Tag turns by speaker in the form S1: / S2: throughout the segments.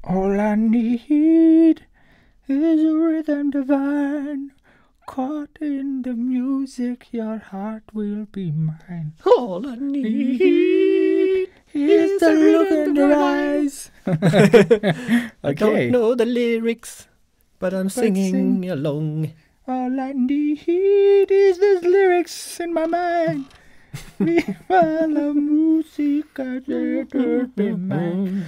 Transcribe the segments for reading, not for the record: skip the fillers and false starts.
S1: All I need is a rhythm divine. Caught in the music, your heart will be mine.
S2: All I need
S1: is the look in your eyes.
S2: I don't know the lyrics, but I'm singing along.
S1: All I need is these lyrics in my mind. Viva la música de mine.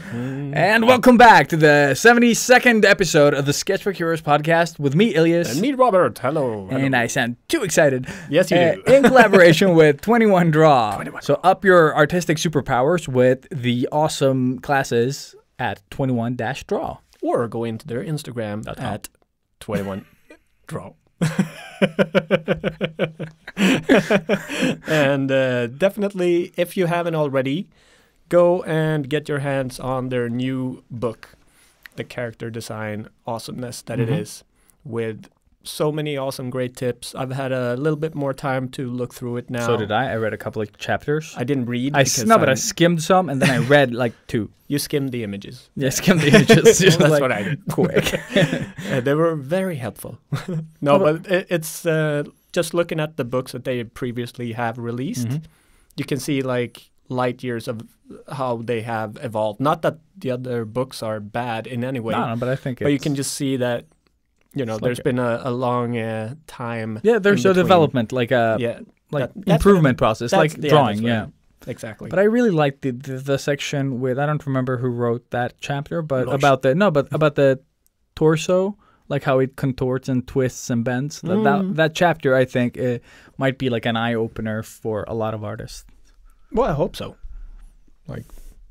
S1: And welcome back to the 72nd episode of the Sketchbook Heroes podcast with me, Ilias.
S2: And me, Robert. Hello.
S1: And I sound too excited.
S2: Yes, you do.
S1: In collaboration with 21 Draw. 21 so up your artistic superpowers with the awesome classes at 21-Draw.
S2: Or go into their Instagram at 21Draw. And definitely, if you haven't already, go and get your hands on their new book, The Character Design Awesomeness That It Is, with so many awesome, great tips. I've had a little bit more time to look through it now.
S1: So did I. I read a couple of chapters.
S2: I didn't read.
S1: I skimmed some, and then I read like 2.
S2: You skimmed the images.
S1: Yeah, skimmed the images.
S2: Well, that's what I did.
S1: Quick.
S2: They were very helpful. No, but it's just looking at the books that they previously have released, you can see like light years of how they have evolved. Not that the other books are bad in any way.
S1: No, but I think
S2: you can just see that, you know, there's been a long time.
S1: Yeah, there's a development, like improvement process, like drawing,
S2: Exactly.
S1: But I really liked the section with, I don't remember who wrote that chapter, but about the torso, like how it contorts and twists and bends. That chapter, I think, might be like an eye opener for a lot of artists.
S2: Well, I hope so.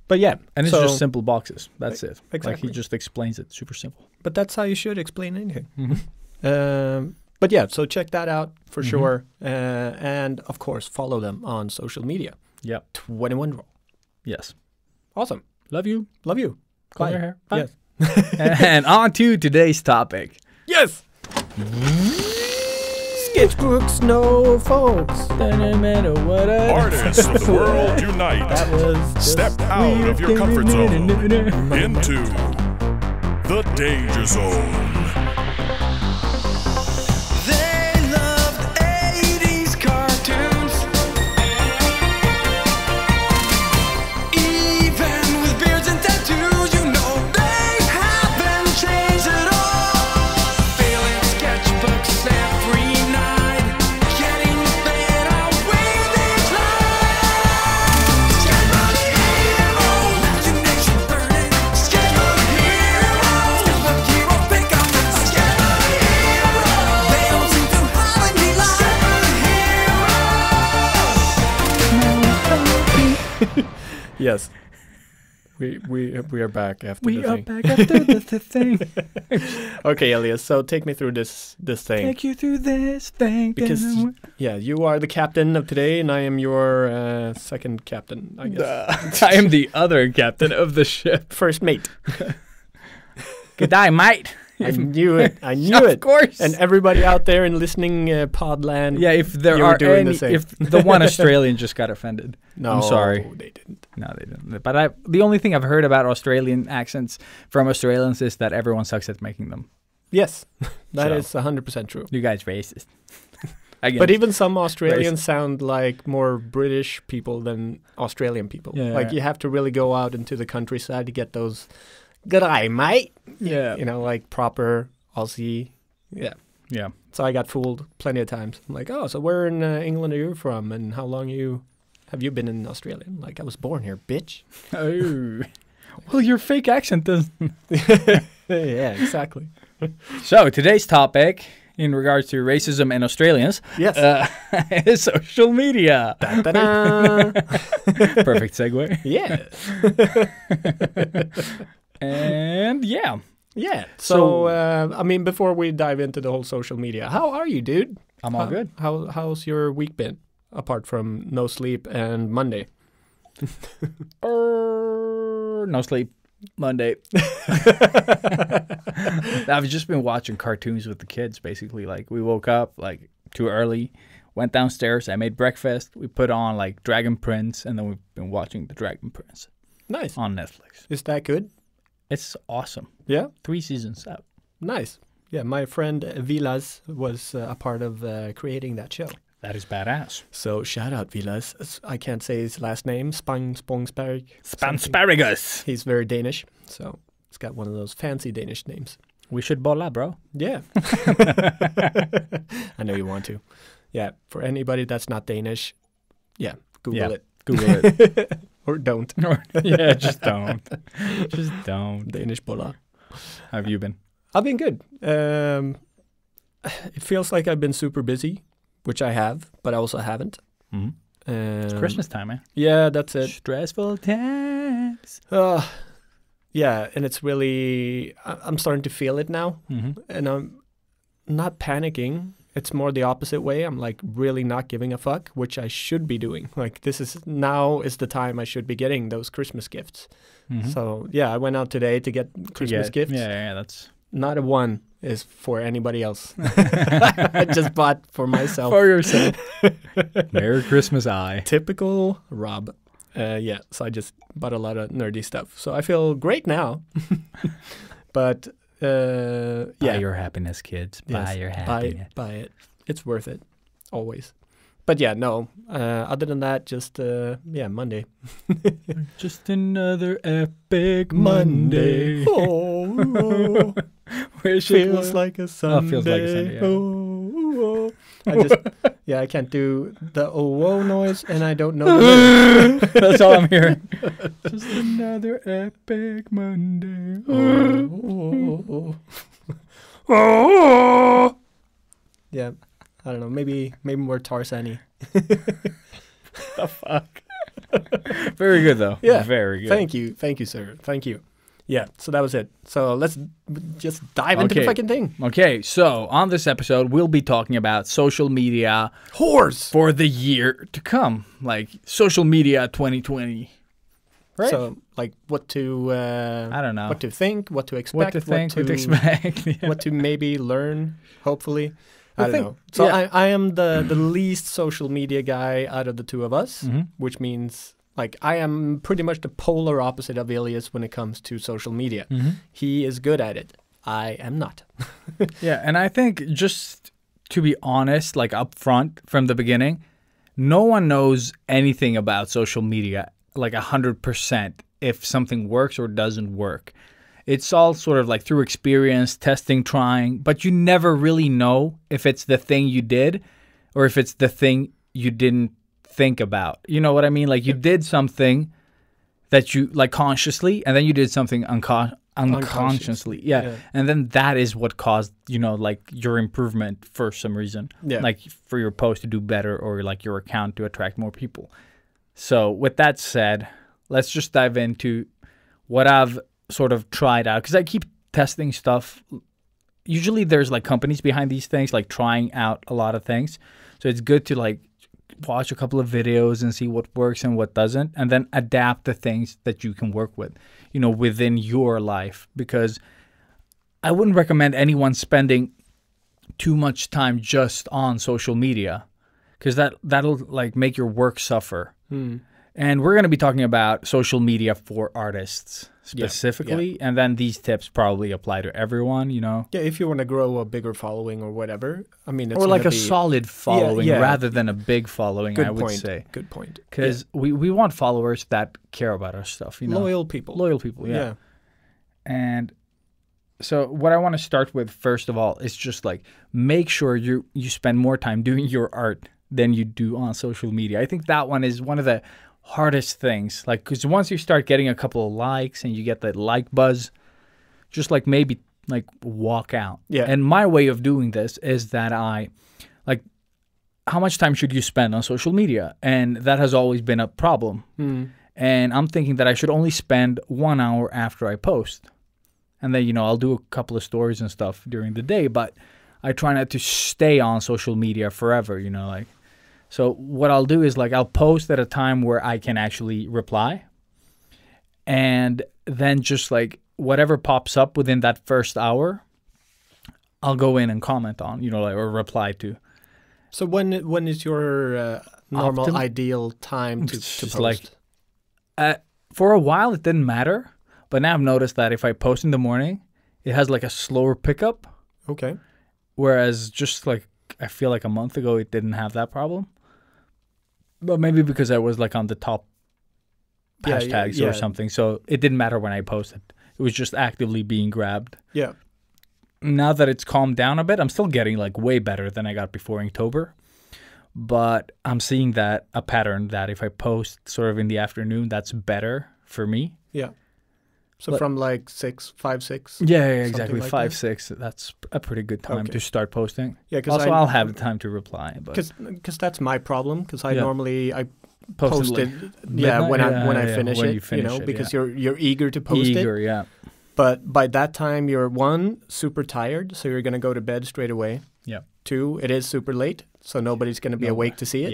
S2: But yeah,
S1: and it's just simple boxes. That's it.
S2: Exactly.
S1: Like he just explains it super simple.
S2: But that's how you should explain anything. But yeah, so check that out for sure, and of course follow them on social media.
S1: Yep.
S2: 21 Draw.
S1: Yes.
S2: Awesome.
S1: Love you.
S2: Love you.
S1: Comb your hair.
S2: Yes.
S1: And on to today's topic.
S2: Yes. Sketchbooks, no folks.
S3: Artists of the world unite. Step out of your comfort zone into the danger zone.
S2: Yes. We are back after the thing.
S1: We are back after the thing.
S2: Okay, Elias, so take me through this thing.
S1: Take you through this thing.
S2: Because, you are the captain of today, and I am your second captain, I guess.
S1: I am the other captain of the ship.
S2: First mate.
S1: Good day, mate.
S2: I knew it. Of
S1: course.
S2: And everybody out there in listening Podland.
S1: Yeah, if there are any, if the one Australian just got offended.
S2: No,
S1: I'm sorry.
S2: They didn't.
S1: No, they didn't. But the only thing I've heard about Australian accents from Australians is that everyone sucks at making them.
S2: Yes, that is 100% true.
S1: You guys racist.
S2: But even some Australians sound like more British people than Australian people.
S1: Yeah,
S2: like you have to really go out into the countryside to get those. Good eye, mate.
S1: Yeah.
S2: You know, like proper Aussie. Yeah.
S1: Yeah.
S2: So I got fooled plenty of times. I'm like, oh, so where in England are you from? And how long have you been in Australia? I'm like, I was born here, bitch.
S1: Oh. Well, your fake accent doesn't.
S2: Yeah, exactly.
S1: So today's topic in regards to racism and Australians is social media. Perfect segue.
S2: Yeah.
S1: And yeah.
S2: So I mean, before we dive into the whole social media, how are you, dude?
S1: I'm all good.
S2: How's your week been, apart from no sleep and Monday?
S1: No sleep. Monday. I've just been watching cartoons with the kids, basically. Like, we woke up, like, too early, went downstairs, I made breakfast, we put on, like, Dragon Prince, and then we've been watching the Dragon Prince.
S2: Nice.
S1: On Netflix.
S2: Is that good?
S1: It's awesome.
S2: Yeah,
S1: 3 seasons out.
S2: nice. Yeah, my friend Vilas was a part of creating that show.
S1: That is badass.
S2: So shout out Vilas. I can't say his last name. Spongsberg.
S1: Spansparagus.
S2: He's very Danish, so he's got one of those fancy Danish names.
S1: We should bolla, bro.
S2: Yeah. I know you want to. Yeah, for anybody that's not Danish, yeah, Google it.
S1: Google it.
S2: Or don't.
S1: Yeah, just don't. Just don't.
S2: Danish bolla.
S1: How have you been?
S2: I've been good. It feels like I've been super busy, which I have, but I also haven't.
S1: Mm-hmm. It's Christmas time, man.
S2: Yeah, that's it.
S1: Stressful times.
S2: Yeah, and it's really, I'm starting to feel it now, and I'm not panicking. It's more the opposite way. I'm like really not giving a fuck, which I should be doing. Like now is the time I should be getting those Christmas gifts. So yeah, I went out today to get Christmas gifts.
S1: Yeah, that's...
S2: Not a one is for anybody else. I just bought for myself.
S1: For yourself. Merry Christmas, I.
S2: Typical Rob. Yeah, so I just bought a lot of nerdy stuff. So I feel great now. But
S1: Buy
S2: yeah.
S1: your happiness, kids.
S2: Yes,
S1: Buy your happiness.
S2: Buy it. It's worth it. Always. But yeah, no. Other than that, just Monday.
S1: Just another epic Monday.
S2: Oh,
S1: Wish it
S2: feels
S1: was-
S2: like a Sunday.
S1: feels like a Sunday, yeah.
S2: Oh. I just, I can't do the oh noise, and I don't know the lyrics.
S1: That's all I'm hearing. Just another epic Monday.
S2: Yeah, I don't know. Maybe more Tarzan-y.
S1: The fuck? Very good, though.
S2: Yeah.
S1: Very good.
S2: Thank you, sir. Thank you. Yeah, so that was it. So let's just dive into the
S1: Okay.
S2: fucking thing.
S1: Okay, so on this episode, we'll be talking about social media
S2: Whores.
S1: for the year to come, like social media 2020. Right?
S2: So, like, what to
S1: I don't know.
S2: what to think, what to expect,
S1: What to think, what to expect. Yeah.
S2: what to maybe learn. Hopefully, I don't
S1: think-
S2: know. So
S1: yeah.
S2: I am the least social media guy out of the two of us, which means like I am pretty much the polar opposite of Elias when it comes to social media. He is good at it. I am not.
S1: Yeah, and I think just to be honest, like up front from the beginning, no one knows anything about social media like 100% if something works or doesn't work. It's all sort of like through experience, testing, trying, but you never really know if it's the thing you did or if it's the thing you didn't think about. You know what I mean? Like you did something that you like consciously, and then you did something unconsciously. Yeah. And then that is what caused, you know, like your improvement for some reason.
S2: Yeah.
S1: Like for your post to do better or like your account to attract more people. So with that said, let's just dive into what I've sort of tried out, because I keep testing stuff. Usually there's like companies behind these things, like trying out a lot of things. So it's good to like watch a couple of videos and see what works and what doesn't, and then adapt the things that you can work with, you know, within your life. Because I wouldn't recommend anyone spending too much time just on social media, because that'll like make your work suffer. And we're going to be talking about social media for artists specifically, and then these tips probably apply to everyone, you know.
S2: Yeah, if you want to grow a bigger following or whatever, I mean, it's
S1: Or like
S2: gonna
S1: a
S2: be
S1: solid following
S2: yeah.
S1: rather than a big following,
S2: good
S1: I would
S2: point.
S1: say.
S2: Good point.
S1: Because we want followers that care about our stuff, you know.
S2: Loyal people.
S1: Loyal people, yeah.
S2: Yeah.
S1: And so what I want to start with first of all is just like make sure you spend more time doing your art than you do on social media. I think that one is one of the hardest things, like, because once you start getting a couple of likes and you get that like buzz, just like maybe like walk out.
S2: Yeah.
S1: And my way of doing this is that I like, how much time should you spend on social media? And that has always been a problem. And I'm thinking that I should only spend 1 hour after I post. And then, you know, I'll do a couple of stories and stuff during the day, but I try not to stay on social media forever, you know, like. So what I'll do is like I'll post at a time where I can actually reply, and then just like whatever pops up within that first hour, I'll go in and comment on, you know, like, or reply to.
S2: So when is your normal
S1: Optim-
S2: ideal time to
S1: It's
S2: post?
S1: just like for a while it didn't matter, But now I've noticed that if I post in the morning, it has like a slower pickup.
S2: Okay.
S1: Whereas just like, I feel like a month ago, it didn't have that problem. But maybe because I was like on the top hashtags or something. So it didn't matter when I posted. It was just actively being grabbed.
S2: Yeah.
S1: Now that it's calmed down a bit, I'm still getting like way better than I got before Inktober. But I'm seeing that a pattern that if I post sort of in the afternoon, that's better for me.
S2: Yeah. So from like 5, 6?
S1: Yeah, exactly.
S2: Like
S1: 5,
S2: that?
S1: 6. That's a pretty good time to start posting.
S2: Yeah, because
S1: also I'll have the time to reply.
S2: Because that's my problem. Because I normally
S1: post
S2: it.
S1: Like
S2: when I finish it. You know, because you're eager to post it.
S1: Yeah.
S2: But by that time, you're 1, super tired, so you're gonna go to bed straight away.
S1: Yeah.
S2: 2, it is super late, so nobody's gonna be awake to see it.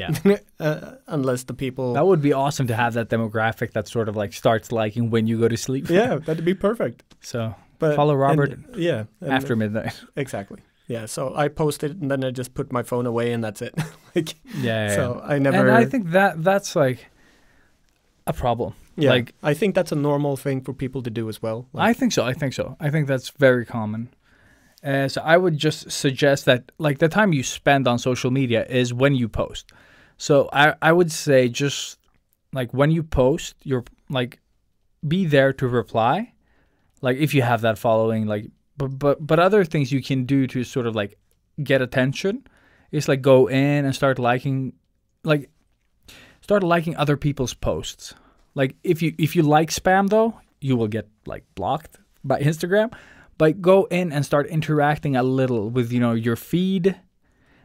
S1: Yeah.
S2: Unless the people.
S1: That would be awesome to have that demographic that sort of like starts liking when you go to sleep.
S2: Yeah, that'd be perfect.
S1: So follow Robert. After midnight.
S2: Exactly. Yeah. So I posted and then I just put my phone away and that's it. So I never.
S1: And I think that's like a problem.
S2: Yeah,
S1: like,
S2: I think that's a normal thing for people to do as well.
S1: I think so. I think that's very common. So I would just suggest that like the time you spend on social media is when you post. So I would say just like when you post, you're like be there to reply. Like if you have that following, like but other things you can do to sort of like get attention is like go in and start liking other people's posts. Like if you like spam though, you will get like blocked by Instagram. But go in and start interacting a little with your feed,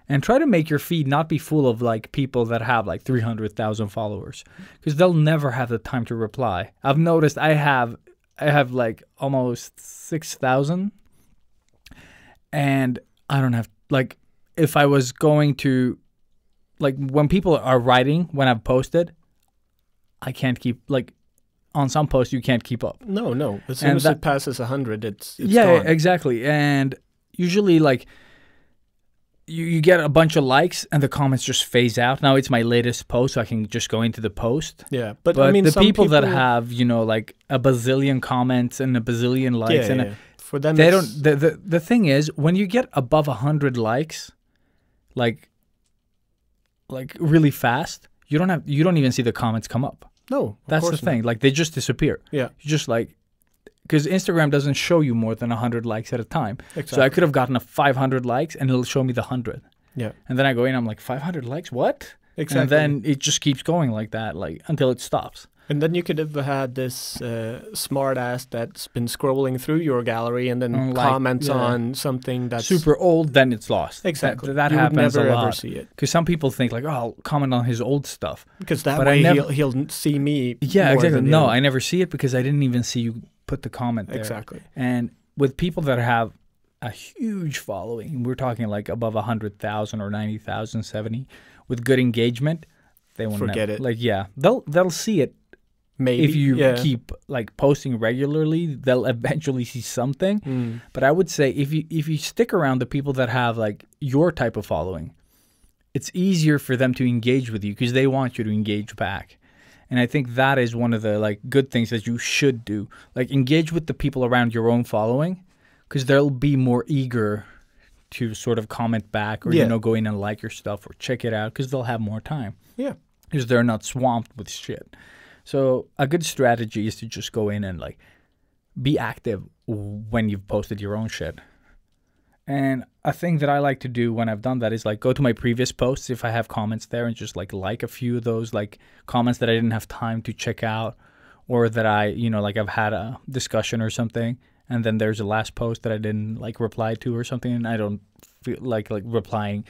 S1: and try to make your feed not be full of like people that have like 300,000 followers, because they'll never have the time to reply. I've noticed I have like almost 6,000, and I don't have like if I was going to like when people are writing when I've posted. I can't keep like on some posts you can't keep up.
S2: No. As soon as it passes 100, it's
S1: gone.
S2: Exactly.
S1: And usually like you get a bunch of likes and the comments just phase out. Now it's my latest post, so I can just go into the post.
S2: Yeah, but
S1: I mean, the
S2: some
S1: people that have like a bazillion comments and a bazillion likes,
S2: for them
S1: they don't. The thing is, when you get above 100 likes, like really fast, you don't even see the comments come up.
S2: No,
S1: that's the thing. Like they just disappear.
S2: Yeah,
S1: you just like because Instagram doesn't show you more than 100 likes at a time.
S2: Exactly.
S1: So I could have gotten a 500 likes and it'll show me the 100.
S2: Yeah,
S1: and then I go in, I'm like 500 likes, what?
S2: Exactly.
S1: And then it just keeps going like that, like until it stops.
S2: And then you could have had this smart ass that's been scrolling through your gallery and then comments on something that's
S1: super old, then it's lost.
S2: Exactly.
S1: That
S2: you
S1: happens
S2: would never
S1: a lot.
S2: Ever see it.
S1: Because some people think like, oh, I'll comment on his old stuff.
S2: Because that way he'll see me.
S1: Yeah,
S2: more
S1: exactly.
S2: Than
S1: No,
S2: you.
S1: I never see it because I didn't even see you put the comment there.
S2: Exactly.
S1: And with people that have a huge following, we're talking like above 100,000 or 90,000, 70, with good engagement, they won't
S2: forget it.
S1: Like, yeah, they'll see it.
S2: Maybe
S1: if you keep like posting regularly, they'll eventually see something. But I would say if you stick around the people that have like your type of following, it's easier for them to engage with you because they want you to engage back. And I think that is one of the like good things that you should do. Like engage with the people around your own following, because they'll be more eager to sort of comment back or go in and like your stuff or check it out because they'll have more time.
S2: Yeah,
S1: because they're not swamped with shit. So a good strategy is to just go in and like be active when you've posted your own shit. And a thing that I like to do when I've done that is like go to my previous posts if I have comments there and just like a few of those like comments that I didn't have time to check out, or that I, like I've had a discussion or something, and then there's a last post that I didn't like reply to or something, and I don't feel like replying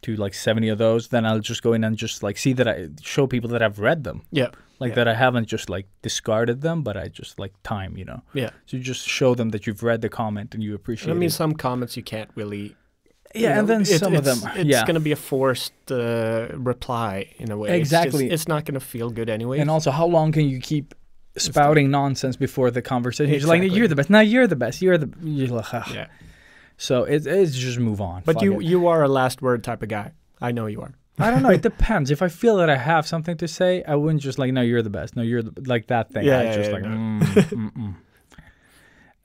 S1: to like 70 of those, then I'll just go in and just like see that I show people that I've read them.
S2: Yeah.
S1: That I haven't just like discarded them, but I just like time,
S2: Yeah.
S1: So you just show them that you've read the comment and you appreciate it.
S2: I mean, some comments you can't really.
S1: Yeah, and then some of them.
S2: It's going to be a forced reply in a way.
S1: Exactly.
S2: It's not going to feel good anyway.
S1: And also, how long can you keep spouting nonsense before the conversation?
S2: Exactly.
S1: You're like, you're the best. No, you're the best. You're like, ugh.
S2: Yeah.
S1: So it's just move on.
S2: But you are a last word type of guy. I know you are.
S1: I don't know. It depends. If I feel that I have something to say, I wouldn't just like, no, you're the best. No, you're like that thing.
S2: Yeah,
S1: I just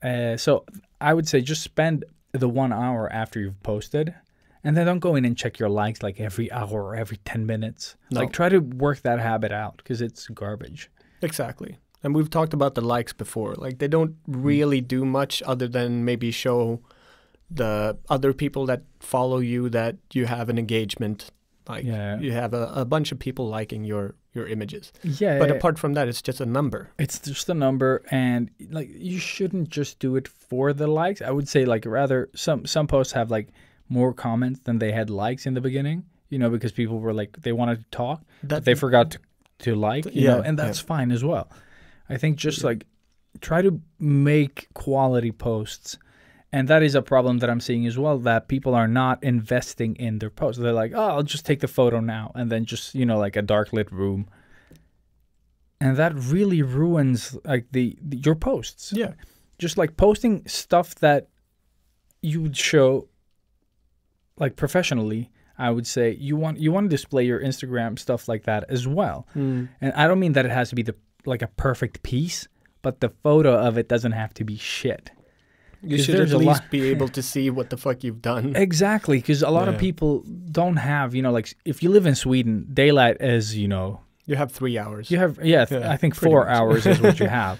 S1: So I would say just spend the 1 hour after you've posted, and then don't go in and check your likes like every hour or every 10 minutes.
S2: No.
S1: Like try to work that habit out because it's garbage.
S2: Exactly. And we've talked about the likes before. Like they don't really do much other than maybe show the other people that follow you that you have an engagement. Like you have a bunch of people liking your images.
S1: Yeah.
S2: But apart from that, it's just a number.
S1: It's just a number, and like you shouldn't just do it for the likes. I would say like rather some posts have like more comments than they had likes in the beginning, you know, because people were like they wanted to talk, but they forgot to like, you know, and that's fine as well. I think just like try to make quality posts. And that is a problem that I'm seeing as well, that people are not investing in their posts. They're like, oh, I'll just take the photo now. And then just, you know, like a dark lit room. And that really ruins like your posts.
S2: Yeah.
S1: Just like posting stuff that you would show like professionally, I would say you want to display your Instagram stuff like that as well. And I don't mean that it has to be like a perfect piece, but the photo of it doesn't have to be shit.
S2: You should at least be able to see what the fuck you've done.
S1: Exactly, because a lot of people don't have, you know, like if you live in Sweden, daylight is, you know.
S2: You have 3 hours.
S1: You have, I think 4 hours is what you have.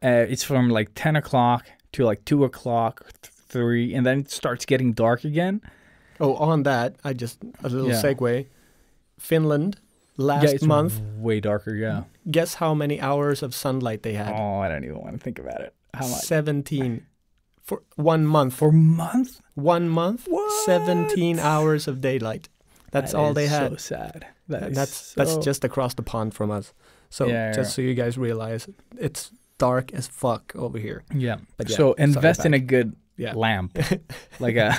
S1: It's from like 10 o'clock to like 2 o'clock, 3, and then it starts getting dark again.
S2: Oh, on that, a little segue. Finland, last month.
S1: Way darker, yeah.
S2: Guess how many hours of sunlight they had?
S1: Oh, I don't even want to think about it. How much?
S2: 17. For 1 month.
S1: For a month?
S2: 1 month? What? 17 hours of daylight. That's all they had.
S1: So sad.
S2: That's just across the pond from us. So so you guys realize, it's dark as fuck over here.
S1: Yeah. But so invest in a good lamp. Like a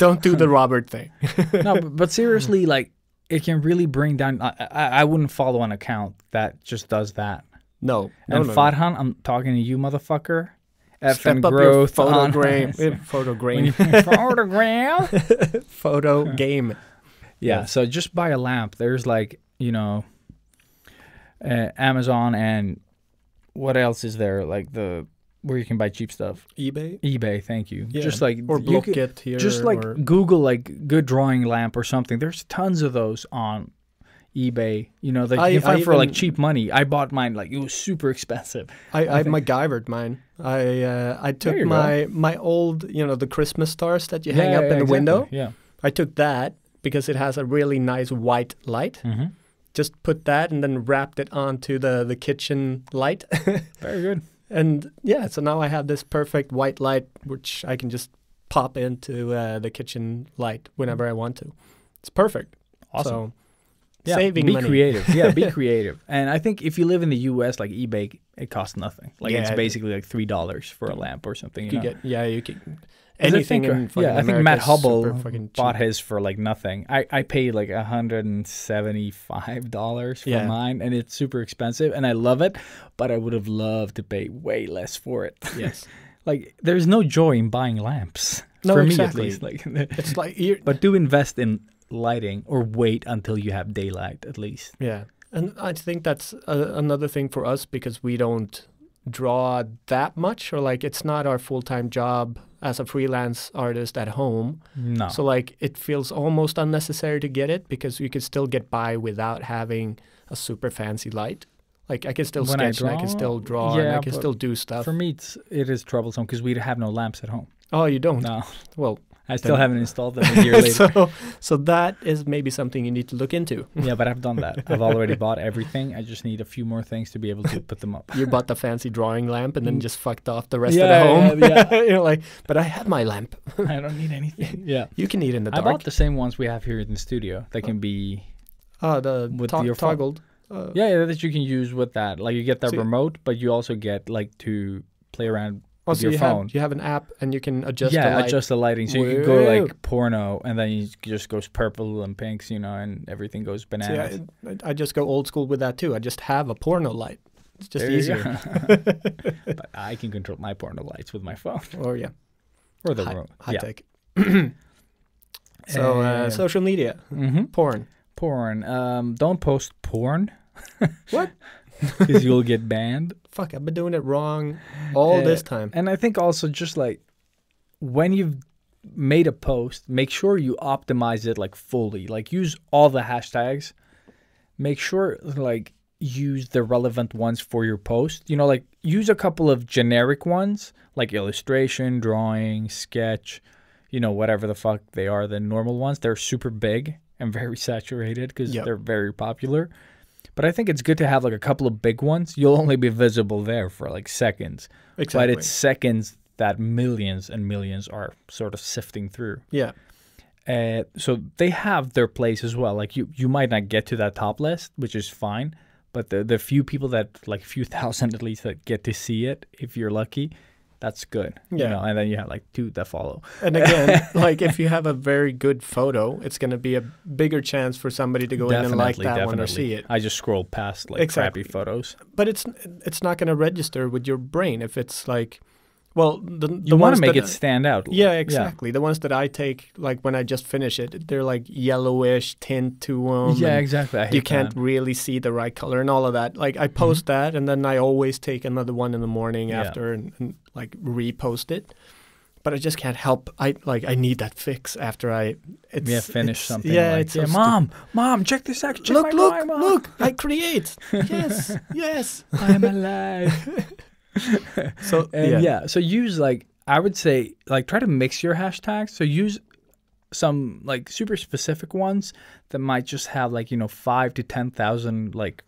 S2: don't do the Robert thing.
S1: No, but seriously, like it can really bring down. I wouldn't follow an account that just does that.
S2: No.
S1: Farhan, I'm talking to you, motherfucker.
S2: Step up your photogram. Photo game.
S1: Yeah, so just buy a lamp. There's like, you know, Amazon and what else is there? Like where you can buy cheap stuff. eBay, thank you.
S2: Yeah.
S1: Just like
S2: or Blocket here.
S1: Just like Google like good drawing lamp or something. There's tons of those on eBay, you know, that you can find for like cheap money. I bought mine like it was super expensive.
S2: I MacGyvered mine. I took my old, you know, the Christmas stars that you hang up in the window.
S1: Yeah,
S2: I took that because it has a really nice white light. Just put that and then wrapped it onto the kitchen light.
S1: Very good.
S2: And yeah, so now I have this perfect white light which I can just pop into the kitchen light whenever I want to. It's perfect.
S1: Awesome.
S2: So saving money.
S1: Be creative. Yeah, be creative. And I think if you live in the US, like eBay, it costs nothing. Like it's basically like $3 for a lamp or something. You can
S2: you can anything in fucking
S1: I think Matt Hubble bought
S2: cheap.
S1: his for like nothing. I paid like $175 for mine, and it's super expensive, and I love it, but I would have loved to pay way less for it.
S2: Yes.
S1: Like there's no joy in buying lamps.
S2: No,
S1: for
S2: exactly.
S1: me at least. Like
S2: it's like
S1: but do invest in lighting or wait until you have daylight at least.
S2: Yeah. And I think that's another thing for us because we don't draw that much, or like it's not our full-time job as a freelance artist at home.
S1: No.
S2: So like it feels almost unnecessary to get it because you could still get by without having a super fancy light. Like I can still sketch and I can still draw and I can still do stuff.
S1: For me, it is troublesome because we have no lamps at home.
S2: Oh, you don't?
S1: No.
S2: Well,
S1: I still haven't installed them a year later.
S2: So that is maybe something you need to look into.
S1: Yeah, but I've done that. I've already bought everything. I just need a few more things to be able to put them up.
S2: You bought the fancy drawing lamp and then just fucked off the rest of the home. Yeah. You're like, but I have my lamp.
S1: I don't need anything. Yeah.
S2: You can eat in the dark.
S1: I bought the same ones we have here in the studio. They can be
S2: with your toggled.
S1: That you can use with that. Like you get that remote, but you also get like to play around with your phone.
S2: You have an app and you can adjust the light.
S1: Adjust the lighting. So you can go like porno and then it just goes purple and pinks, you know, and everything goes bananas.
S2: I just go old school with that too. I just have a porno light. It's just easier.
S1: But I can control my porno lights with my phone.
S2: Or
S1: Or the remote.
S2: High tech. So social media. Porn.
S1: Don't post porn.
S2: What?
S1: because you'll get banned.
S2: Fuck, I've been doing it wrong all this time.
S1: And I think also just like when you've made a post, make sure you optimize it like fully. Like use all the hashtags. Make sure like use the relevant ones for your post. You know, like use a couple of generic ones like illustration, drawing, sketch, you know, whatever the fuck they are, the normal ones. They're super big and very saturated because they're very popular. But I think it's good to have like a couple of big ones. You'll only be visible there for like seconds.
S2: Exactly.
S1: But it's seconds that millions and millions are sort of sifting through.
S2: Yeah.
S1: So they have their place as well. Like you might not get to that top list, which is fine. But the few people that, like a few thousand at least, that get to see it, if you're lucky, that's good.
S2: Yeah.
S1: You know? And then you have like 2 that follow.
S2: And again, like if you have a very good photo, it's going to be a bigger chance for somebody to go in and like that one or see it.
S1: I just scroll past like crappy photos.
S2: But it's not going to register with your brain if it's like, well,
S1: you want to make it stand out.
S2: Yeah, exactly. Yeah. The ones that I take, like when I just finish it, they're like yellowish tint to them.
S1: Yeah, exactly.
S2: You can't really see the right color and all of that. Like I post that, and then I always take another one in the morning after and like repost it. But I just can't help. I need that fix after I
S1: finish something.
S2: Yeah,
S1: like,
S2: it's so
S1: Mom, check this out. Check
S2: look! I create. yes,
S1: I am alive. So so use like, I would say like try to mix your hashtags. So use some like super specific ones that might just have like 5 to 10,000 like.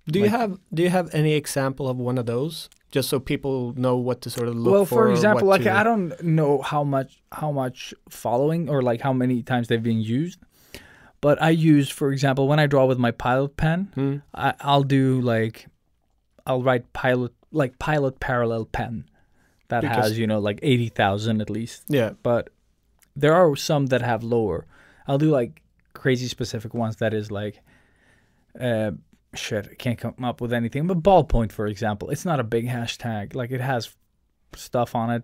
S2: Do you have any example of one of those, just so people know what to sort of look for?
S1: Well, for example, like I don't know how much following or like how many times they've been used, but I use, for example, when I draw with my Pilot pen, I'll write Pilot parallel pen that has like 80,000 at least.
S2: Yeah,
S1: but there are some that have lower. I'll do like crazy specific ones that is like shit, I can't come up with anything, but ballpoint, for example, it's not a big hashtag. Like it has stuff on it,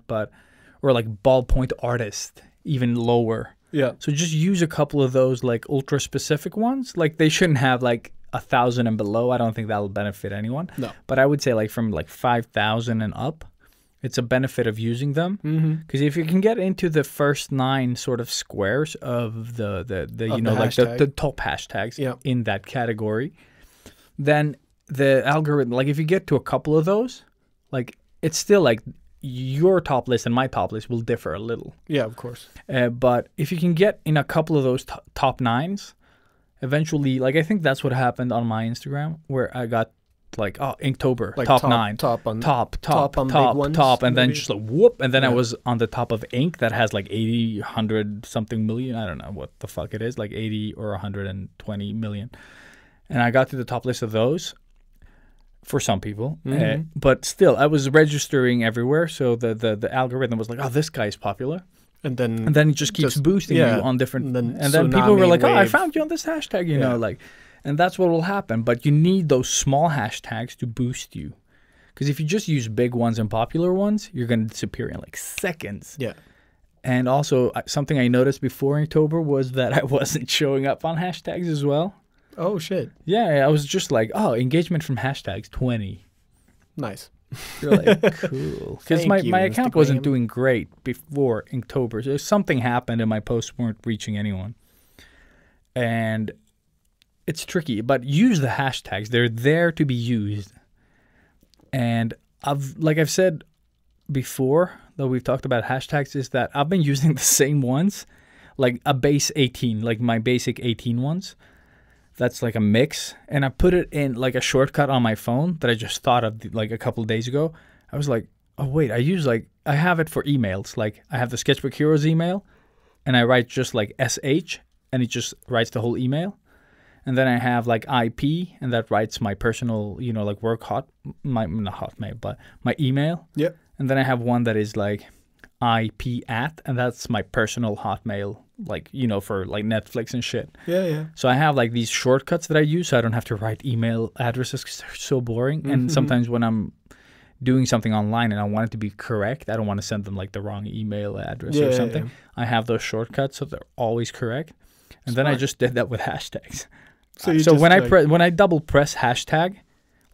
S1: or like ballpoint artist, even lower.
S2: Yeah,
S1: so just use a couple of those like ultra specific ones. Like they shouldn't have like 1,000 and below. I don't think that'll benefit anyone.
S2: No. But
S1: I would say like from like 5,000 and up, it's a benefit of using them. Because if you can get into the first 9 sort of squares of the top hashtags in that category, then the algorithm, like if you get to a couple of those, like it's still like your top list and my top list will differ a little.
S2: Yeah, of course.
S1: But if you can get in a couple of those top 9s, eventually, like I think that's what happened on my Instagram, where I got like Inktober, like top 9, top, and maybe. Then just like whoop, and then I was on the top of Ink that has like 80, 100 something million. I don't know what the fuck it is, like 80 or 120 million. And I got to the top list of those for some people, but still I was registering everywhere. So the algorithm was like, oh, this guy is popular. And then it just keeps boosting you on different. And then people were like, "Oh, I found you on this hashtag," you know, like, and that's what will happen. But you need those small hashtags to boost you, because if you just use big ones and popular ones, you're going to disappear in like seconds.
S2: Yeah.
S1: And also something I noticed before Inktober was that I wasn't showing up on hashtags as well.
S2: Oh shit.
S1: Yeah, I was just like, oh, engagement from hashtags 20.
S2: Nice.
S1: You're like, cool. Because my account wasn't doing great before Inktober. So something happened and my posts weren't reaching anyone. And it's tricky, but use the hashtags. They're there to be used. And I've said before, though we've talked about hashtags, is that I've been using the same ones, like a base 18, like my basic 18 ones. That's like a mix, and I put it in like a shortcut on my phone that I just thought of like a couple of days ago. I was like, oh wait, I have it for emails. Like I have the Sketchbook Heroes email, and I write just like SH, and it just writes the whole email. And then I have like IP, and that writes my personal, like work not Hotmail, but my email.
S2: Yep.
S1: And then I have one that is like IP at, and that's my personal Hotmail, like, for like Netflix and shit.
S2: Yeah.
S1: So I have like these shortcuts that I use so I don't have to write email addresses because they're so boring. And sometimes when I'm doing something online and I want it to be correct, I don't want to send them like the wrong email address or something. Yeah. I have those shortcuts so they're always correct. And then I just did that with hashtags. So when I double press hashtag,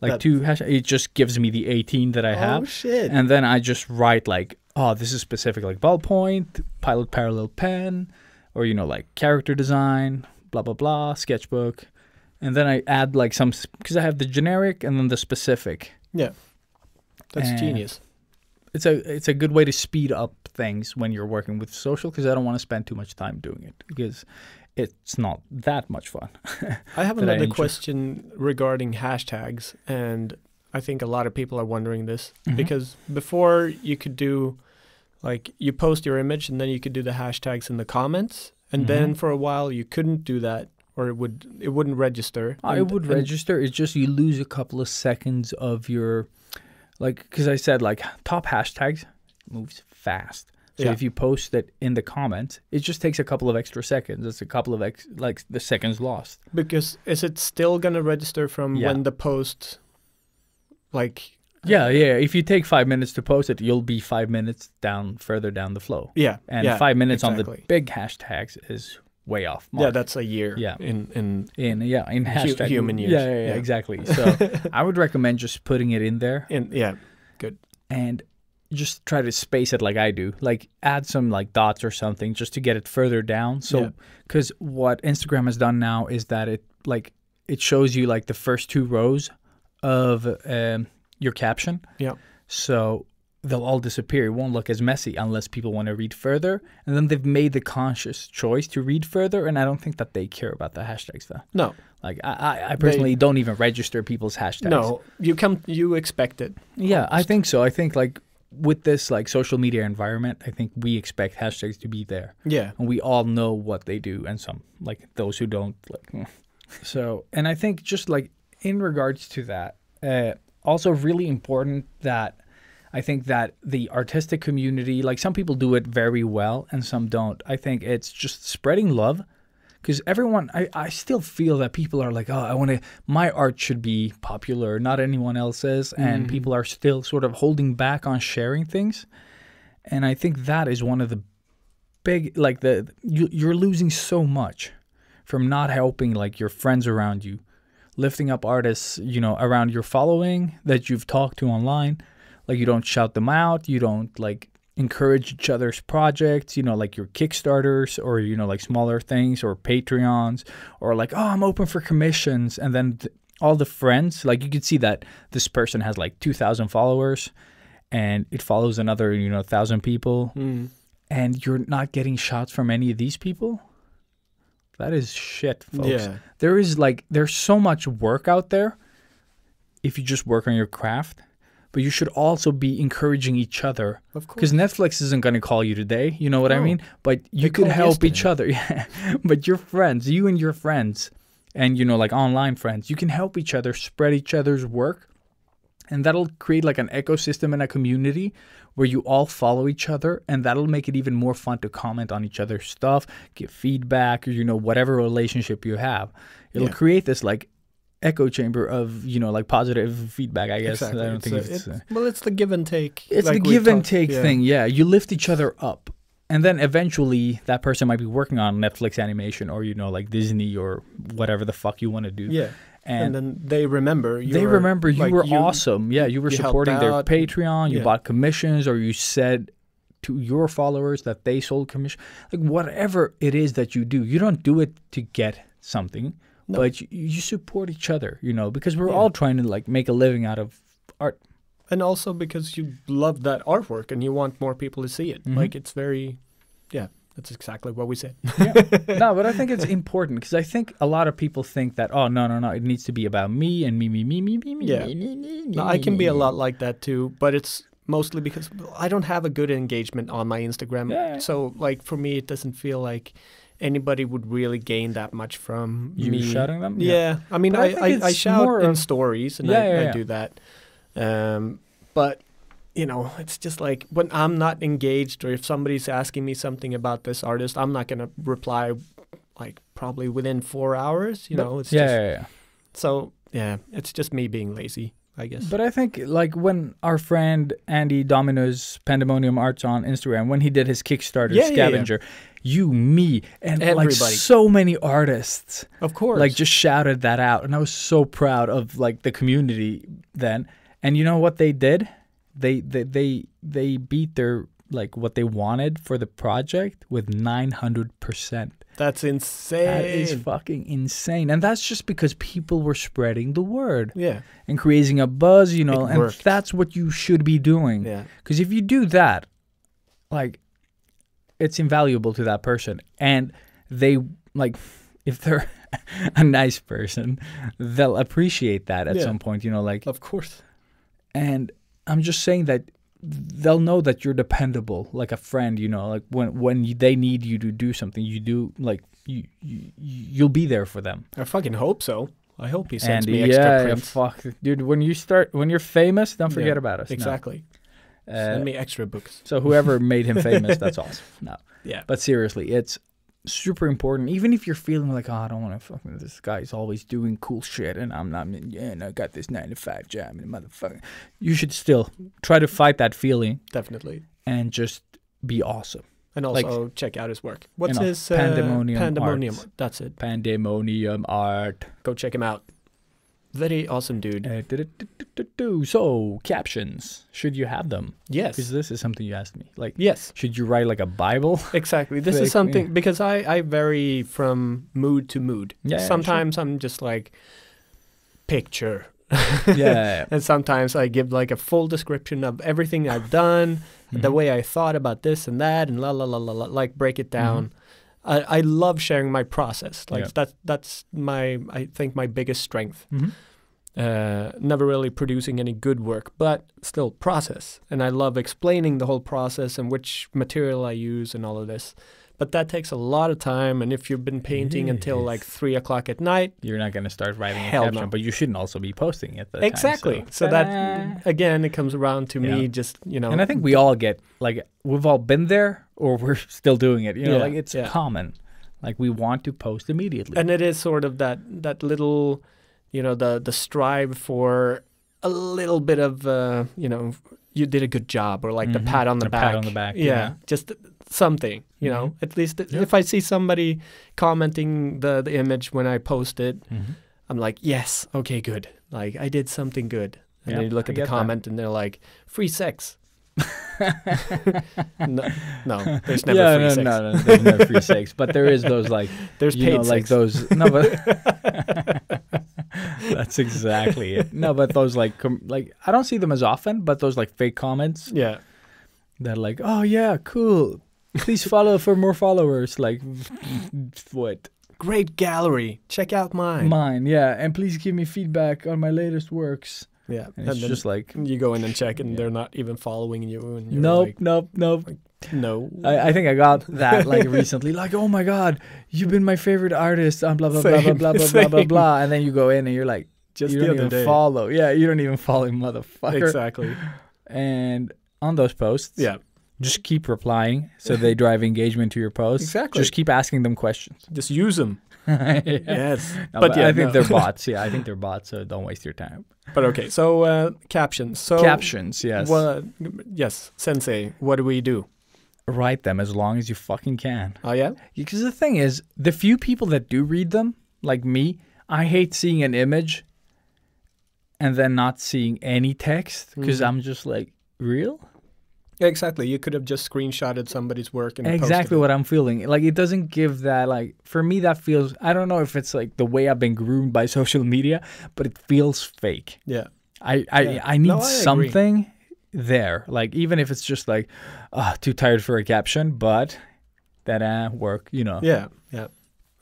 S1: like 2 hashtags. It just gives me the 18 that I have.
S2: Oh shit!
S1: And then I just write like, oh, this is specific, like ballpoint, pilot parallel pen, or like character design, blah blah blah, sketchbook, and then I add like some, because I have the generic and then the specific.
S2: Yeah, that's
S1: And
S2: genius.
S1: It's a good way to speed up things when you're working with social, because I don't want to spend too much time doing it, because it's not that much fun.
S2: I have
S1: that I
S2: another
S1: enjoy.
S2: question regarding hashtags, and I think a lot of people are wondering this, because before you could do, like, you post your image and then you could do the hashtags in the comments, and then for a while you couldn't do that, or it wouldn't register.
S1: It would register. It's just you lose a couple of seconds of your, like, because I said like top hashtags moves fast. So
S2: Yeah.
S1: if you post it in the comments, it just takes a couple of extra seconds. It's a couple of like the seconds lost.
S2: Because is it still gonna register from
S1: Yeah.
S2: when the post, like?
S1: Yeah. If you take 5 minutes to post it, you'll be 5 minutes further down the flow.
S2: Yeah.
S1: And
S2: yeah,
S1: 5 minutes on the
S2: exactly.
S1: big hashtags is way off mark.
S2: Yeah, that's a year.
S1: Yeah.
S2: In
S1: in hashtag
S2: human years.
S1: Yeah,
S2: Yeah.
S1: exactly. So I would recommend just putting it in there
S2: good.
S1: and just try to space it like I do. Like add some like dots or something just to get it further down. So because what Instagram has done now is that it shows you like the first 2 rows of your caption.
S2: Yeah.
S1: So they'll all disappear. It won't look as messy unless people want to read further. And then they've made the conscious choice to read further. And I don't think that they care about the hashtags though.
S2: No.
S1: Like I personally don't even register people's hashtags.
S2: No, you expect it.
S1: Yeah, I think so. I think like with this like social media environment, I think we expect hashtags to be there.
S2: Yeah.
S1: And we all know what they do, and some like those who don't like. So, and I think just like in regards to that, also really important that I think that the artistic community, like some people do it very well and some don't. I think it's just spreading love. Because everyone, I still feel that people are like, oh, my art should be popular, not anyone else's. And people are still sort of holding back on sharing things. And I think that is one of the big, like you're losing so much from not helping like your friends around you, lifting up artists, around your following that you've talked to online. Like you don't shout them out. You don't like encourage each other's projects, like your Kickstarters or, like smaller things or Patreons or like, oh, I'm open for commissions. And then all the friends, like you could see that this person has like 2,000 followers and it follows another, 1,000 people and you're not getting shots from any of these people. That is shit, folks.
S2: Yeah.
S1: There's so much work out there if you just work on your craft. But you should also be encouraging each other.
S2: Of course.
S1: Because Netflix isn't going to call you today. You know what I mean? But you could
S2: called
S1: help each
S2: yesterday.
S1: other. Yeah. But your friends, you and your friends, and, like online friends, you can help each other, spread each other's work. And that'll create like an ecosystem and a community where you all follow each other. And that'll make it even more fun to comment on each other's stuff, give feedback, or, whatever relationship you have. It'll create this like echo chamber of like positive feedback, I guess.
S2: Exactly.
S1: I don't think
S2: it's the give and take.
S1: it's
S2: like
S1: the
S2: we
S1: give and
S2: talked-
S1: take
S2: yeah.
S1: thing. Yeah, you lift each other up, and then eventually that person might be working on Netflix animation or like Disney or whatever the fuck you want to do.
S2: Yeah. And
S1: and
S2: then they remember you.
S1: they remember you
S2: like,
S1: were awesome. Yeah, you were
S2: you helped
S1: supporting their
S2: out.
S1: Patreon. You
S2: Yeah.
S1: bought commissions, or you said to your followers that they sold commission. Like whatever it is that you do, you don't do it to get something.
S2: No.
S1: But you support each other, because we're all trying to like make a living out of art.
S2: And also because you love that artwork and you want more people to see it.
S1: Mm-hmm.
S2: Like it's very, that's exactly what we said.
S1: No, but I think it's important because I think a lot of people think that, oh, no, it needs to be about me and me.
S2: Yeah. No, I can be a lot like that too, but it's mostly because I don't have a good engagement on my Instagram.
S1: Yeah.
S2: So like for me, it doesn't feel like anybody would really gain that much from
S1: You
S2: me
S1: shouting them?
S2: Yeah. I mean,
S1: But I think
S2: I
S1: it's
S2: shout
S1: more
S2: in
S1: of-
S2: stories and
S1: Yeah.
S2: I do that. But it's just like when I'm not engaged or if somebody's asking me something about this artist, I'm not going to reply like probably within 4 hours, It's just,
S1: Yeah.
S2: so yeah, it's just me being lazy. I guess.
S1: But I think like when our friend Andy Domino's Pandemonium Arts on Instagram, when he did his Kickstarter scavenger, you, me, and like
S2: Everybody.
S1: so many artists,
S2: Of course.
S1: like just shouted that out, and I was so proud of like the community then. And you know what they did? They beat their like what they wanted for the project with 900%.
S2: That's insane.
S1: That is fucking insane. And that's just because people were spreading the word
S2: Yeah.
S1: and creating a buzz, you know,
S2: It
S1: and
S2: worked.
S1: that's what you should be doing.
S2: Yeah.
S1: Because if you do that, like, it's invaluable to that person. And they, like, if they're a nice person, they'll appreciate that at
S2: Yeah.
S1: some point, you know, like,
S2: Of course.
S1: and I'm just saying that they'll know that you're dependable, like a friend, you know, like when they need you to do something, you do, like, you'll be there for them.
S2: I fucking hope so. I hope he sends
S1: And
S2: me extra
S1: yeah,
S2: prints.
S1: fuck, dude, when you're famous, don't forget
S2: Yeah,
S1: about us. No.
S2: Exactly. Send me extra books.
S1: So whoever made him famous, that's awesome. No,
S2: Yeah.
S1: but seriously, it's super important. Even if you're feeling like, oh, I don't want to fucking, this guy's always doing cool shit, and I'm not, and I got this 9-to-5 job, and motherfucker, you should still try to fight that feeling
S2: Definitely.
S1: and just be awesome.
S2: And also check out his work. What's
S1: you know,
S2: his
S1: Pandemonium
S2: Pandemonium.
S1: Arts.
S2: That's it.
S1: Pandemonium art.
S2: Go check him out. Very awesome dude.
S1: So captions, should you have them?
S2: Yes.
S1: Because this is something you asked me. Like,
S2: Yes.
S1: should you write like a Bible?
S2: Exactly. This
S1: Like,
S2: is something because I vary from mood to mood.
S1: Yeah,
S2: Sometimes I'm just like picture.
S1: Yeah.
S2: And sometimes I give like a full description of everything I've done, the way I thought about this and that, and la la la la la, like break it down. I love sharing my process. Like that's my, I think, my biggest strength. Never really producing any good work, but still process. And I love explaining the whole process and which material I use and all of this. But that takes a lot of time. And if you've been painting until like 3 o'clock at night,
S1: You're not going to start writing a
S2: Hell
S1: caption,
S2: no.
S1: but you shouldn't also be posting it.
S2: exactly.
S1: Time,
S2: So that, again, it comes around to me
S1: Yeah.
S2: just, you know.
S1: And I think we all get, like, we've all been there or we're still doing it. You know,
S2: Yeah,
S1: like it's
S2: yeah.
S1: common. Like we want to post immediately.
S2: And it is sort of that little, you know, the strive for a little bit of, you know, you did a good job, or like the pat on the back.
S1: Pat on the back.
S2: Yeah, just something, you know. At least if I see somebody commenting the image when I post it, I'm like, yes, okay, good. Like I did something good. And then you look
S1: I
S2: at the
S1: get that.
S2: comment and they're like, free sex. no, there's never free sex.
S1: No, there's never free sex. But there is those like
S2: There's
S1: you
S2: paid
S1: know, like
S2: sex.
S1: those. No, but that's exactly it. No, but those like like I don't see them as often. But those like fake comments
S2: Yeah.
S1: that like, oh yeah, cool. Please follow for more followers. Like what?
S2: Great gallery. Check out mine.
S1: Mine, yeah. And please give me feedback on my latest works.
S2: Yeah.
S1: And it's
S2: then
S1: just like
S2: you go in and check, and they're not even following you. And you're
S1: nope,
S2: like,
S1: nope.
S2: no.
S1: I think I got that like recently. Like, oh my god, you've been my favorite artist. Blah blah blah blah blah blah blah blah blah blah. And then you go in and you're like,
S2: Just
S1: you
S2: the
S1: don't
S2: other
S1: even
S2: day.
S1: follow. Yeah, you don't even follow, motherfucker.
S2: Exactly.
S1: And on those posts,
S2: Yeah.
S1: just keep replying so they drive engagement to your posts.
S2: Exactly.
S1: Just keep asking them questions.
S2: Just use them.
S1: Yeah.
S2: Yes.
S1: No,
S2: but yeah,
S1: I think
S2: no.
S1: they're bots. Yeah, I think they're bots. So don't waste your time.
S2: But okay, so captions. So
S1: Captions, yes.
S2: yes, Sensei. What do we do?
S1: Write them as long as you fucking can.
S2: Oh yeah.
S1: Because the thing is, the few people that do read them, like me, I hate seeing an image and then not seeing any text because I'm just like, real?
S2: Yeah, exactly. You could have just screenshotted somebody's work and
S1: Exactly
S2: posted
S1: what I'm feeling. Like, it doesn't give that, like, for me, that feels, I don't know if it's like the way I've been groomed by social media, but it feels fake.
S2: it. Yeah.
S1: I need
S2: No, I agree.
S1: something there. Like, even if it's just like, too tired for a caption, but that work, you know.
S2: Yeah. Yeah.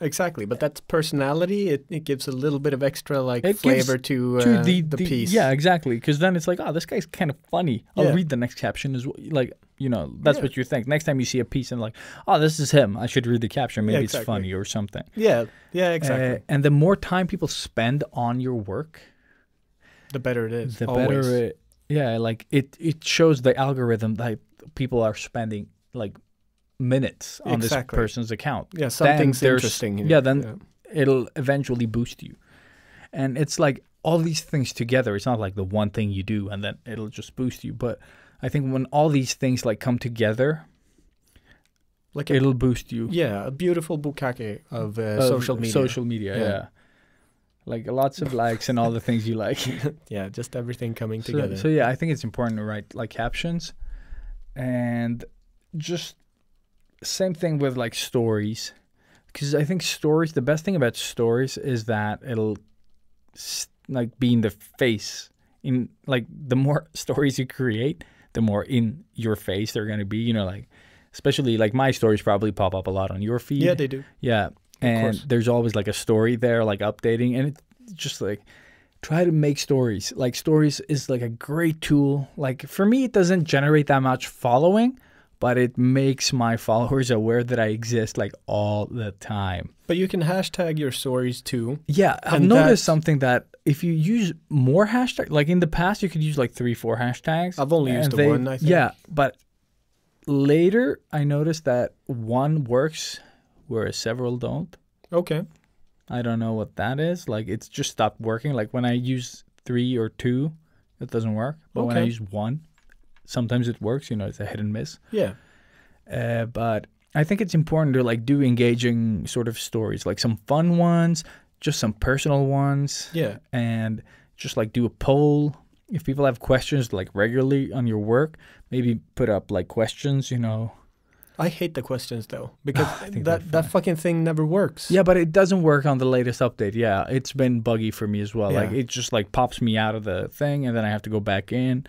S2: Exactly. But that's personality. It gives a little bit of extra like
S1: It
S2: flavor
S1: gives
S2: to the piece.
S1: Yeah, exactly. Because then it's like, oh, this guy's kind of funny. I'll
S2: Yeah.
S1: read the next caption as well. Like, you know, that's
S2: Yeah.
S1: what you think. Next time you see a piece and like, oh, this is him. I should read the caption. Maybe
S2: exactly.
S1: it's funny or something.
S2: Yeah. Yeah. Exactly.
S1: And the more time people spend on your work,
S2: The better it is.
S1: the
S2: always.
S1: better it. Yeah, like it shows the algorithm that people are spending like minutes on this
S2: Exactly.
S1: person's account.
S2: Yeah. Something's
S1: there's-
S2: interesting.
S1: yeah, then it'll eventually boost you. And it's like all these things together, it's not like the one thing you do and then it'll just boost you. But I think when all these things like come together,
S2: Like
S1: it'll boost you.
S2: a beautiful bukkake of social media.
S1: Social media, yeah. Like lots of likes and all the things you like.
S2: Yeah, just everything coming together.
S1: So yeah, I think it's important to write like captions, and just same thing with like stories, because I think stories. The best thing about stories is that it'll like be in the face. In like the more stories you create, the more in your face they're gonna be. You know, like especially like my stories probably pop up a lot on your feed.
S2: Yeah, they do.
S1: Yeah. And there's always like a story there, like updating, and it's just like try to make stories. Like stories is like a great tool. Like for me, it doesn't generate that much following, but it makes my followers aware that I exist like all the time.
S2: But you can hashtag your stories too.
S1: Yeah, I've noticed something that if you use more hashtags, like in the past, you could use like 3-4 hashtags.
S2: I've only used the one, I think.
S1: Yeah, but later I noticed that one works whereas several don't.
S2: Okay.
S1: I don't know what that is. Like, it's just stopped working. Like, when I use 3 or 2, it doesn't work. But when I use 1, sometimes it works. You know, it's a hit and miss.
S2: Yeah.
S1: But I think it's important to, like, do engaging sort of stories. Like, some fun ones, just some personal ones.
S2: Yeah.
S1: And just, like, do a poll. If people have questions, like, regularly on your work, maybe put up, like, questions, you know.
S2: I hate the questions though, because that fucking thing never works.
S1: Yeah, but it doesn't work on the latest update. Yeah, it's been buggy for me as well.
S2: Yeah.
S1: Like it just like pops me out of the thing, and then I have to go back in.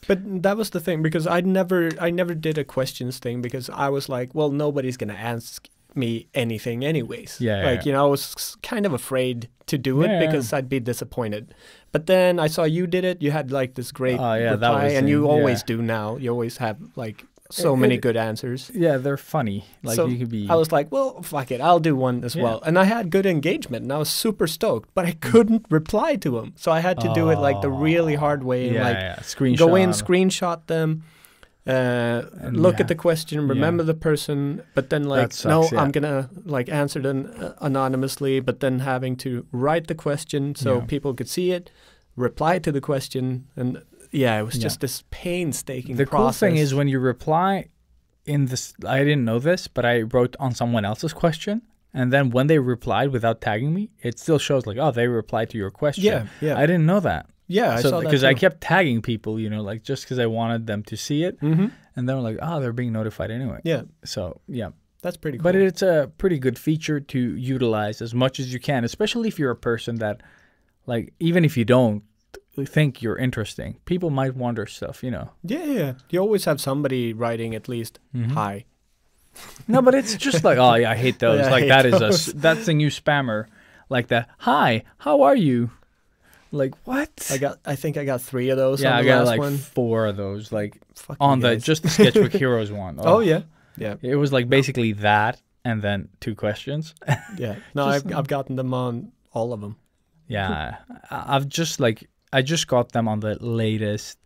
S2: But that was the thing, because I never did a questions thing, because I was like, well, nobody's gonna ask me anything anyways.
S1: Yeah.
S2: Like, you know, I was kind of afraid to do it because I'd be disappointed. But then I saw you did it. You had like this great reply, and you always do now. You always have like so many good answers.
S1: Yeah, they're funny. Like
S2: so
S1: you could be.
S2: I was like, well, fuck it, I'll do one as well. And I had good engagement, and I was super stoked. But I couldn't reply to them, so I had to do it like the really hard way.
S1: Screenshot.
S2: Go in, screenshot them, look at the question, remember the person, but then like, sucks, I'm gonna like answer them anonymously. But then having to write the question so people could see it, reply to the question, and. Yeah, it was just this painstaking process.
S1: The cool thing is when you reply in this, I didn't know this, but I wrote on someone else's question. And then when they replied without tagging me, it still shows like, oh, they replied to your question.
S2: Yeah.
S1: I didn't know that.
S2: Yeah, I saw that
S1: because I kept tagging people, you know, like just because I wanted them to see it.
S2: Mm-hmm.
S1: And then we're like, oh, they're being notified anyway.
S2: Yeah.
S1: So, yeah.
S2: That's pretty cool.
S1: But it's a pretty good feature to utilize as much as you can, especially if you're a person that, like, even if you don't think you're interesting, people might wonder stuff, you know.
S2: Yeah. You always have somebody writing at least hi.
S1: No, but it's just like, oh yeah, I hate those. Like that's a new spammer. Like that. Hi, how are you? Like what?
S2: I think I got 3 of those.
S1: Yeah,
S2: on the
S1: I got
S2: last
S1: like
S2: one.
S1: 4 of those. Like
S2: fuck
S1: on the just the Sketchbook Heroes one.
S2: Oh yeah.
S1: It was like basically that, and then 2 questions.
S2: Yeah. No, I've gotten them on all of them.
S1: Yeah, I just got them on the latest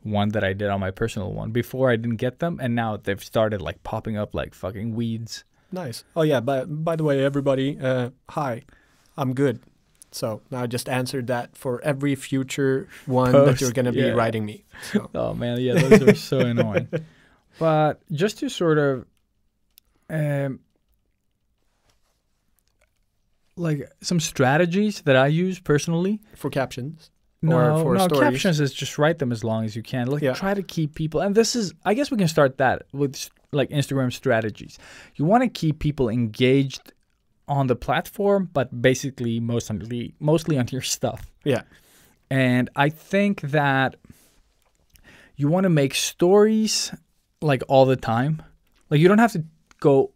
S1: one that I did on my personal one. Before I didn't get them, and now they've started like popping up like fucking weeds.
S2: Nice. Oh yeah, by the way, everybody, hi, I'm good. So now I just answered that for every future one that you're going to be writing me. So.
S1: Oh man, yeah, those are so annoying. But just to sort of like some strategies that I use personally.
S2: For captions?
S1: No, captions is just write them as long as you can. Like try to keep people, and this is, I guess we can start that with like Instagram strategies. You want to keep people engaged on the platform, but basically mostly on your stuff.
S2: Yeah.
S1: And I think that you want to make stories like all the time. Like you don't have to go,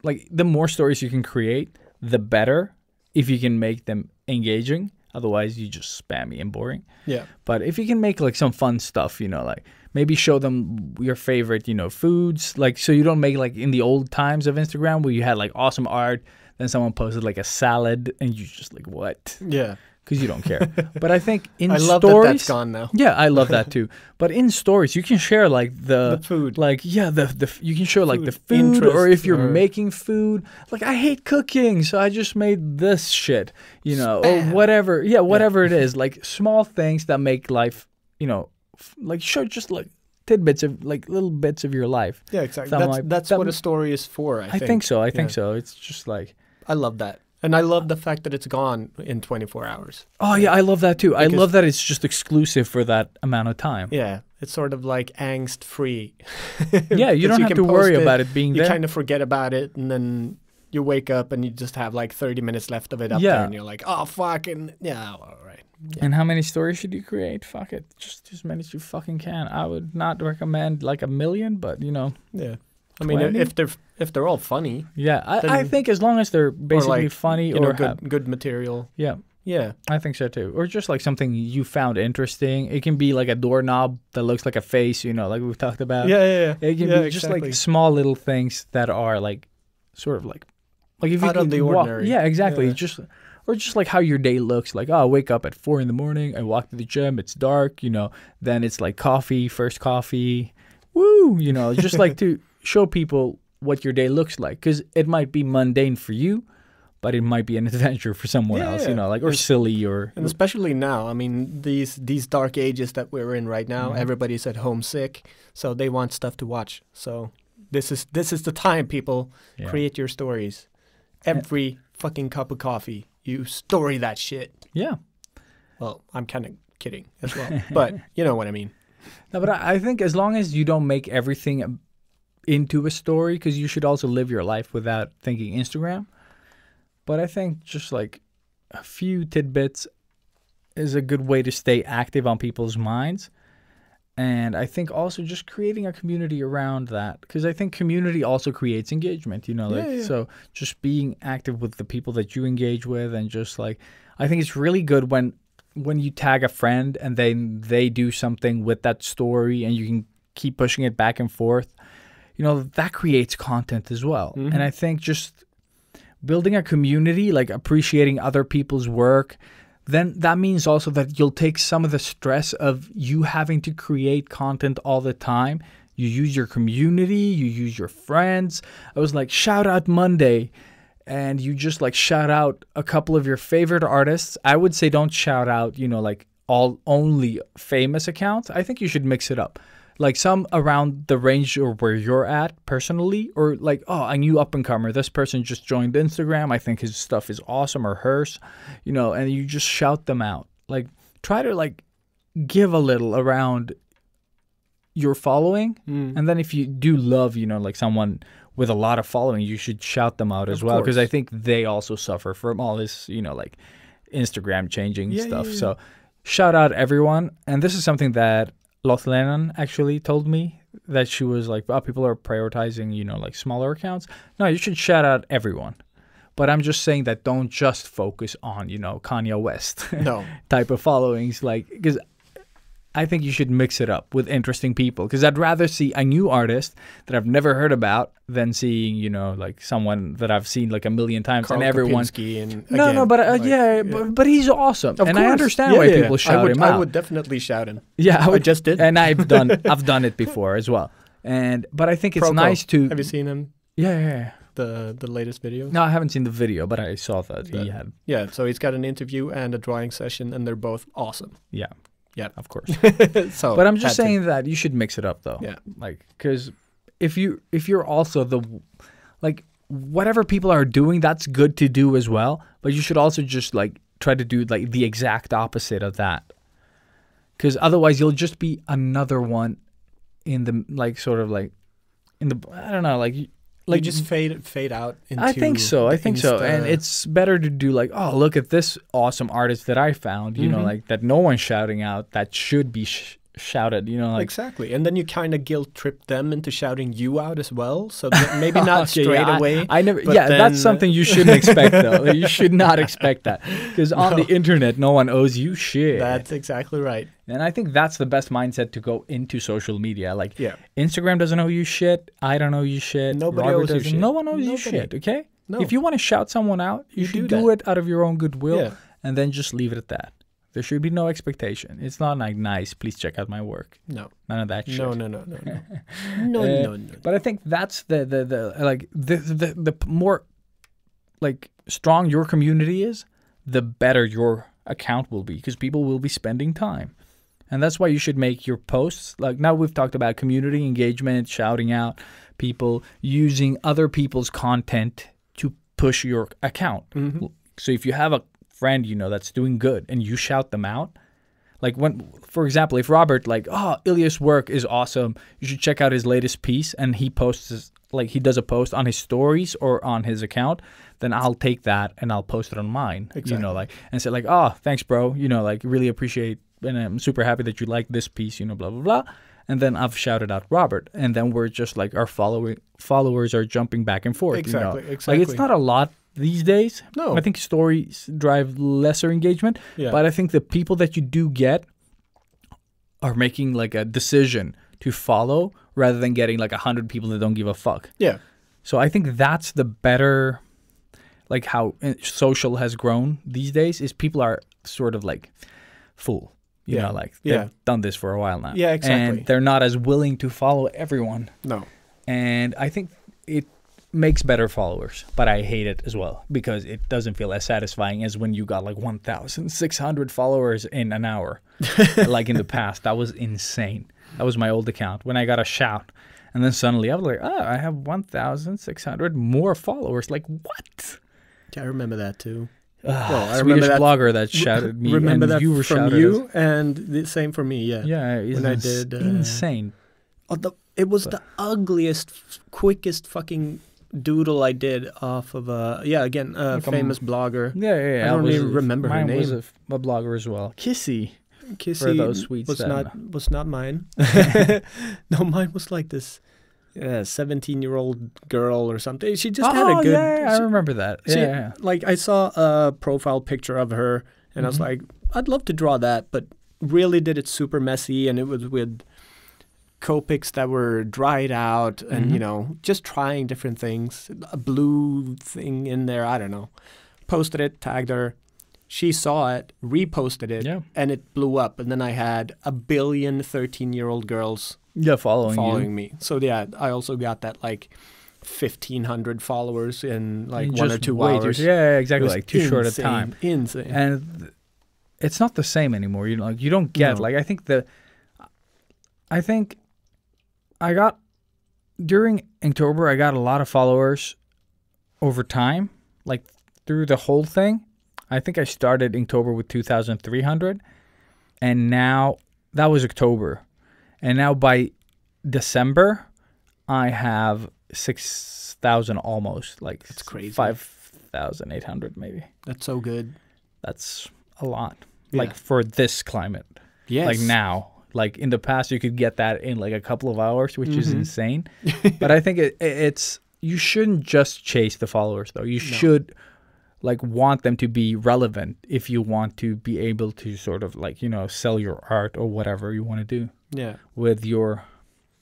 S1: like the more stories you can create, the better if you can make them engaging. Otherwise, you just spammy and boring.
S2: Yeah.
S1: But if you can make like some fun stuff, you know, like maybe show them your favorite, you know, foods. Like, so you don't make like in the old times of Instagram where you had like awesome art, then someone posted like a salad and you just like, what?
S2: Yeah.
S1: because you don't care. But I think in
S2: I
S1: stories,
S2: love that that's gone now.
S1: yeah, I love that too. But in stories, you can share like
S2: The food.
S1: like you can show like the
S2: Food
S1: food, or
S2: interest,
S1: if you're
S2: or-
S1: making food. Like I hate cooking, so I just made this shit, you know, or whatever. Yeah, whatever it is, like small things that make life, you know, like show just like tidbits of like little bits of your life.
S2: Yeah, exactly.
S1: That
S2: That's
S1: might-
S2: what a story is for.
S1: I think so. I think
S2: Yeah.
S1: so. It's just like.
S2: I love that. And I love the fact that it's gone in 24 hours.
S1: Oh yeah, I love that too. I
S2: Because-
S1: love that it's just exclusive for that amount of time.
S2: Yeah, it's sort of like angst free.
S1: Yeah, you don't have to worry about it being
S2: You
S1: there.
S2: kind of forget about it, and then you wake up and you just have like 30 minutes left of it up
S1: Yeah.
S2: there, and you're like, oh fuck, and yeah, all right.
S1: And how many stories should you create? Fuck it, just as many as you fucking can. I would not recommend like 1 million, but you know,
S2: Yeah, I mean,
S1: 20?
S2: if they're all funny,
S1: yeah, I
S2: Then-
S1: think as long as they're basically
S2: like,
S1: funny
S2: you know,
S1: or have,
S2: good material.
S1: yeah,
S2: Yeah,
S1: I think so too. Or just like something you found interesting. It can be like a doorknob that looks like a face, you know, like we've talked about.
S2: yeah.
S1: It can
S2: Yeah,
S1: be just
S2: exactly.
S1: like small little things that are like sort of like if you
S2: Out of
S1: could
S2: the
S1: walk-
S2: ordinary.
S1: Yeah, exactly.
S2: Yeah.
S1: Just like how your day looks. Like, oh, I wake up at 4 a.m. I walk to the gym. It's dark, you know. Then it's like coffee, first coffee. Woo, you know, just like to show people what your day looks like, because it might be mundane for you, but it might be an adventure for someone
S2: Yeah,
S1: else,
S2: yeah.
S1: you know, like or silly or
S2: and especially now. I mean, these dark ages that we're in right now,
S1: Mm-hmm.
S2: everybody's at home sick, so they want stuff to watch. So this is the time, people.
S1: Yeah.
S2: Create your stories. Every fucking cup of coffee, you story that shit.
S1: yeah.
S2: Well, I'm kind of kidding as well, but you know what I mean.
S1: No, but I think as long as you don't make everything into a story, because you should also live your life without thinking Instagram. But I think just like a few tidbits is a good way to stay active on people's minds. And I think also just creating a community around that, because I think community also creates engagement, you know, like,
S2: Yeah.
S1: so just being active with the people that you engage with, and just like, I think it's really good when you tag a friend and then they do something with that story and you can keep pushing it back and forth, you know, that creates content as well.
S2: Mhm.
S1: And I think just building a community, like appreciating other people's work, then that means also that you'll take some of the stress of you having to create content all the time. You use your community, you use your friends. I was like, shout out Monday. And you just like shout out a couple of your favorite artists. I would say don't shout out, you know, like only famous accounts. I think you should mix it up. Like some around the range or where you're at personally, or like, oh, a new up and comer. This person just joined Instagram. I think his stuff is awesome, or hers, you know, and you just shout them out. Like try to like give a little around your following. And then if you do love, you know, like someone with a lot of following, you should shout them out as
S2: Of
S1: well, because I
S2: course.
S1: think they also suffer from all this, you know, like Instagram changing
S2: Yeah,
S1: stuff.
S2: yeah, yeah.
S1: So shout out everyone. And this is something that Loth Lennon actually told me, that she was like, oh, people are prioritizing, you know, like smaller accounts. No, you should shout out everyone. But I'm just saying that don't just focus on, you know, Kanye West
S2: No.
S1: type of followings, like, because I think you should mix it up with interesting people, because I'd rather see a new artist that I've never heard about than seeing, you know, like someone that I've seen like a million times
S2: Carl
S1: and everyone.
S2: Kopinski and
S1: No,
S2: again,
S1: but
S2: like,
S1: yeah, but he's awesome,
S2: Of
S1: and I
S2: course.
S1: understand
S2: Yeah,
S1: why
S2: yeah,
S1: people
S2: yeah.
S1: shout him out.
S2: I would definitely shout him.
S1: Yeah,
S2: I just did.
S1: and I've done it before as well. But I think it's
S2: Proco.
S1: nice to.
S2: Have you seen him?
S1: Yeah.
S2: The latest video?
S1: No, I haven't seen the video, but I saw that he
S2: Yeah.
S1: had.
S2: Yeah, so he's got an interview and a drawing session, and they're both awesome.
S1: Yeah.
S2: Yeah.
S1: Of course.
S2: So,
S1: But I'm just
S2: had to-
S1: saying that you should mix it up, though.
S2: Yeah.
S1: Like, because if you're also like whatever people are doing, that's good to do as well. But you should also just like try to do like the exact opposite of that. Because otherwise, you'll just be another one in the like sort of like in the I don't know like.
S2: Like just fade out into
S1: I think so.
S2: the
S1: I think so. And
S2: Insta-
S1: it's better to do like, oh, look at this awesome artist that I found, you know,
S2: Mhm.
S1: like that no one's shouting out, that should be shouted, you know, like.
S2: exactly. And then you kind of guilt trip them into shouting you out as well. So that maybe not
S1: Okay,
S2: straight
S1: yeah,
S2: away.
S1: I never.
S2: but
S1: Yeah,
S2: then-
S1: that's something you shouldn't expect, though. You should not expect that, because on the internet, no one owes you shit.
S2: That's exactly right.
S1: And I think that's the best mindset to go into social media. Like,
S2: Yeah.
S1: Instagram doesn't owe you shit. I don't owe you shit.
S2: Nobody
S1: Robert
S2: owes you
S1: doesn't.
S2: shit.
S1: No one owes you
S2: Nobody.
S1: shit. Okay.
S2: No.
S1: If you want to shout someone out, you
S2: You
S1: should
S2: do
S1: do
S2: that.
S1: it out of your own goodwill.
S2: Yeah.
S1: and then just leave it at that. There should be no expectation. It's not like, nice, please check out my work.
S2: No.
S1: None of that shit.
S2: No. No.
S1: But I think that's the more like strong your community is, the better your account will be, because people will be spending time. And that's why you should make your posts, like now we've talked about community engagement, shouting out people, using other people's content to push your account.
S2: Mm-hmm.
S1: So if you have a friend, you know, that's doing good and you shout them out, like when, for example, if Robert like, oh, Ilya's work is awesome, you should check out his latest piece, and he posts, like he does a post on his stories or on his account, then I'll take that and I'll post it on mine,
S2: exactly.
S1: you know, like, and say like, oh, thanks, bro, you know, like really appreciate, and I'm super happy that you like this piece, you know, blah, blah, blah. And then I've shouted out Robert, and then we're just like, our followers are jumping back and forth.
S2: Exactly,
S1: you know?
S2: exactly.
S1: Like it's not a lot these days.
S2: No.
S1: I think stories drive lesser engagement, but I think the people that you do get are making like a decision to follow rather than getting like 100 people that don't give a fuck.
S2: Yeah.
S1: So I think that's the better, like how social has grown these days, is people are sort of like full. You know, like they've done this for a while now.
S2: Yeah, exactly.
S1: And they're not as willing to follow everyone.
S2: No.
S1: And I think it makes better followers, but I hate it as well because it doesn't feel as satisfying as when you got like 1,600 followers in an hour. Like in the past, that was insane. That was my old account when I got a shout. And then suddenly I was like, oh, I have 1,600 more followers. Like, what?
S2: Yeah, I remember that too.
S1: Well, I Swedish blogger that shouted me.
S2: Remember
S1: and
S2: that
S1: you were
S2: from you, and the same for me. Yeah,
S1: yeah,
S2: when I did
S1: insane.
S2: It was the ugliest, quickest fucking doodle I did off of a like famous blogger.
S1: Yeah.
S2: I don't even remember her name.
S1: Mine was a blogger as well. Kissy
S2: for
S1: those Swedes
S2: was not mine. No, mine was like this 17-year-old girl or something. She just had a good...
S1: I remember that. Yeah.
S2: Like, I saw a profile picture of her, and I was like, I'd love to draw that, but really did it super messy, and it was with Copics that were dried out, and, you know, just trying different things. A blue thing in there, I don't know. Posted it, tagged her. She saw it, reposted it, and it blew up. And then I had 1 billion 13-year-old girls following me. So yeah, I also got that like 1,500 followers in like 1 or 2 hours.
S1: Yeah, exactly. Like too short a time.
S2: Insane.
S1: And it's not the same anymore. You know, like you don't get like I think I got during Inktober I got a lot of followers over time, like through the whole thing. I think I started Inktober with 2,300, and now that was October. And now by December, I have 6,000 almost. Like
S2: that's crazy.
S1: 5,800 maybe.
S2: That's so good.
S1: That's a lot.
S2: Yeah.
S1: Like for this climate.
S2: Yes.
S1: Like now. Like in the past, you could get that in like a couple of hours, which is insane. But I think it's you shouldn't just chase the followers though. You should like want them to be relevant if you want to be able to sort of like, you know, sell your art or whatever you want to do.
S2: Yeah.
S1: With your,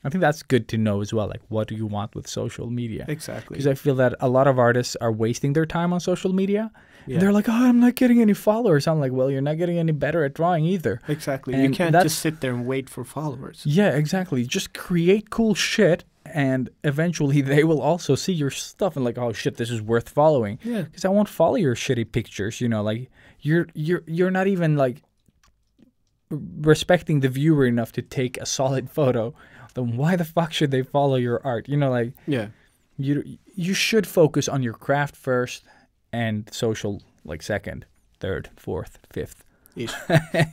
S1: I think that's good to know as well. Like, what do you want with social media?
S2: Exactly.
S1: Because I feel that a lot of artists are wasting their time on social media.
S2: Yeah.
S1: And they're like, oh, I'm not getting any followers. I'm like, well, you're not getting any better at drawing either.
S2: Exactly.
S1: And
S2: you can't just sit there and wait for followers.
S1: Yeah, exactly. Just create cool shit, and eventually they will also see your stuff and like, oh shit, this is worth following.
S2: Yeah.
S1: Because I won't follow your shitty pictures. You know, like you're not even like respecting the viewer enough to take a solid photo. Then why the fuck should they follow your art? You know, like you should focus on your craft first and social like second, third, fourth, fifth.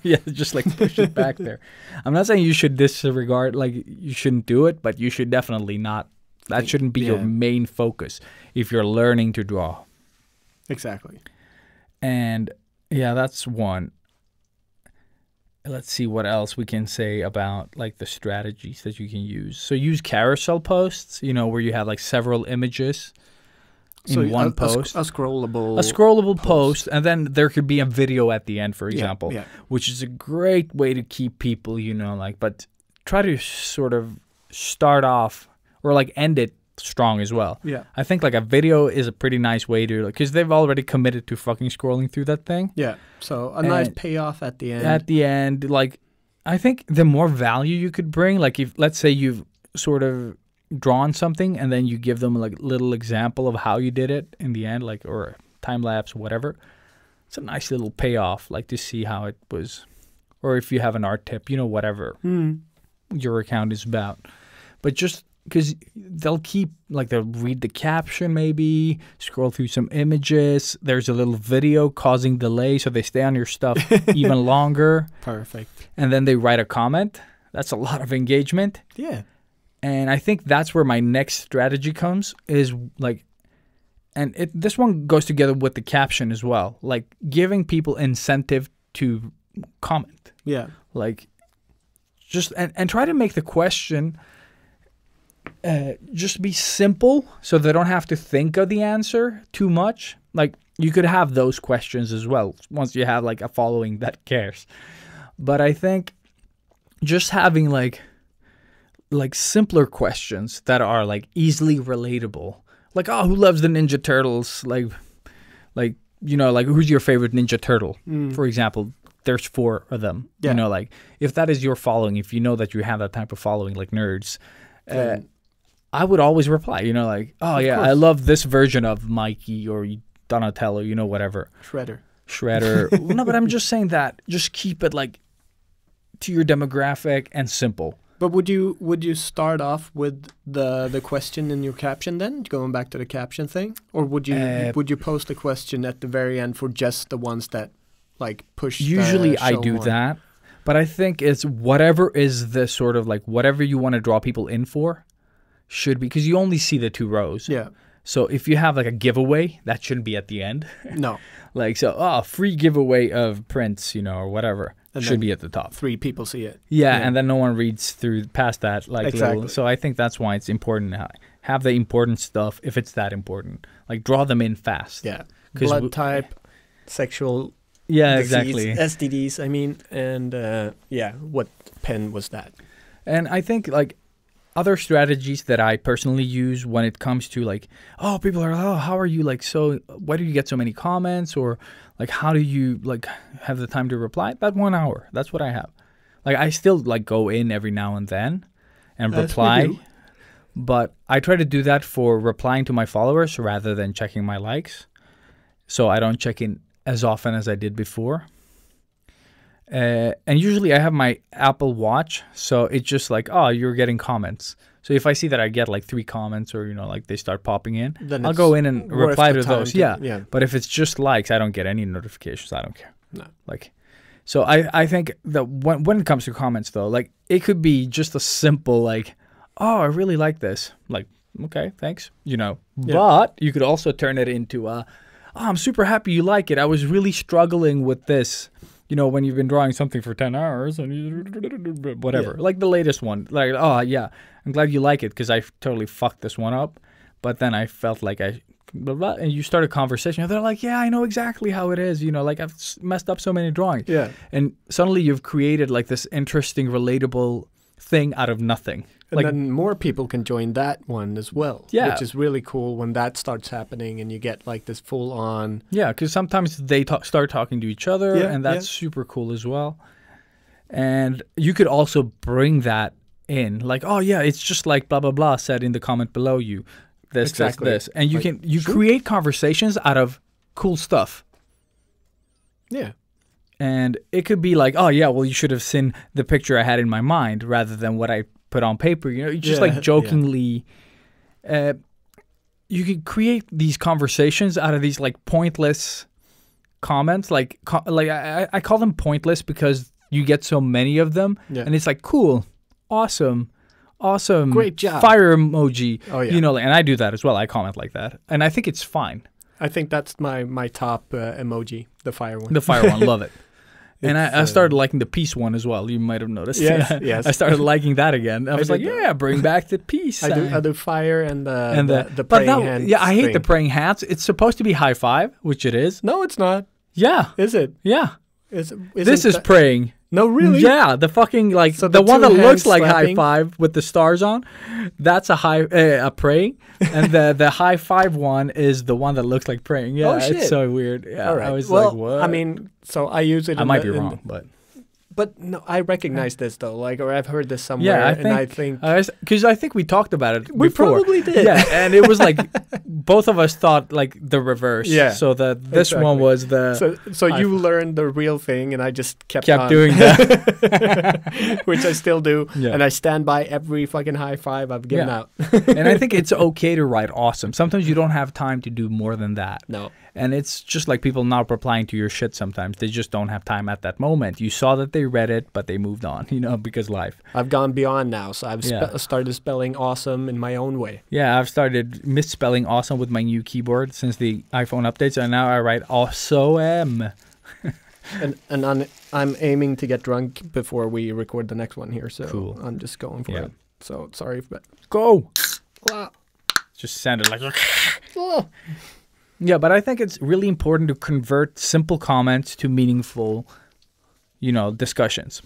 S1: Yeah, just like push it back there. I'm not saying you should disregard, like you shouldn't do it, but you should definitely not. That shouldn't be your main focus if you're learning to draw.
S2: Exactly.
S1: And yeah, that's one. Let's see what else we can say about like the strategies that you can use. So use carousel posts, you know, where you have like several images in one post.
S2: A scrollable
S1: post, and then there could be a video at the end, for example, which is a great way to keep people, you know, like, but try to sort of start off or like end it strong as well.
S2: Yeah.
S1: I think like a video is a pretty nice way to, because they've already committed to fucking scrolling through that thing.
S2: Yeah. So a nice payoff at the end.
S1: At the end, like, I think the more value you could bring, like if, let's say you've sort of drawn something and then you give them like a little example of how you did it in the end, like, or time lapse, whatever. It's a nice little payoff, like to see how it was. Or if you have an art tip, whatever your account is about. But just because they'll read the caption maybe, scroll through some images. There's a little video causing delay, so they stay on your stuff even longer.
S2: Perfect.
S1: And then they write a comment. That's a lot of engagement.
S2: Yeah.
S1: And I think that's where my next strategy comes is like, and this one goes together with the caption as well, like giving people incentive to comment.
S2: Yeah.
S1: Like just, and try to make the question just be simple so they don't have to think of the answer too much. Like you could have those questions as well once you have like a following that cares. But I think just having like simpler questions that are like easily relatable. Like, oh, who loves the Ninja Turtles? Like who's your favorite Ninja Turtle? For example, there's 4 of them.
S2: Yeah.
S1: Like if that is your following, if you know that you have that type of following, like nerds, I would always reply, like, oh yeah, I love this version of Mikey or Donatello, whatever. Shredder. No, but I'm just saying that just keep it like to your demographic and simple.
S2: But would you start off with the question in your caption then, going back to the caption thing, or would you post the question at the very end for just the ones that like push?
S1: Usually I do that, but I think it's whatever is the sort of like whatever you want to draw people in for should be, because you only see the 2 rows.
S2: Yeah.
S1: So if you have like a giveaway, that shouldn't be at the end.
S2: No.
S1: Like free giveaway of prints, or whatever. And should be at the top.
S2: 3 people see it.
S1: Yeah, and then no one reads through past that. Like
S2: exactly.
S1: So I think that's why it's important to have the important stuff if it's that important. Like draw them in fast.
S2: Yeah. Blood type, sexual.
S1: Yeah,
S2: disease,
S1: exactly.
S2: STDs. I mean, and what pen was that?
S1: And I think like other strategies that I personally use when it comes to like, oh, people are, oh, how are you like so? Why do you get so many comments or? Like, how do you, like, have the time to reply? That 1 hour. That's what I have. Like, I still, like, go in every now and then and reply. But I try to do that for replying to my followers rather than checking my likes. So I don't check in as often as I did before. And usually I have my Apple Watch. So it's just like, oh, you're getting comments. So if I see that I get like 3 comments or, like they start popping in, then I'll go in and reply to those. Yeah. But if it's just likes, I don't get any notifications. I don't care.
S2: No.
S1: Like, so I think that when it comes to comments though, like it could be just a simple like, oh, I really like this. Like, okay, thanks. But you could also turn it into oh, I'm super happy you like it. I was really struggling with this. When you've been drawing something for 10 hours and whatever. Yeah. Like the latest one. Like, oh, yeah, I'm glad you like it because I totally fucked this one up. But then I felt like and you start a conversation. And they're like, yeah, I know exactly how it is. Like I've messed up so many drawings.
S2: Yeah.
S1: And suddenly you've created like this interesting, relatable thing out of nothing.
S2: And then more people can join that one as well.
S1: Yeah.
S2: Which is really cool when that starts happening and you get like this full on.
S1: Yeah, because sometimes they start talking to each other and that's super cool as well. And you could also bring that in. Like, oh yeah, it's just like blah, blah, blah said in the comment below you. This,
S2: exactly.
S1: this. And you create conversations out of cool stuff.
S2: Yeah.
S1: And it could be like, oh yeah, well you should have seen the picture I had in my mind rather than what I put on paper. You just like jokingly, you can create these conversations out of these like pointless comments. Like I call them pointless because you get so many of them, and it's like cool, awesome,
S2: great job,
S1: fire emoji.
S2: Oh yeah,
S1: and I do that as well. I comment like that, and I think it's fine.
S2: I think that's my top emoji, the fire one.
S1: The fire one, love it. And I started liking the peace one as well. You might have noticed.
S2: Yes.
S1: I started liking that again. I was like, yeah, bring back the peace.
S2: I do fire and the praying hands.
S1: Yeah, I hate the praying hands. It's supposed to be high five, which it is.
S2: No, it's not.
S1: Yeah.
S2: Is it?
S1: Yeah.
S2: This
S1: is praying.
S2: No, really?
S1: Yeah, the fucking like
S2: So
S1: the
S2: the
S1: one
S2: two
S1: that looks
S2: hands
S1: like
S2: slapping?
S1: high five with the stars on. That's a praying, and the high five one is the one that looks like praying. Yeah,
S2: Oh, shit.
S1: it's so weird. Yeah,
S2: All right.
S1: I was
S2: well,
S1: like, what?
S2: I mean, so I use it.
S1: I
S2: in
S1: might
S2: the-
S1: be
S2: in
S1: wrong, but
S2: But no, I recognize this though, like, or I've heard this somewhere,
S1: yeah,
S2: and I think
S1: because I think we talked about it.
S2: we
S1: before.
S2: probably did.
S1: Yeah, and it was like both of us thought like the reverse.
S2: Yeah,
S1: So that this one
S2: exactly.
S1: was the
S2: So you learned the real thing, and I just kept on.
S1: doing that.
S2: which I still do,
S1: Yeah.
S2: and I stand by every fucking high five I've given
S1: Yeah.
S2: out.
S1: And I think it's okay to write awesome. Sometimes you don't have time to do more than that.
S2: No,
S1: And it's just like people not replying to your shit sometimes. They just don't have time at that moment. You saw that they read it, but they moved on, because life.
S2: I've gone beyond now, so I've
S1: Yeah.
S2: started spelling awesome in my own way.
S1: Yeah, I've started misspelling awesome with my new keyboard since the iPhone updates, and now I write awesome.
S2: And I'm aiming to get drunk before we record the next one here, so
S1: Cool.
S2: I'm just going for
S1: Yeah.
S2: it. So sorry, but
S1: Go! Just sounded like... Yeah, but I think it's really important to convert simple comments to meaningful, discussions.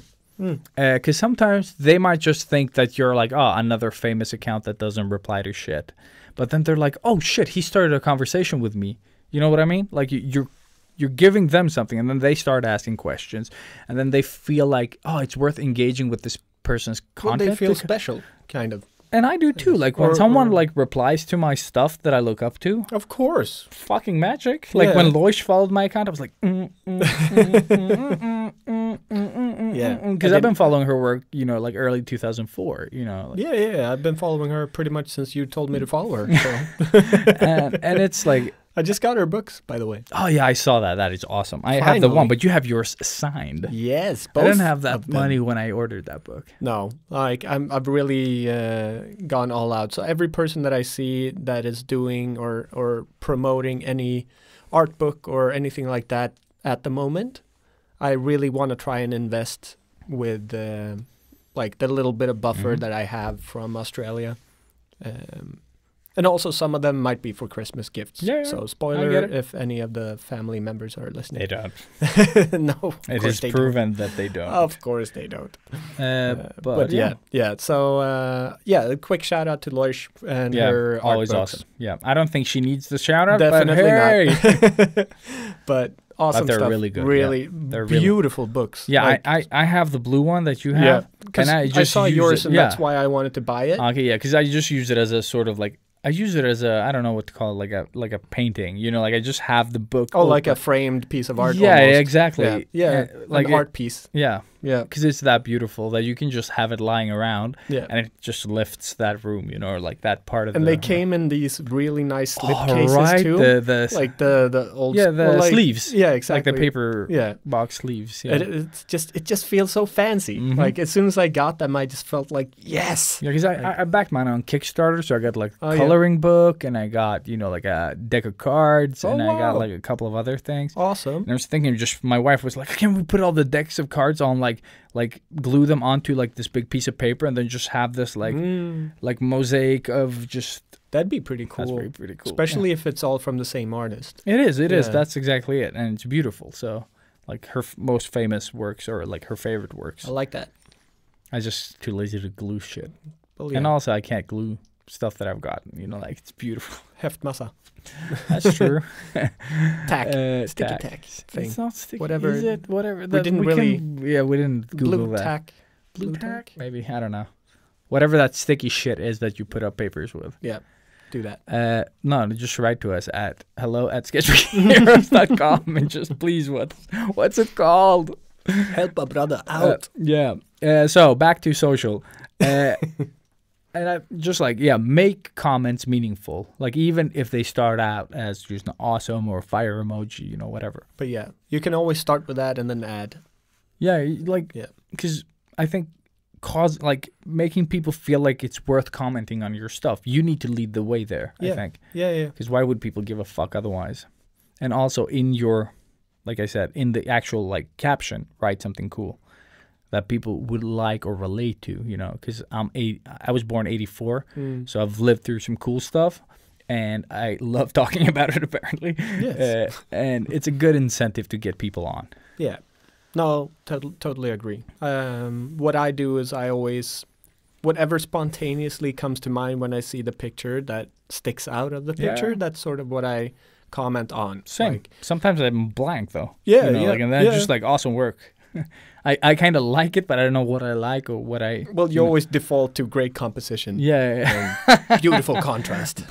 S1: Because sometimes they might just think that you're like, oh, another famous account that doesn't reply to shit. But then they're like, oh, shit, he started a conversation with me. You know what I mean? Like, you're giving them something, and then they start asking questions. And then they feel like, oh, it's worth engaging with this person's
S2: well,
S1: content.
S2: they feel special, kind of.
S1: And I do too. Like when
S2: Or-
S1: someone
S2: or-
S1: like replies to my stuff that I look up to,
S2: Of course.
S1: fucking magic. Like
S2: Yeah.
S1: when Loish followed my account, I was like,
S2: Yeah.
S1: because I've been following her work, like early 2004, like,
S2: Yeah. I've been following her pretty much since you told me to follow her. So.
S1: and it's like,
S2: I just got her books, by the way.
S1: oh yeah, I saw that. That is awesome. I have the one,
S2: Finally.
S1: but you have yours signed.
S2: Yes,
S1: I
S2: both.
S1: didn't have that
S2: of them.
S1: money when I ordered that book.
S2: No, like I've really gone all out. So every person that I see that is doing or promoting any art book or anything like that at the moment, I really want to try and invest with like the little bit of buffer that I have from Australia. And also some of them might be for Christmas gifts.
S1: Yeah,
S2: So
S1: I
S2: spoiler
S1: get it.
S2: if any of the family members are listening.
S1: don't.
S2: No, of
S1: It
S2: course
S1: is
S2: they
S1: proven that they
S2: don't.
S1: don't.
S2: Of course they don't.
S1: But
S2: yeah. So a quick shout out to Loish and her art
S1: always
S2: books.
S1: awesome. Yeah, I don't think she needs the shout out.
S2: Definitely
S1: but hey.
S2: not. But awesome
S1: they're
S2: stuff.
S1: really good,
S2: Really
S1: yeah. They're really-
S2: beautiful books.
S1: Yeah,
S2: Like,
S1: I have the blue one that you have.
S2: yeah.
S1: And
S2: 'Cause
S1: I
S2: I
S1: just
S2: saw
S1: use
S2: yours,
S1: it.
S2: and
S1: Yeah.
S2: that's why I wanted to buy it.
S1: Okay, yeah, because I just use it as a sort of like I use it as a I don't know what to call it, like a painting. Like I just have the book.
S2: Oh, like a
S1: open.
S2: framed piece of art.
S1: Yeah,
S2: almost.
S1: exactly.
S2: Yeah,
S1: like
S2: an art piece.
S1: Yeah,
S2: Yeah,
S1: because it's that beautiful that you can just have it lying around,
S2: yeah.
S1: and it just lifts that room, or like that part of
S2: And
S1: the.
S2: they came in these really nice slip
S1: oh,
S2: cases
S1: right,
S2: too.
S1: the
S2: Like the old
S1: the sleeves.
S2: Yeah,
S1: like
S2: exactly.
S1: the paper
S2: Yeah.
S1: box sleeves. Yeah.
S2: It just feels so fancy.
S1: Mhm.
S2: Like as soon as I got them, I just felt like yes.
S1: Yeah, because I backed mine on Kickstarter, so I got like
S2: Oh, yeah.
S1: coloring book, and I got like a deck of cards,
S2: Oh,
S1: and I got
S2: wow.
S1: like a couple of other things.
S2: Awesome.
S1: And I was thinking, just my wife was like, "Can we put all the decks of cards on like glue them onto like this big piece of paper, and then just have this like mosaic of just."
S2: That'd be pretty cool.
S1: That's pretty cool,
S2: Especially if it's all from the same artist.
S1: It is. It is.
S2: Yeah.
S1: That's exactly it, and it's beautiful. So, like her most famous works, or like her favorite works.
S2: I like that.
S1: I just too lazy to glue shit,
S2: Well,
S1: and also I can't glue stuff that I've gotten. Like it's beautiful.
S2: Heftmassa.
S1: That's true.
S2: Tack. Sticky
S1: tack.
S2: tack thing.
S1: It's not sticky.
S2: Whatever.
S1: Is it? Whatever.
S2: We didn't really-
S1: we didn't Google
S2: Blue
S1: that.
S2: tack.
S1: Blue tack? Maybe. I don't know. Whatever that sticky shit is that you put up papers with.
S2: Yeah. Do that.
S1: No, just write to us at hello@sketchbookheroes.com and just please, what's it called?
S2: Help a brother out.
S1: Yeah. So back to social. And I just make comments meaningful. Like even if they start out as just an awesome or fire emoji, whatever.
S2: But yeah, you can always start with that and then add.
S1: Yeah,
S2: Yeah.
S1: because I think making people feel like it's worth commenting on your stuff. You need to lead the way there, I
S2: Yeah.
S1: think.
S2: Yeah.
S1: Because why would people give a fuck otherwise? And also in your, like I said, in the actual caption, write something cool that people would like or relate to, because I was born 84, so I've lived through some cool stuff, and I love talking about it apparently.
S2: Yes.
S1: And it's a good incentive to get people on.
S2: Yeah. No, totally agree. What I do is I always, whatever spontaneously comes to mind when I see the picture that sticks out of the picture, that's sort of what I comment on.
S1: Same.
S2: Like,
S1: Sometimes I'm blank though.
S2: Yeah,
S1: You know,
S2: yeah,
S1: like, and then
S2: yeah.
S1: just like awesome work. I kind of like it, but I don't know what I like or what I.
S2: well, you always default to great composition.
S1: Yeah.
S2: And beautiful contrast.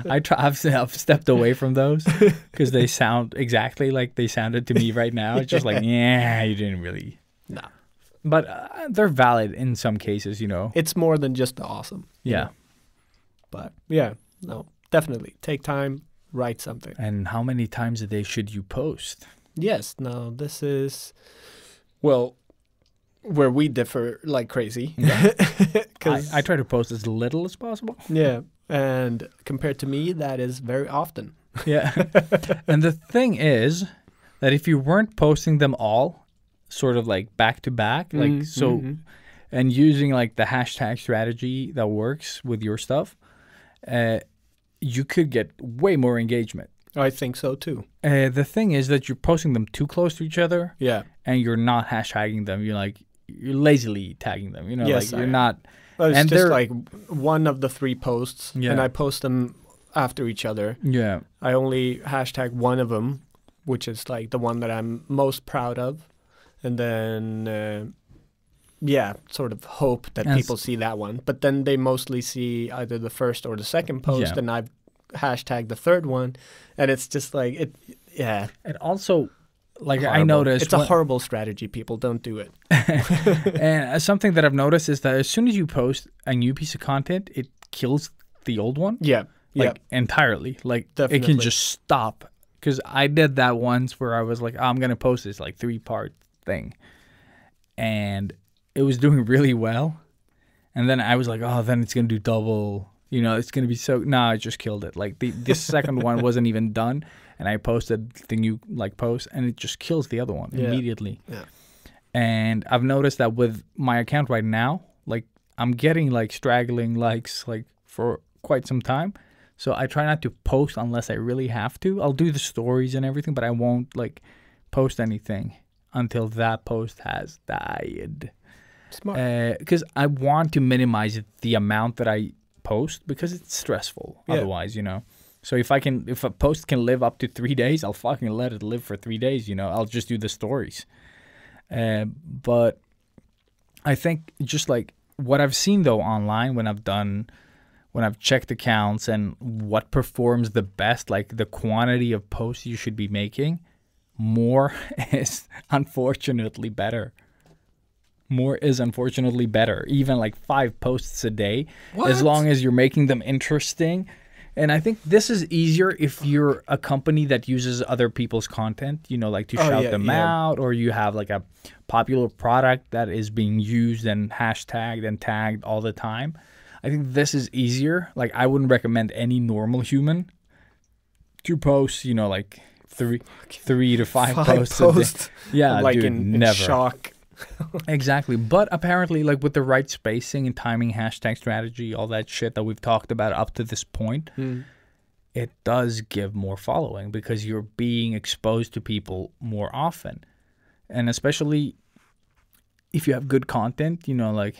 S1: I've stepped away from those because they sound exactly like they sounded to me right now. It's just like, yeah, you didn't really.
S2: No.
S1: But they're valid in some cases, you know.
S2: It's more than just the awesome. you
S1: Yeah.
S2: know. But yeah, no, definitely. Take time, write something.
S1: And how many times a day should you post?
S2: Yes, no, this is, well, where we differ like crazy.
S1: I try to post as little as possible.
S2: Yeah, and compared to me, that is very often.
S1: Yeah. And the thing is that if you weren't posting them all sort of like back to back, like so, and using like the hashtag strategy that works with your stuff, you could get way more engagement.
S2: I think so too.
S1: The thing is that you're posting them too close to each other
S2: Yeah.
S1: and you're not hashtagging them. You're lazily tagging them, you know,
S2: Yes,
S1: like you're not.
S2: Well, it's
S1: And
S2: just
S1: they're-
S2: like one of the 3 posts,
S1: Yeah.
S2: and I post them after each other.
S1: Yeah.
S2: I only hashtag one of them, which is like the one that I'm most proud of. And then, sort of hope that
S1: Yes.
S2: people see that one. But then they mostly see either the first or the second post,
S1: Yeah.
S2: and I've hashtagged the third one. And it's just like,
S1: And also, like I
S2: horrible.
S1: noticed.
S2: It's a horrible strategy, people. Don't do it.
S1: And something that I've noticed is that as soon as you post a new piece of content, it kills the old one.
S2: Yeah.
S1: Like entirely. Like it
S2: Definitely.
S1: can just stop. Because I did that once where I was like, I'm going to post this like 3-part thing. And it was doing really well. And then I was like, oh, then it's going to do double. You know, it's going to be so. No, I just killed it. Like this second one wasn't even done. And I posted the new like post and it just kills the other one immediately.
S2: Yeah.
S1: And I've noticed that with my account right now, like I'm getting like straggling likes like for quite some time. So I try not to post unless I really have to. I'll do the stories and everything, but I won't like post anything until that post has died.
S2: Smart.
S1: Because I want to minimize the amount that I post because it's stressful otherwise, you know. So if a post can live up to 3 days, I'll fucking let it live for 3 days, you know. I'll just do the stories. But I think just like what I've seen though online when I've checked accounts and what performs the best, like the quantity of posts you should be making, more is unfortunately better. More is unfortunately better. Even like 5 posts a day, as long as you're making them interesting. And I think this is easier if you're a company that uses other people's content, you know, like to shout them out, or you have like a popular product that is being used and hashtagged and tagged all the time. I think this is easier. Like I wouldn't recommend any normal human to post, you know, like 3 to 5 posts a day. Yeah,
S2: like
S1: dude,
S2: in
S1: never.
S2: shock.
S1: Exactly. But apparently, like with the right spacing and timing, hashtag strategy, all that shit that we've talked about up to this point, it does give more following because you're being exposed to people more often. And especially if you have good content, you know, like,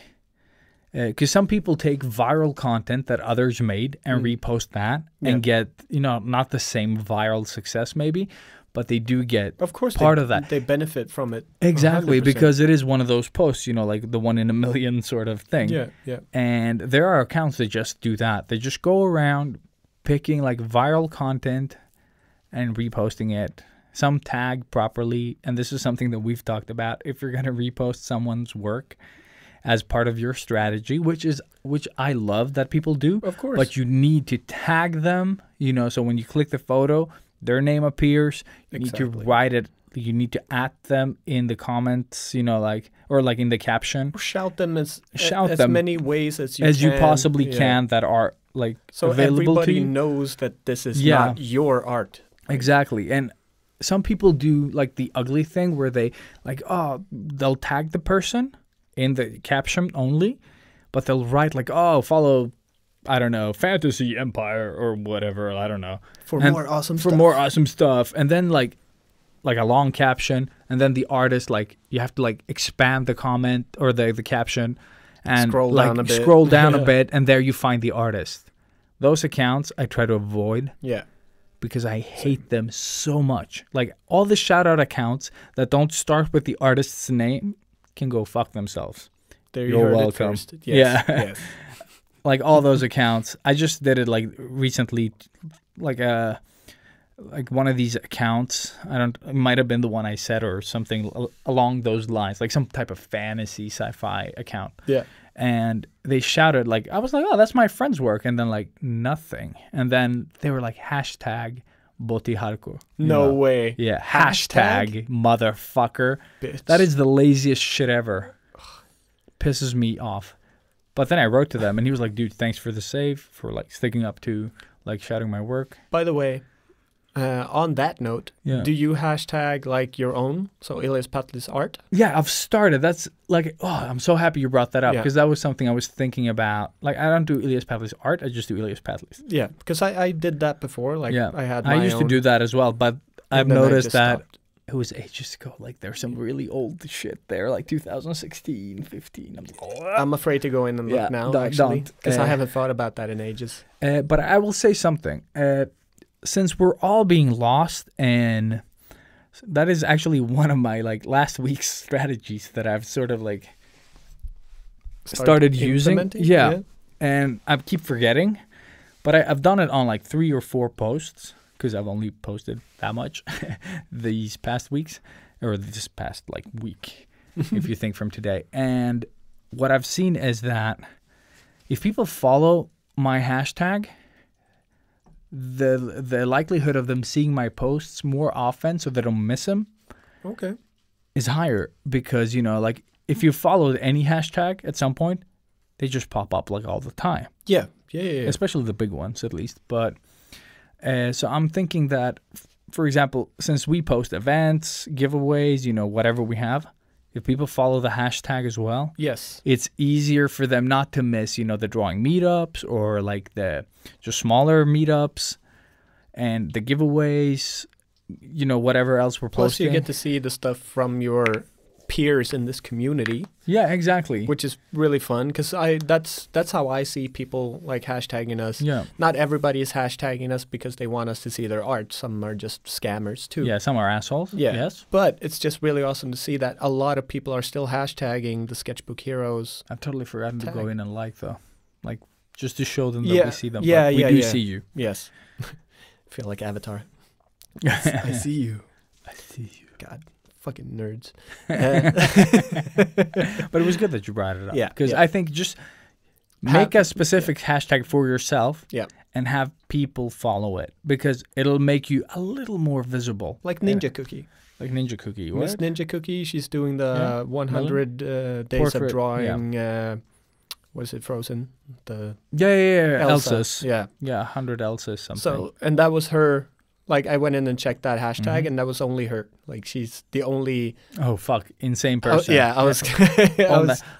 S1: because some people take viral content that others made and repost that and get, you know, not the same viral success maybe, but they do get
S2: Of course,
S1: part of that.
S2: They benefit from it.
S1: Exactly,
S2: 100%.
S1: because it is one of those posts, you know, like the 1 in a million sort of thing.
S2: Yeah.
S1: And there are accounts that just do that. They just go around picking like viral content and reposting it. Some tag properly. And this is something that we've talked about. If you're going to repost someone's work as part of your strategy, which I love that people do.
S2: Of course.
S1: But you need to tag them, you know, so when you click the photo, their name appears. You need to write it. You need to add them in the comments, you know, like, or like in the caption.
S2: Shout them as
S1: them
S2: many ways as
S1: you possibly can that are like
S2: so
S1: available
S2: everybody
S1: to you.
S2: knows that this is not your art.
S1: Exactly. And some people do like the ugly thing where they like, they'll tag the person in the caption only, but they'll write like, follow, I don't know, Fantasy Empire or whatever, I don't know.
S2: For more awesome
S1: stuff. And then like like a long caption, and then the artist, like you have to like expand the comment or the caption and
S2: Scroll
S1: like
S2: down a bit.
S1: scroll down a bit, and there you find the artist. Those accounts I try to avoid
S2: Yeah.
S1: because I hate them so much. Like all the shout out accounts that don't start with the artist's name can go fuck themselves.
S2: There
S1: You're
S2: you heard
S1: welcome.
S2: it first. Yes.
S1: Yeah.
S2: Yes.
S1: Like all those accounts. I just did it like recently, like one of these accounts. It might have been the one I said or something along those lines, like some type of fantasy sci-fi account.
S2: Yeah.
S1: And they shouted, like, I was like, oh, that's my friend's work. And then like nothing. And then they were like hashtag Botiharko.
S2: No way.
S1: Yeah.
S2: Hashtag?
S1: Hashtag motherfucker.
S2: Bitch.
S1: That is the laziest shit ever. Pisses me off. But then I wrote to them and he was like, dude, thanks for the save, for like sticking up to like shouting my work.
S2: By the way, on that note,
S1: Yeah.
S2: do you hashtag like your own? So Elias Patlis art?
S1: Yeah, I've started. That's like, oh, I'm so happy you brought that up
S2: Yeah.
S1: because that was something I was thinking about. Like, I don't do Elias Patlis art. I just do Elias Patlis.
S2: Yeah, because I did that before. Like
S1: Yeah.
S2: I had my
S1: I used to
S2: own,
S1: do that as well, but I've
S2: and then I
S1: noticed
S2: just
S1: that
S2: stopped.
S1: it was ages ago. Like, there's some really old shit there, like 2016, 15. I'm like, oh.
S2: I'm afraid to go in and look
S1: Yeah,
S2: now,
S1: don't-
S2: actually,
S1: don't.
S2: because I haven't thought about that in ages.
S1: But I will say something. Since we're all being lost, and that is actually one of my like last week's strategies that I've sort of like started using.
S2: implementing?
S1: Yeah. And I keep forgetting, but I've done it on like 3 or 4 posts because I've only posted that much these past weeks, or this past like week, if you think from today. And what I've seen is that if people follow my hashtag, the likelihood of them seeing my posts more often so they don't miss them
S2: Okay.
S1: is higher because, you know, like if you followed any hashtag at some point, they just pop up like all the time,
S2: Yeah. Yeah.
S1: especially the big ones at least. But so I'm thinking that, for example, since we post events, giveaways, you know, whatever we have, if people follow the hashtag as well,
S2: Yes.
S1: it's easier for them not to miss, you know, the drawing meetups or like the just smaller meetups and the giveaways, you know, whatever else we're
S2: Plus,
S1: posting.
S2: you get to see the stuff from your peers in this community,
S1: Yeah, exactly.
S2: which is really fun because that's how I see people like hashtagging us.
S1: Yeah.
S2: Not everybody is hashtagging us because they want us to see their art. Some are just scammers too.
S1: Yeah, some are assholes.
S2: Yeah.
S1: Yes.
S2: But it's just really awesome to see that a lot of people are still hashtagging the Sketchbook Heroes.
S1: I've totally forgotten to go
S2: Tag.
S1: in and like, though. Like, just to show them that
S2: Yeah,
S1: we see them.
S2: yeah,
S1: but we
S2: yeah,
S1: do
S2: yeah.
S1: see you.
S2: Yes. Feel like Avatar. I see you.
S1: I see you.
S2: God, fucking nerds.
S1: But it was good that you brought it up.
S2: Yeah,
S1: Because
S2: yeah.
S1: I think just make a specific hashtag for yourself
S2: Yeah.
S1: and have people follow it because it'll make you a little more visible.
S2: Like Ninja Cookie.
S1: Like Ninja Cookie.
S2: Miss
S1: What?
S2: Ninja Cookie, she's doing the
S1: Yeah.
S2: 100 days
S1: Portrait,
S2: of drawing. What is it, Frozen? The
S1: Yeah.
S2: Elsa.
S1: Elsa's.
S2: Yeah.
S1: Yeah, 100 Elsa's something.
S2: So, and that was her. Like, I went in and checked that hashtag,
S1: Mhm.
S2: and that was only her. Like, she's the only.
S1: Oh, fuck. Insane
S2: Oh,
S1: person.
S2: yeah, I was.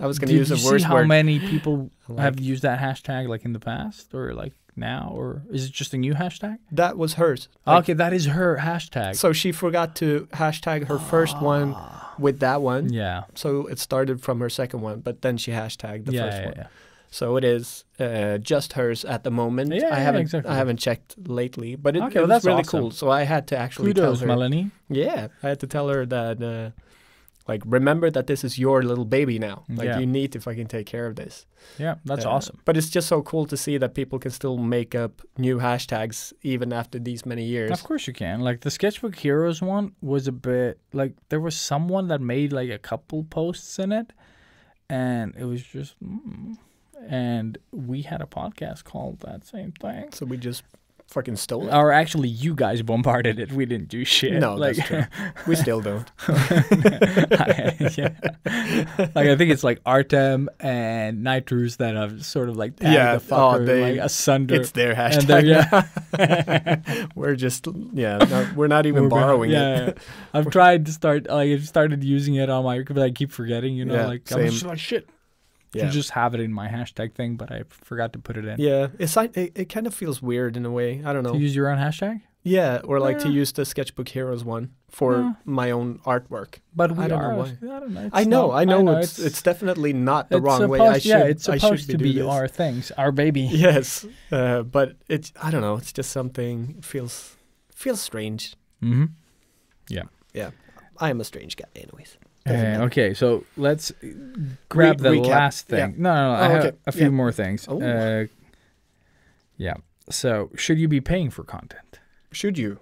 S2: I was going to use a
S1: Did you
S2: worse
S1: see how
S2: word.
S1: many people
S2: Like-
S1: have used that hashtag like in the past or like now? Or is it just a new hashtag?
S2: That was hers. Like,
S1: Okay, that is her hashtag.
S2: So she forgot to hashtag her first one with that one.
S1: Yeah.
S2: So it started from her second one, but then she hashtagged the
S1: yeah,
S2: first
S1: yeah,
S2: one.
S1: yeah.
S2: So it is just hers at the moment.
S1: Yeah,
S2: I
S1: yeah,
S2: haven't
S1: exactly.
S2: I haven't checked lately, but it,
S1: Okay,
S2: it
S1: well,
S2: was
S1: that's
S2: really
S1: awesome.
S2: cool. So I had to actually
S1: Kudos,
S2: tell her.
S1: Melanie.
S2: Yeah, I had to tell her that like remember that this is your little baby now. Like
S1: Yeah.
S2: you need to fucking take care of this.
S1: Yeah, that's awesome.
S2: But it's just so cool to see that people can still make up new hashtags even after these many years.
S1: Of course you can. Like the Sketchbook Heroes one was a bit like there was someone that made like a couple posts in it, and it was just. And we had a podcast called that same thing.
S2: So we just fucking stole it.
S1: Or actually, you guys bombarded it. We didn't do shit.
S2: No,
S1: like,
S2: that's true. We still don't.
S1: yeah. Like I think it's like Artem and Nitrous that have sort of like tagged
S2: Yeah,
S1: the fucker
S2: they-
S1: like asunder.
S2: It's their
S1: and
S2: hashtag.
S1: they're- yeah.
S2: We're just we're not even borrowing it.
S1: Yeah. I've tried to start like I've started using it on my but I keep forgetting, you know,
S2: Yeah,
S1: like I'm just
S2: same.
S1: like shit.
S2: Yeah.
S1: To just have it in my hashtag thing, but I forgot to put it in.
S2: Yeah, it's like it kind of feels weird in a way. I don't know.
S1: To use your own hashtag?
S2: Yeah, or like to
S1: Yeah.
S2: use the Sketchbook Heroes one for
S1: Yeah.
S2: my own artwork.
S1: But we
S2: I don't
S1: are.
S2: know why.
S1: I don't know.
S2: I know, it's definitely not the
S1: it's
S2: wrong way.
S1: supposed- yeah, it's
S2: I
S1: supposed
S2: should
S1: to
S2: be
S1: be
S2: doing this.
S1: our things, our baby.
S2: Yes, but it's I don't know. It's just something feels strange.
S1: Mm-hmm.
S2: Yeah, I am a strange guy, anyways. Doesn't matter.
S1: Okay, so let's grab the
S2: recap.
S1: last thing.
S2: Yeah.
S1: No, I
S2: Oh,
S1: have
S2: okay.
S1: a few
S2: Yeah.
S1: more things.
S2: Oh.
S1: Yeah. So, should you be paying for content?
S2: Should you?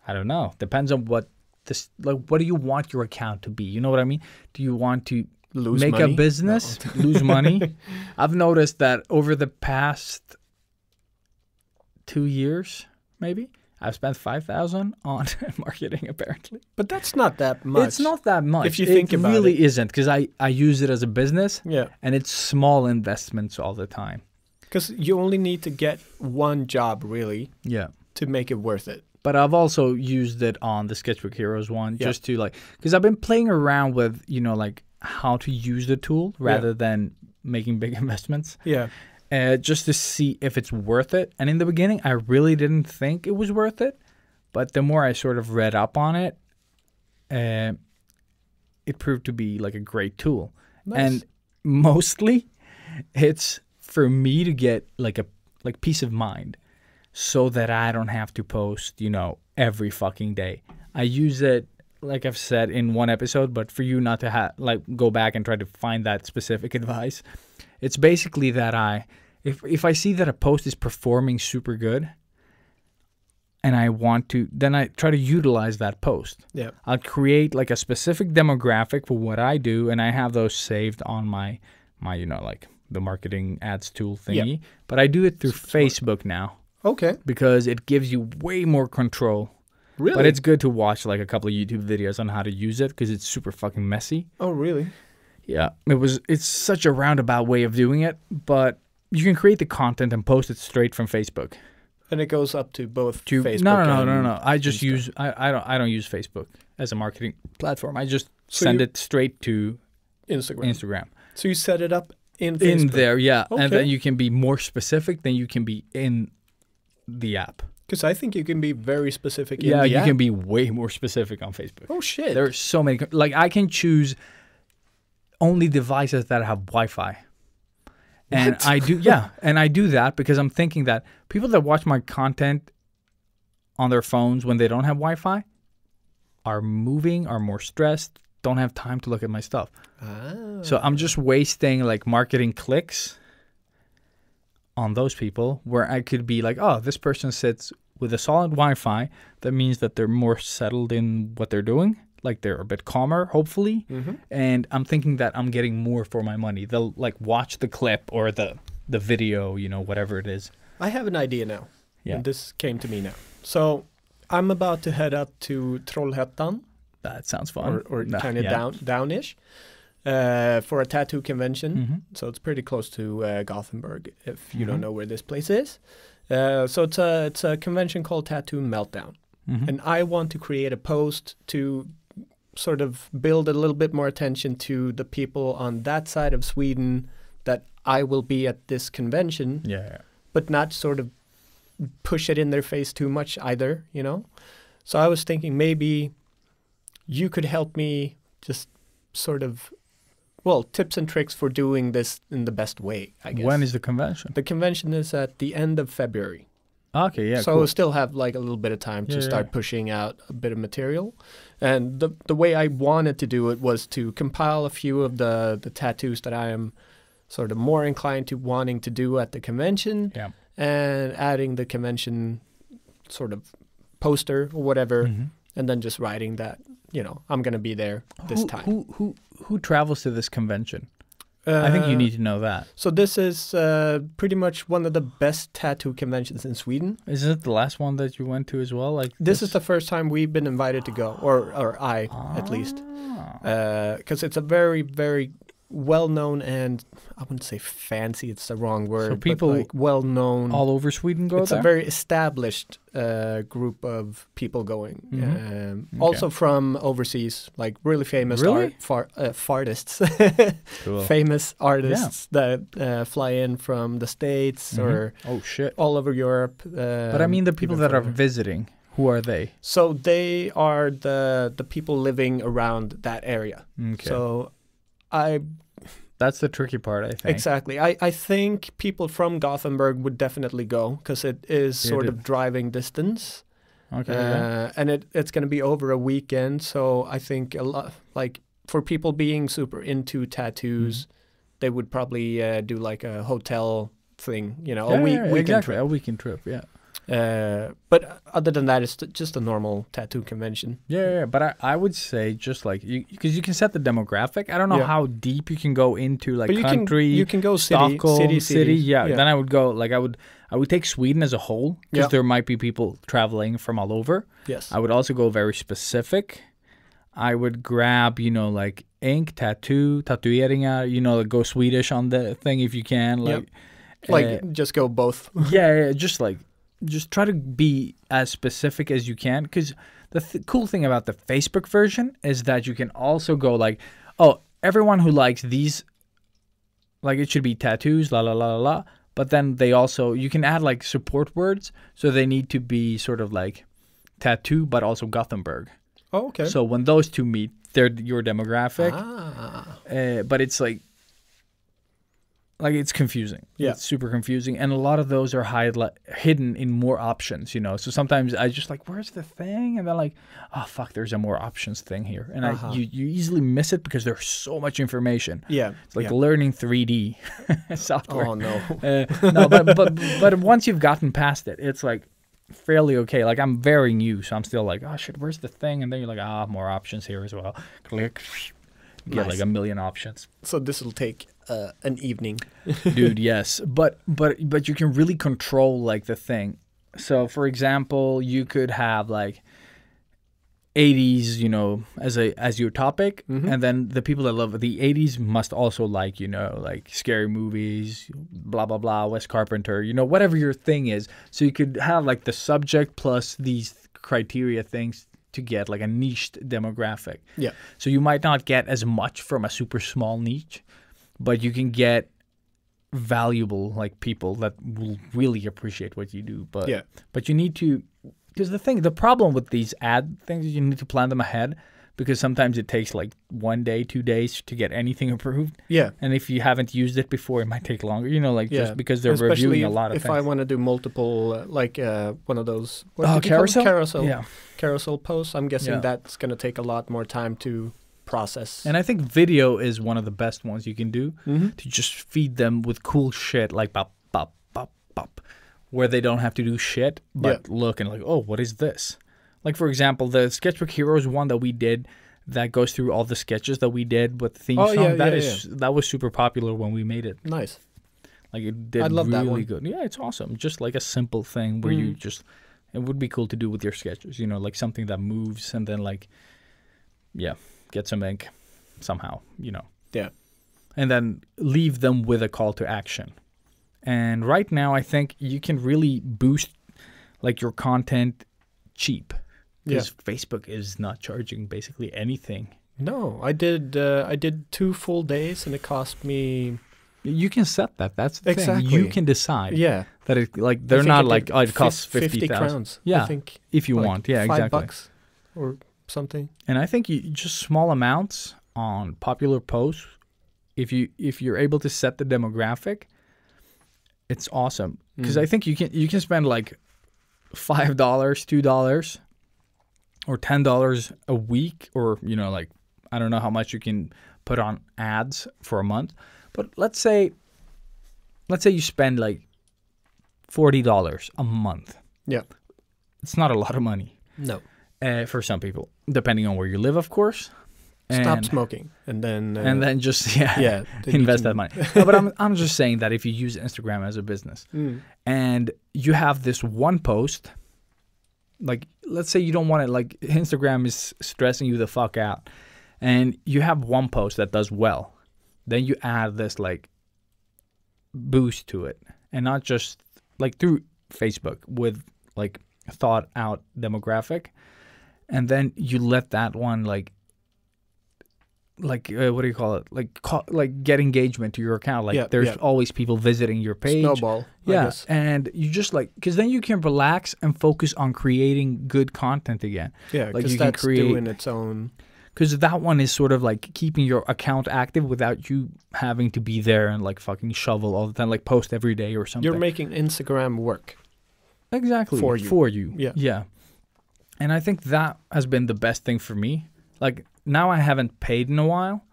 S1: I don't know. Depends on what this like. What do you want your account to be? You know what I mean? Do you want to
S2: Lose
S1: make
S2: money?
S1: a business, lose money? I've noticed that over the past 2 years, maybe I've spent 5,000 on marketing. Apparently,
S2: But that's not that much.
S1: it's not that much.
S2: If you think
S1: it
S2: about
S1: really
S2: it.
S1: isn't, because I use it as a business,
S2: Yeah,
S1: and it's small investments all the time.
S2: because you only need to get one job really
S1: Yeah.
S2: to make it worth it.
S1: But I've also used it on the Sketchbook Heroes one
S2: Yeah.
S1: just to like, because I've been playing around with, like how to use the tool rather than making big investments,
S2: Yeah,
S1: just to see if it's worth it. And in the beginning, I really didn't think it was worth it. But the more I sort of read up on it, it proved to be like a great tool.
S2: nice.
S1: And mostly it's for me to get like peace of mind so that I don't have to post, every fucking day. I use it, like I've said in one episode, but for you not to go back and try to find that specific advice. It's basically that if I see that a post is performing super good and I want to, then I try to utilize that post.
S2: Yeah.
S1: I'll create like a specific demographic for what I do, and I have those saved on my like the marketing ads tool thingy.
S2: Yeah.
S1: But I do it through
S2: Smart.
S1: Facebook now
S2: Okay.
S1: because it gives you way more control.
S2: Really?
S1: But it's good to watch like a couple of YouTube videos on how to use it because it's super fucking messy.
S2: Oh, really?
S1: Yeah, it's such a roundabout way of doing it, but you can create the content and post it straight from Facebook.
S2: And it goes up to both
S1: To
S2: Facebook
S1: no. I just
S2: Insta.
S1: use I don't use Facebook as a marketing platform. I just
S2: So
S1: send
S2: you-
S1: it straight to
S2: Instagram.
S1: Instagram.
S2: So you set it up in Facebook.
S1: In there, yeah, and
S2: Okay.
S1: then you can be more specific than you can be in the app.
S2: Because I think you can be very specific in
S1: Yeah,
S2: the
S1: you
S2: app.
S1: can be way more specific on Facebook.
S2: Oh, shit.
S1: There are so many. Like I can choose only devices that have Wi-Fi. And
S2: What?
S1: I do, yeah, and I do that because I'm thinking that people that watch my content on their phones when they don't have Wi-Fi are moving, are more stressed, don't have time to look at my stuff.
S2: Ah.
S1: So I'm just wasting like marketing clicks on those people where I could be like, oh, this person sits with a solid Wi-Fi. That means that they're more settled in what they're doing. Like they're a bit calmer, hopefully.
S2: Mm-hmm.
S1: And I'm thinking that I'm getting more for my money. They'll like watch the clip or the video, whatever it is.
S2: I have an idea now.
S1: Yeah.
S2: And this came to me now. So I'm about to head up to Trollhättan
S1: That sounds fun.
S2: or
S1: Nah,
S2: kind of
S1: yeah.
S2: downish for a tattoo convention.
S1: Mhm.
S2: So it's pretty close to Gothenburg, if you
S1: Mhm.
S2: don't know where this place is. So it's a convention called Tattoo Meltdown.
S1: Mhm.
S2: And I want to create a post to sort of build a little bit more attention to the people on that side of Sweden that I will be at this convention,
S1: Yeah.
S2: but not sort of push it in their face too much either, So I was thinking maybe you could help me just sort of, tips and tricks for doing this in the best way, I guess.
S1: When is the convention?
S2: The convention is at the end of February.
S1: Okay, yeah,
S2: So
S1: cool.
S2: we'll still have like a little bit of time to
S1: Yeah,
S2: start
S1: yeah.
S2: pushing out a bit of material. And the way I wanted to do it was to compile a few of the tattoos that I am sort of more inclined to wanting to do at the convention,
S1: Yeah.
S2: and adding the convention sort of poster or whatever,
S1: Mhm.
S2: and then just writing that, I'm going to be there this time.
S1: Who travels to this convention? I think you need to know that.
S2: So this is pretty much one of the best tattoo conventions in Sweden.
S1: Is it the last one that you went to as well? Like
S2: This is the first time we've been invited to go, or I at least,
S1: Ah.
S2: because it's a very, very well-known, and I wouldn't say fancy, it's the wrong word, but
S1: people
S2: like well-known.
S1: all over Sweden go
S2: It's
S1: there.
S2: a very established group of people going.
S1: Mhm.
S2: Also from overseas, like really famous
S1: Really?
S2: fartists,
S1: Cool.
S2: famous artists that fly in from the States
S1: Mhm.
S2: or
S1: Oh shit!
S2: all over Europe.
S1: But I mean the people
S2: even
S1: that are
S2: further.
S1: visiting. Who are they?
S2: So they are the people living around that area.
S1: Okay.
S2: So
S1: That's the tricky part, I think.
S2: exactly. I think people from Gothenburg would definitely go because it is
S1: Yeah,
S2: sort
S1: it
S2: of driving distance.
S1: Okay. Yeah.
S2: And it's going to be over a weekend, so I think a lot like for people being super into tattoos, they would probably do like a hotel thing, you know, a weekend
S1: exactly.
S2: trip.
S1: A weekend trip, yeah.
S2: But other than that, it's just a normal tattoo convention.
S1: Yeah, but I would say just like because you can set the demographic. I don't know
S2: Yeah.
S1: how deep you can go into like
S2: But
S1: country.
S2: you can go city,
S1: Stockholm,
S2: city.
S1: Yeah. Then I would go like I would take Sweden as a whole because
S2: Yeah.
S1: there might be people traveling from all over.
S2: Yes.
S1: I would also go very specific. I would grab, you know, like ink, tatueringar, you know, like go Swedish on the thing if you can. Like,
S2: Just go both.
S1: yeah, just try to be as specific as you can. Because the cool thing about the Facebook version is that you can also go like, oh, everyone who likes these, like it should be tattoos, la la la la la. But then they also, you can add like support words. So they need to be sort of like tattoo, but also Gothenburg.
S2: Oh, okay.
S1: So when those two meet, they're your demographic. But it's like it's confusing.
S2: Yeah.
S1: It's super confusing. And a lot of those are hidden in more options, you know. So sometimes I just like, where's the thing? And then like, oh, fuck, there's a more options thing here. And you easily miss it because there's so much information.
S2: Yeah.
S1: It's like learning 3D software.
S2: Oh, no.
S1: No, but once you've gotten past it, it's like fairly okay. Like I'm very new, so I'm still like, oh shit, where's the thing? And then you're like, more options here as well. Click, get
S2: Nice.
S1: like a million options.
S2: So this will take an evening.
S1: Dude, yes, but you can really control like the thing. So for example, you could have like 80s, you know, as your topic, and then the people that love the 80s must also like, you know, like scary movies, blah blah blah, Wes Carpenter, you know, whatever your thing is. So you could have like the subject plus these criteria things to get like a niched demographic.
S2: Yeah.
S1: So you might not get as much from a super small niche, but you can get valuable like people that will really appreciate what you do. But you need to, because the problem with these ad things is you need to plan them ahead, because sometimes it takes like 1 day, 2 days to get anything approved.
S2: Yeah.
S1: And if you haven't used it before, it might take longer, you know, like just because they're
S2: Especially
S1: reviewing a lot of
S2: if
S1: things.
S2: I want to do multiple, one of those what did you call it?
S1: Carousel?
S2: Carousel.
S1: Yeah.
S2: Carousel posts. I'm guessing
S1: Yeah.
S2: that's going to take a lot more time to process.
S1: And I think video is one of the best ones you can do to just feed them with cool shit like bop, bop, bop, bop, where they don't have to do shit, but look and like, oh, what is this? Like, for example, the Sketchbook Heroes one that we did that goes through all the sketches that we did with the theme song. That was super popular when we made it.
S2: Nice.
S1: Like, it did
S2: I love that
S1: really
S2: one.
S1: good. Yeah, it's awesome. Just like a simple thing where you just, it would be cool to do with your sketches, you know, like something that moves and then like, get some ink somehow, you know.
S2: Yeah.
S1: And then leave them with a call to action. And right now, I think you can really boost like your content cheap, because Facebook is not charging basically anything.
S2: No, I did 2 full days and it cost me.
S1: You can set that. That's the
S2: Exactly.
S1: thing. You can decide.
S2: Yeah.
S1: That it like they're not like, oh, it costs
S2: 50
S1: 50,000.
S2: crowns.
S1: Yeah.
S2: I think
S1: If you
S2: like
S1: want. Yeah,
S2: $5
S1: exactly.
S2: or something.
S1: And I think you just small amounts on popular posts, if you're able to set the demographic, it's awesome. Because I think you can spend like $5, $2, or $10 a week, or you know, like I don't know how much you can put on ads for a month, but let's say you spend like $40 a month.
S2: Yeah.
S1: It's not a lot of money.
S2: No.
S1: For some people, depending on where you live, of course.
S2: Stop smoking and then
S1: just
S2: then
S1: invest that money. No, but I'm just saying that if you use Instagram as a business and you have this one post, like let's say you don't want it, like Instagram is stressing you the fuck out, and you have one post that does well, then you add this like boost to it, and not just like through Facebook with like thought out demographic, and then you let that one like what do you call it? Like get engagement to your account. Like there's
S2: yeah.
S1: always people visiting your page.
S2: Snowball. I
S1: Yeah,
S2: guess.
S1: and you just like because then you can relax and focus on creating good content again.
S2: Yeah,
S1: like
S2: because
S1: you can
S2: that's
S1: create
S2: doing its own.
S1: because that one is sort of like keeping your account active without you having to be there and like fucking shovel all the time, like post every day or something.
S2: You're making Instagram work.
S1: Exactly.
S2: For you.
S1: Yeah.
S2: Yeah.
S1: Yeah. And I think that has been the best thing for me. Like now I haven't paid in a while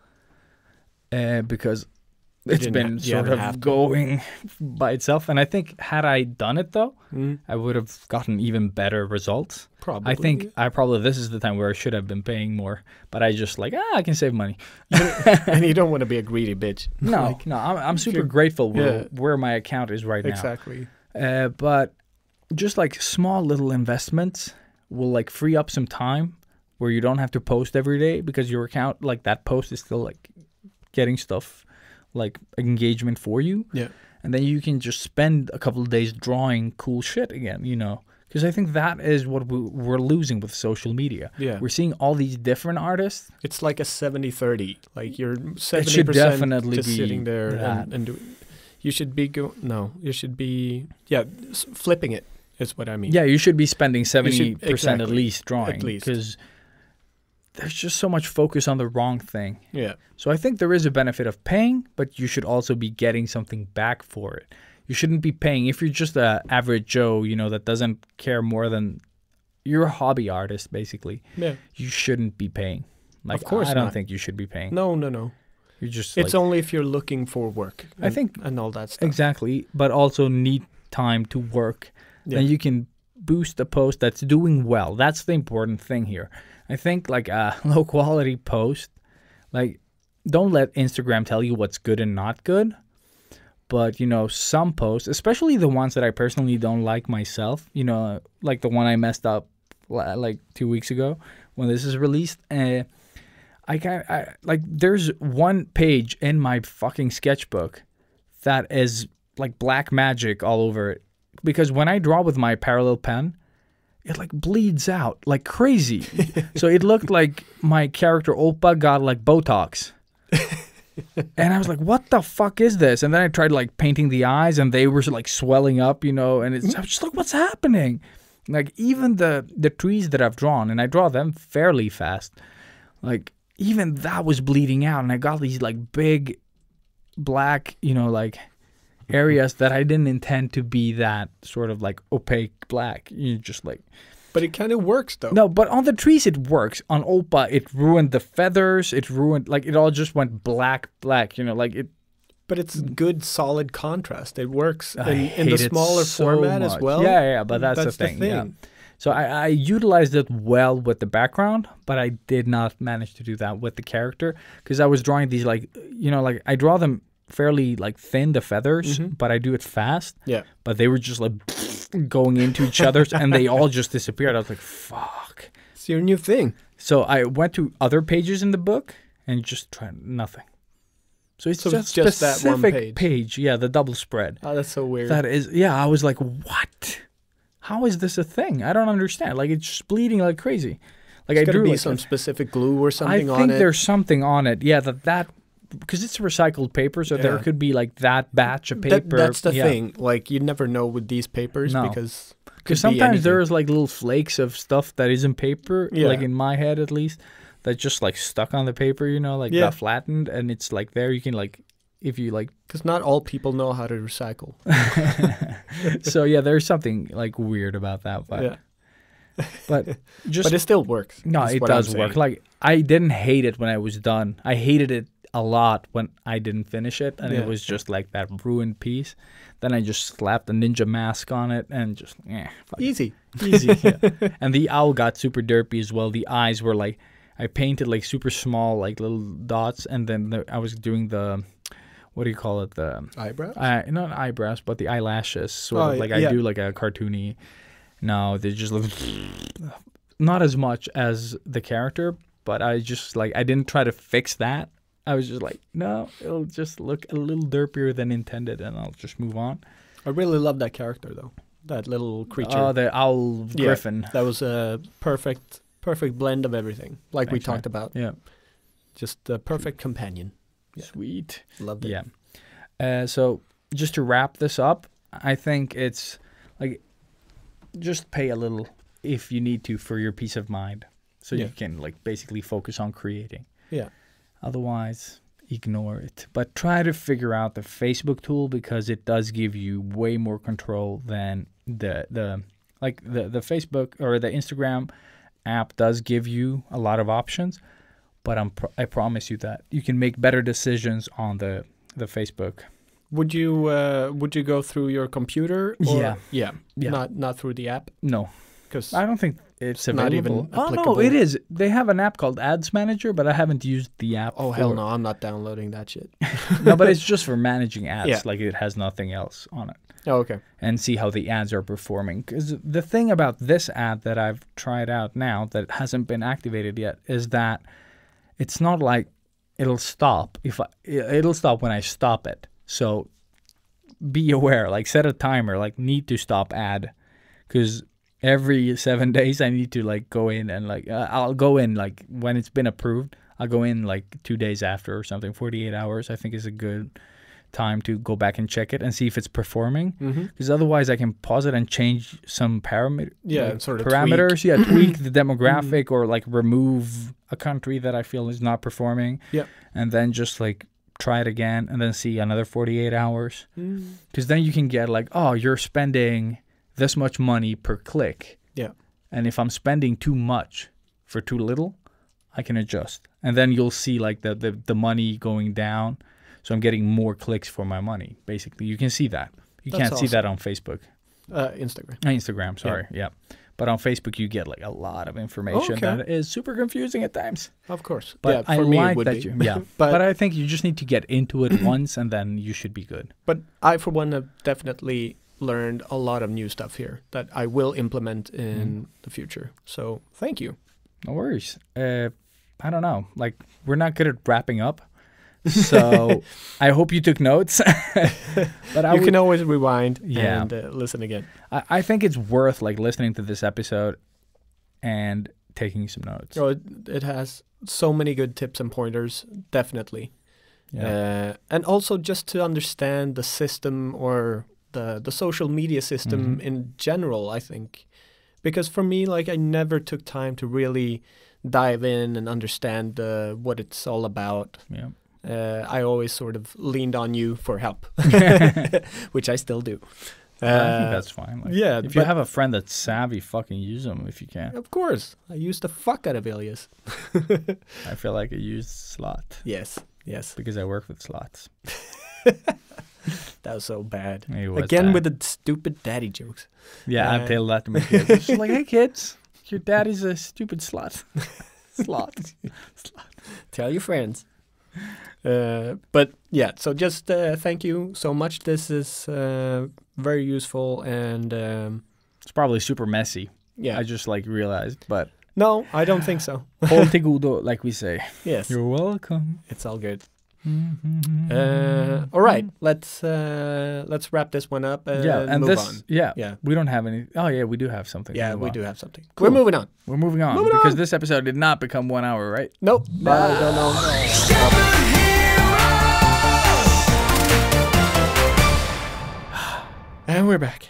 S1: because it's been sort of going by itself. And I think had I done it though, I would have gotten even better results.
S2: Probably.
S1: I think this is the time where I should have been paying more, but I just like, I can save money.
S2: And you don't want to be a greedy bitch.
S1: No, I'm super grateful where my account is right now.
S2: Exactly.
S1: But just like small little investments will like free up some time where you don't have to post every day because your account, like that post is still like getting stuff like engagement for you.
S2: Yeah.
S1: And then you can just spend a couple of days drawing cool shit again, because I think that is what we're losing with social media.
S2: Yeah.
S1: We're seeing all these different artists.
S2: It's like a 70-30. Like you're 70%
S1: It should definitely
S2: just
S1: be
S2: sitting there and doing. You should be you should be flipping it is what I mean.
S1: Yeah, you should be spending 70% at
S2: exactly,
S1: least drawing.
S2: at least.
S1: Because there's just so much focus on the wrong thing.
S2: Yeah.
S1: So I think there is a benefit of paying, but you should also be getting something back for it. You shouldn't be paying if you're just an average Joe, that doesn't care more than you're a hobby artist, basically.
S2: Yeah.
S1: You shouldn't be paying. Like,
S2: Of course
S1: I don't
S2: not.
S1: think you should be paying.
S2: No.
S1: You're just.
S2: It's
S1: like,
S2: only if you're looking for work.
S1: I think
S2: and all that stuff.
S1: exactly, but also need time to work.
S2: Yeah.
S1: Then you can boost a post that's doing well. That's the important thing here. I think like a low quality post, like don't let Instagram tell you what's good and not good. But, some posts, especially the ones that I personally don't like myself, like the one I messed up like 2 weeks ago when this is released. There's one page in my fucking sketchbook that is like black magic all over it. Because when I draw with my parallel pen, it like bleeds out like crazy. So it looked like my character Oppa got like Botox. And I was like, what the fuck is this? And then I tried like painting the eyes and they were like swelling up, and I was just like, what's happening? Like even the trees that I've drawn, and I draw them fairly fast, like even that was bleeding out, and I got these like big black, like areas that I didn't intend to be that sort of like opaque black. You just like.
S2: But it kind of works though.
S1: No, but on the trees it works. On Oppa, it ruined the feathers. It ruined it all just went black. Like it.
S2: But it's good, solid contrast. It works
S1: I
S2: in the
S1: hate it
S2: smaller
S1: so
S2: format as
S1: much.
S2: well.
S1: Yeah, but that's the thing. Yeah. So I utilized it well with the background, but I did not manage to do that with the character because I was drawing these like I draw them fairly like thin, the feathers, but I do it fast.
S2: Yeah.
S1: But they were just like going into each other's and they all just disappeared. I was like, fuck.
S2: It's your new thing.
S1: So I went to other pages in the book and just tried nothing. So it's just
S2: that
S1: specific
S2: one
S1: page. Yeah, the double spread.
S2: Oh, that's so weird.
S1: That is, yeah, I was like, what? How is this a thing? I don't understand. Like, it's just bleeding like crazy. Like,
S2: There's
S1: I drew
S2: be
S1: like
S2: some specific glue or something on it.
S1: I think there's something on it. Yeah, that because it's recycled paper, so there could be like that batch of paper.
S2: That's the thing. Like, you never know with these papers because
S1: sometimes there's like little flakes of stuff that isn't paper,
S2: Yeah.
S1: like in my head at least, that just like stuck on the paper, got flattened, and it's like there. You can like, if you like,
S2: because not all people know how to recycle.
S1: So yeah, there's something like weird about that, but but just
S2: but it still works.
S1: no,
S2: is
S1: it
S2: what I'm
S1: does work.
S2: saying.
S1: Like I didn't hate it when I was done. I hated it a lot when I didn't finish it, and it was just like that ruined piece. Then I just slapped a ninja mask on it and just fuck it.
S2: Easy.
S1: Yeah. And the owl got super derpy as well. The eyes were like, I painted like super small, like little dots, and then I was doing the, what do you call it? The
S2: Eyebrows?
S1: not eyebrows, but the eyelashes. Sort of like I do like a cartoony. No, they just look not as much as the character, but I just like I didn't try to fix that. I was just like, no, it'll just look a little derpier than intended, and I'll just move on.
S2: I really love that character though. That little creature.
S1: Oh, the owl griffin.
S2: That was a perfect blend of everything, like we
S1: Thanks, man.
S2: talked about.
S1: Yeah.
S2: Just the perfect companion. Yeah.
S1: Sweet.
S2: Loved it.
S1: Yeah. So just to wrap this up, I think it's like just pay a little if you need to for your peace of mind, so you can like basically focus on creating.
S2: Yeah.
S1: Otherwise, ignore it. But try to figure out the Facebook tool, because it does give you way more control than the Facebook or the Instagram app does give you a lot of options. But I promise you that you can make better decisions on the Facebook.
S2: Would you go through your computer? Or?
S1: Yeah.
S2: Not through the app?
S1: No,
S2: because
S1: I don't think it's
S2: not
S1: available.
S2: even
S1: Oh no,
S2: applicable.
S1: it is. They have an app called Ads Manager, but I haven't used the app.
S2: Oh hell no, I'm not downloading that shit.
S1: No, but it's just for managing ads.
S2: Yeah.
S1: Like it has nothing else on it.
S2: Oh, okay.
S1: And see how the ads are performing. Because the thing about this ad that I've tried out now that hasn't been activated yet is that it's not like it'll stop it'll stop when I stop it. So be aware, like set a timer, like need to stop ad, because every 7 days I need to like go in and like I'll go in like when it's been approved. I'll go in like 2 days after or something. 48 hours I think is a good time to go back and check it and see if it's performing, because otherwise I can pause it and change some
S2: sort of
S1: parameters. Tweak the demographic or like remove a country that I feel is not performing. And then just like try it again and then see another 48 hours, because then you can get like, oh, you're spending this much money per click, and if I'm spending too much for too little, I can adjust, and then you'll see like the money going down. So I'm getting more clicks for my money. Basically, you can see that. You can't see that on Facebook. Instagram, sorry. Yeah. But on Facebook, you get like a lot of information that is super confusing at times.
S2: Of course.
S1: But
S2: for
S1: I
S2: me
S1: like
S2: it would
S1: that
S2: be.
S1: but I think you just need to get into it once, and then you should be good.
S2: But I, for one, have definitely learned a lot of new stuff here that I will implement in the future. So thank you.
S1: No worries. I don't know. Like, we're not good at wrapping up. So I hope you took notes. But
S2: you can always rewind and listen again.
S1: I think it's worth like listening to this episode and taking some notes.
S2: Oh, it has so many good tips and pointers, definitely. And also just to understand the system or the social media system in general, I think. Because for me, like, I never took time to really dive in and understand what it's all about.
S1: Yeah.
S2: I always sort of leaned on you for help, which I still do.
S1: I think that's fine. Like, if you have a friend that's savvy, fucking use them if you can.
S2: Of course. I used the fuck out of Alias.
S1: I feel like I used Slot.
S2: Yes.
S1: Because I work with slots.
S2: That was so bad.
S1: Again,
S2: with the stupid daddy jokes.
S1: Yeah, I tell that to my kids. It's just like, hey kids, your daddy's a stupid slot. Slot.
S2: Tell your friends. But yeah, so just thank you so much. This is very useful, and
S1: it's probably super messy.
S2: Yeah,
S1: I just like realized, but
S2: no, I don't think so.
S1: Håll till godo, like we say.
S2: Yes,
S1: you're welcome.
S2: It's all good. All right, let's wrap this one up and move on.
S1: Yeah, we don't have any. Oh yeah, we do have something.
S2: Yeah, we do have something.
S1: Cool.
S2: We're moving on.
S1: We're moving on because this episode did not become 1 hour, right?
S2: Nope. I don't know. And we're back.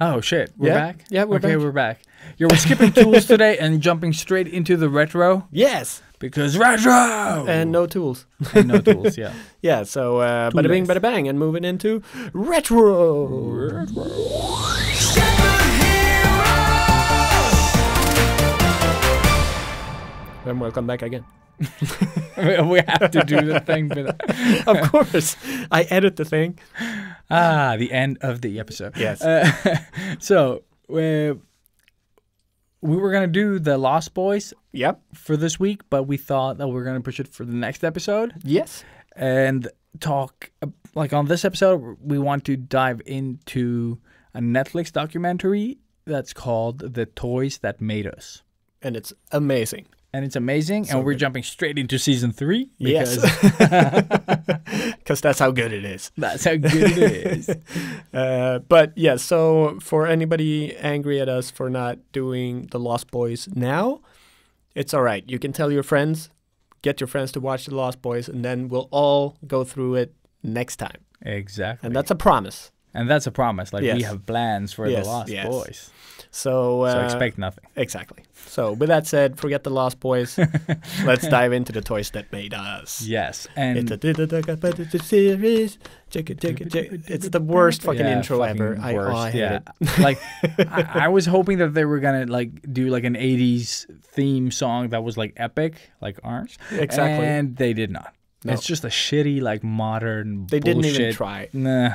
S1: Oh shit, we're back?
S2: Yeah, we're back.
S1: Okay, we're back. Yeah, we're skipping tools today and jumping straight into the retro.
S2: Yes.
S1: Because retro!
S2: And no tools.
S1: And no tools, yeah.
S2: Yeah, so bada bing, bada bang, and moving into retro. And welcome back again.
S1: We have to do the thing.
S2: Of course. I edit the thing.
S1: The end of the episode.
S2: Yes.
S1: So, we were going to do the Lost Boys for this week, but we thought that we were going to push it for the next episode.
S2: Yes.
S1: And talk, like on this episode, we want to dive into a Netflix documentary that's called The Toys That Made Us.
S2: And it's amazing.
S1: And it's amazing,
S2: so
S1: and we're
S2: good.
S1: Jumping straight into season 3.
S2: Because that's how good it is.
S1: That's how good it is.
S2: But yeah, so for anybody angry at us for not doing The Lost Boys now, it's all right. You can tell your friends, get your friends to watch The Lost Boys, and then we'll all go through it next time.
S1: Exactly.
S2: And that's a promise.
S1: And that's a promise. Like,
S2: Yes.
S1: we have plans for
S2: Yes,
S1: The Lost
S2: yes.
S1: Boys.
S2: So
S1: So expect nothing.
S2: Exactly. So with that said, forget The Lost Boys. Let's dive into the toys that made us.
S1: Yes. And
S2: It's a series. It's the worst fucking intro
S1: fucking
S2: ever. I hate it.
S1: Like, I was hoping that they were gonna like do like an '80s theme song that was like epic, like ours.
S2: Exactly.
S1: And they did not.
S2: No.
S1: It's just a shitty, like modern.
S2: They didn't even
S1: bullshit.
S2: try.
S1: Nah.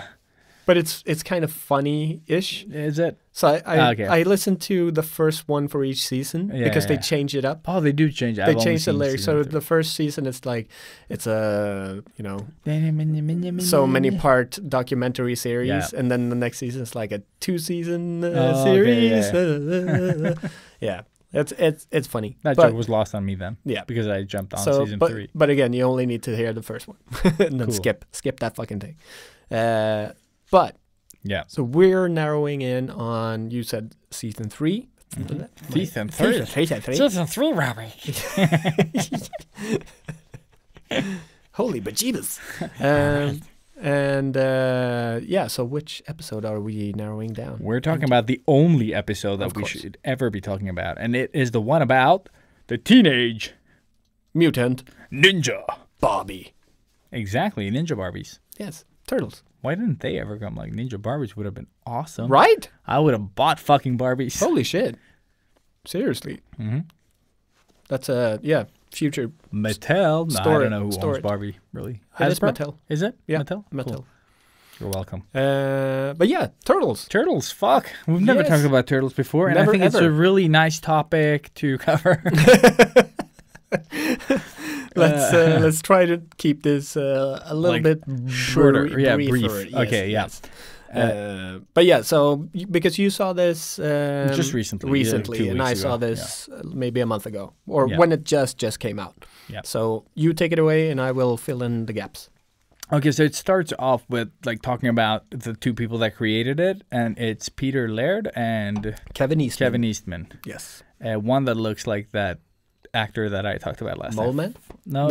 S2: But it's kind of funny-ish.
S1: Is it?
S2: So
S1: Okay.
S2: I listened to the first one for each season
S1: Yeah,
S2: because they
S1: yeah.
S2: change it up.
S1: Oh, they do change it.
S2: They change the lyrics. So the first season it's like it's a so many part documentary series,
S1: Yeah.
S2: and then the next season is like a 2-season
S1: Oh,
S2: series.
S1: okay,
S2: Yeah, it's funny.
S1: That
S2: But-
S1: joke was lost on me then.
S2: Yeah.
S1: Because I jumped on
S2: so,
S1: season
S2: but
S1: 3.
S2: but again, you only need to hear the first one and then
S1: Cool.
S2: skip that fucking thing. But
S1: Yeah.
S2: so we're narrowing in on, you said season 3.
S1: Season 3.
S2: Season 3.
S1: Season 3, Robbie.
S2: Holy bejeebus. Yeah, so which episode are we narrowing down?
S1: We're talking about the only episode that
S2: Of
S1: we
S2: course.
S1: should ever be talking about, and it is the one about the teenage
S2: Mutant
S1: ninja.
S2: Bobby.
S1: Exactly, Ninja Barbies.
S2: Yes, turtles.
S1: Why didn't they ever come? Like, Ninja Barbies would have been awesome.
S2: Right?
S1: I would have bought fucking Barbies.
S2: Holy shit. Seriously.
S1: Mhm.
S2: That's future.
S1: Mattel? No, I
S2: Store
S1: don't
S2: it,
S1: know who
S2: store
S1: owns
S2: it.
S1: Barbie, really.
S2: It is
S1: Hasbro?
S2: Mattel.
S1: Is it?
S2: Yeah,
S1: Mattel?
S2: Mattel.
S1: Cool. You're welcome.
S2: But yeah, turtles.
S1: Turtles, fuck. We've never
S2: Yes.
S1: talked about turtles before, and
S2: Never,
S1: I think it's a
S2: ever.
S1: really nice topic to cover.
S2: Let's try to keep this a little
S1: Like,
S2: bit
S1: shorter.
S2: briefer.
S1: Yeah, brief.
S2: Yes,
S1: Okay, yeah.
S2: yes. But yeah, so because you saw this
S1: Just recently, yeah, 2
S2: and I
S1: weeks
S2: saw
S1: ago,
S2: this maybe a month ago, or
S1: Yeah.
S2: when it just came out.
S1: Yeah.
S2: So you take it away, and I will fill in the gaps.
S1: Okay, so it starts off with like talking about the 2 people that created it, and it's Peter Laird and
S2: Kevin Eastman.
S1: Kevin Eastman.
S2: Yes.
S1: One that looks like that actor that I talked about last
S2: Mole
S1: time.
S2: Man?
S1: No.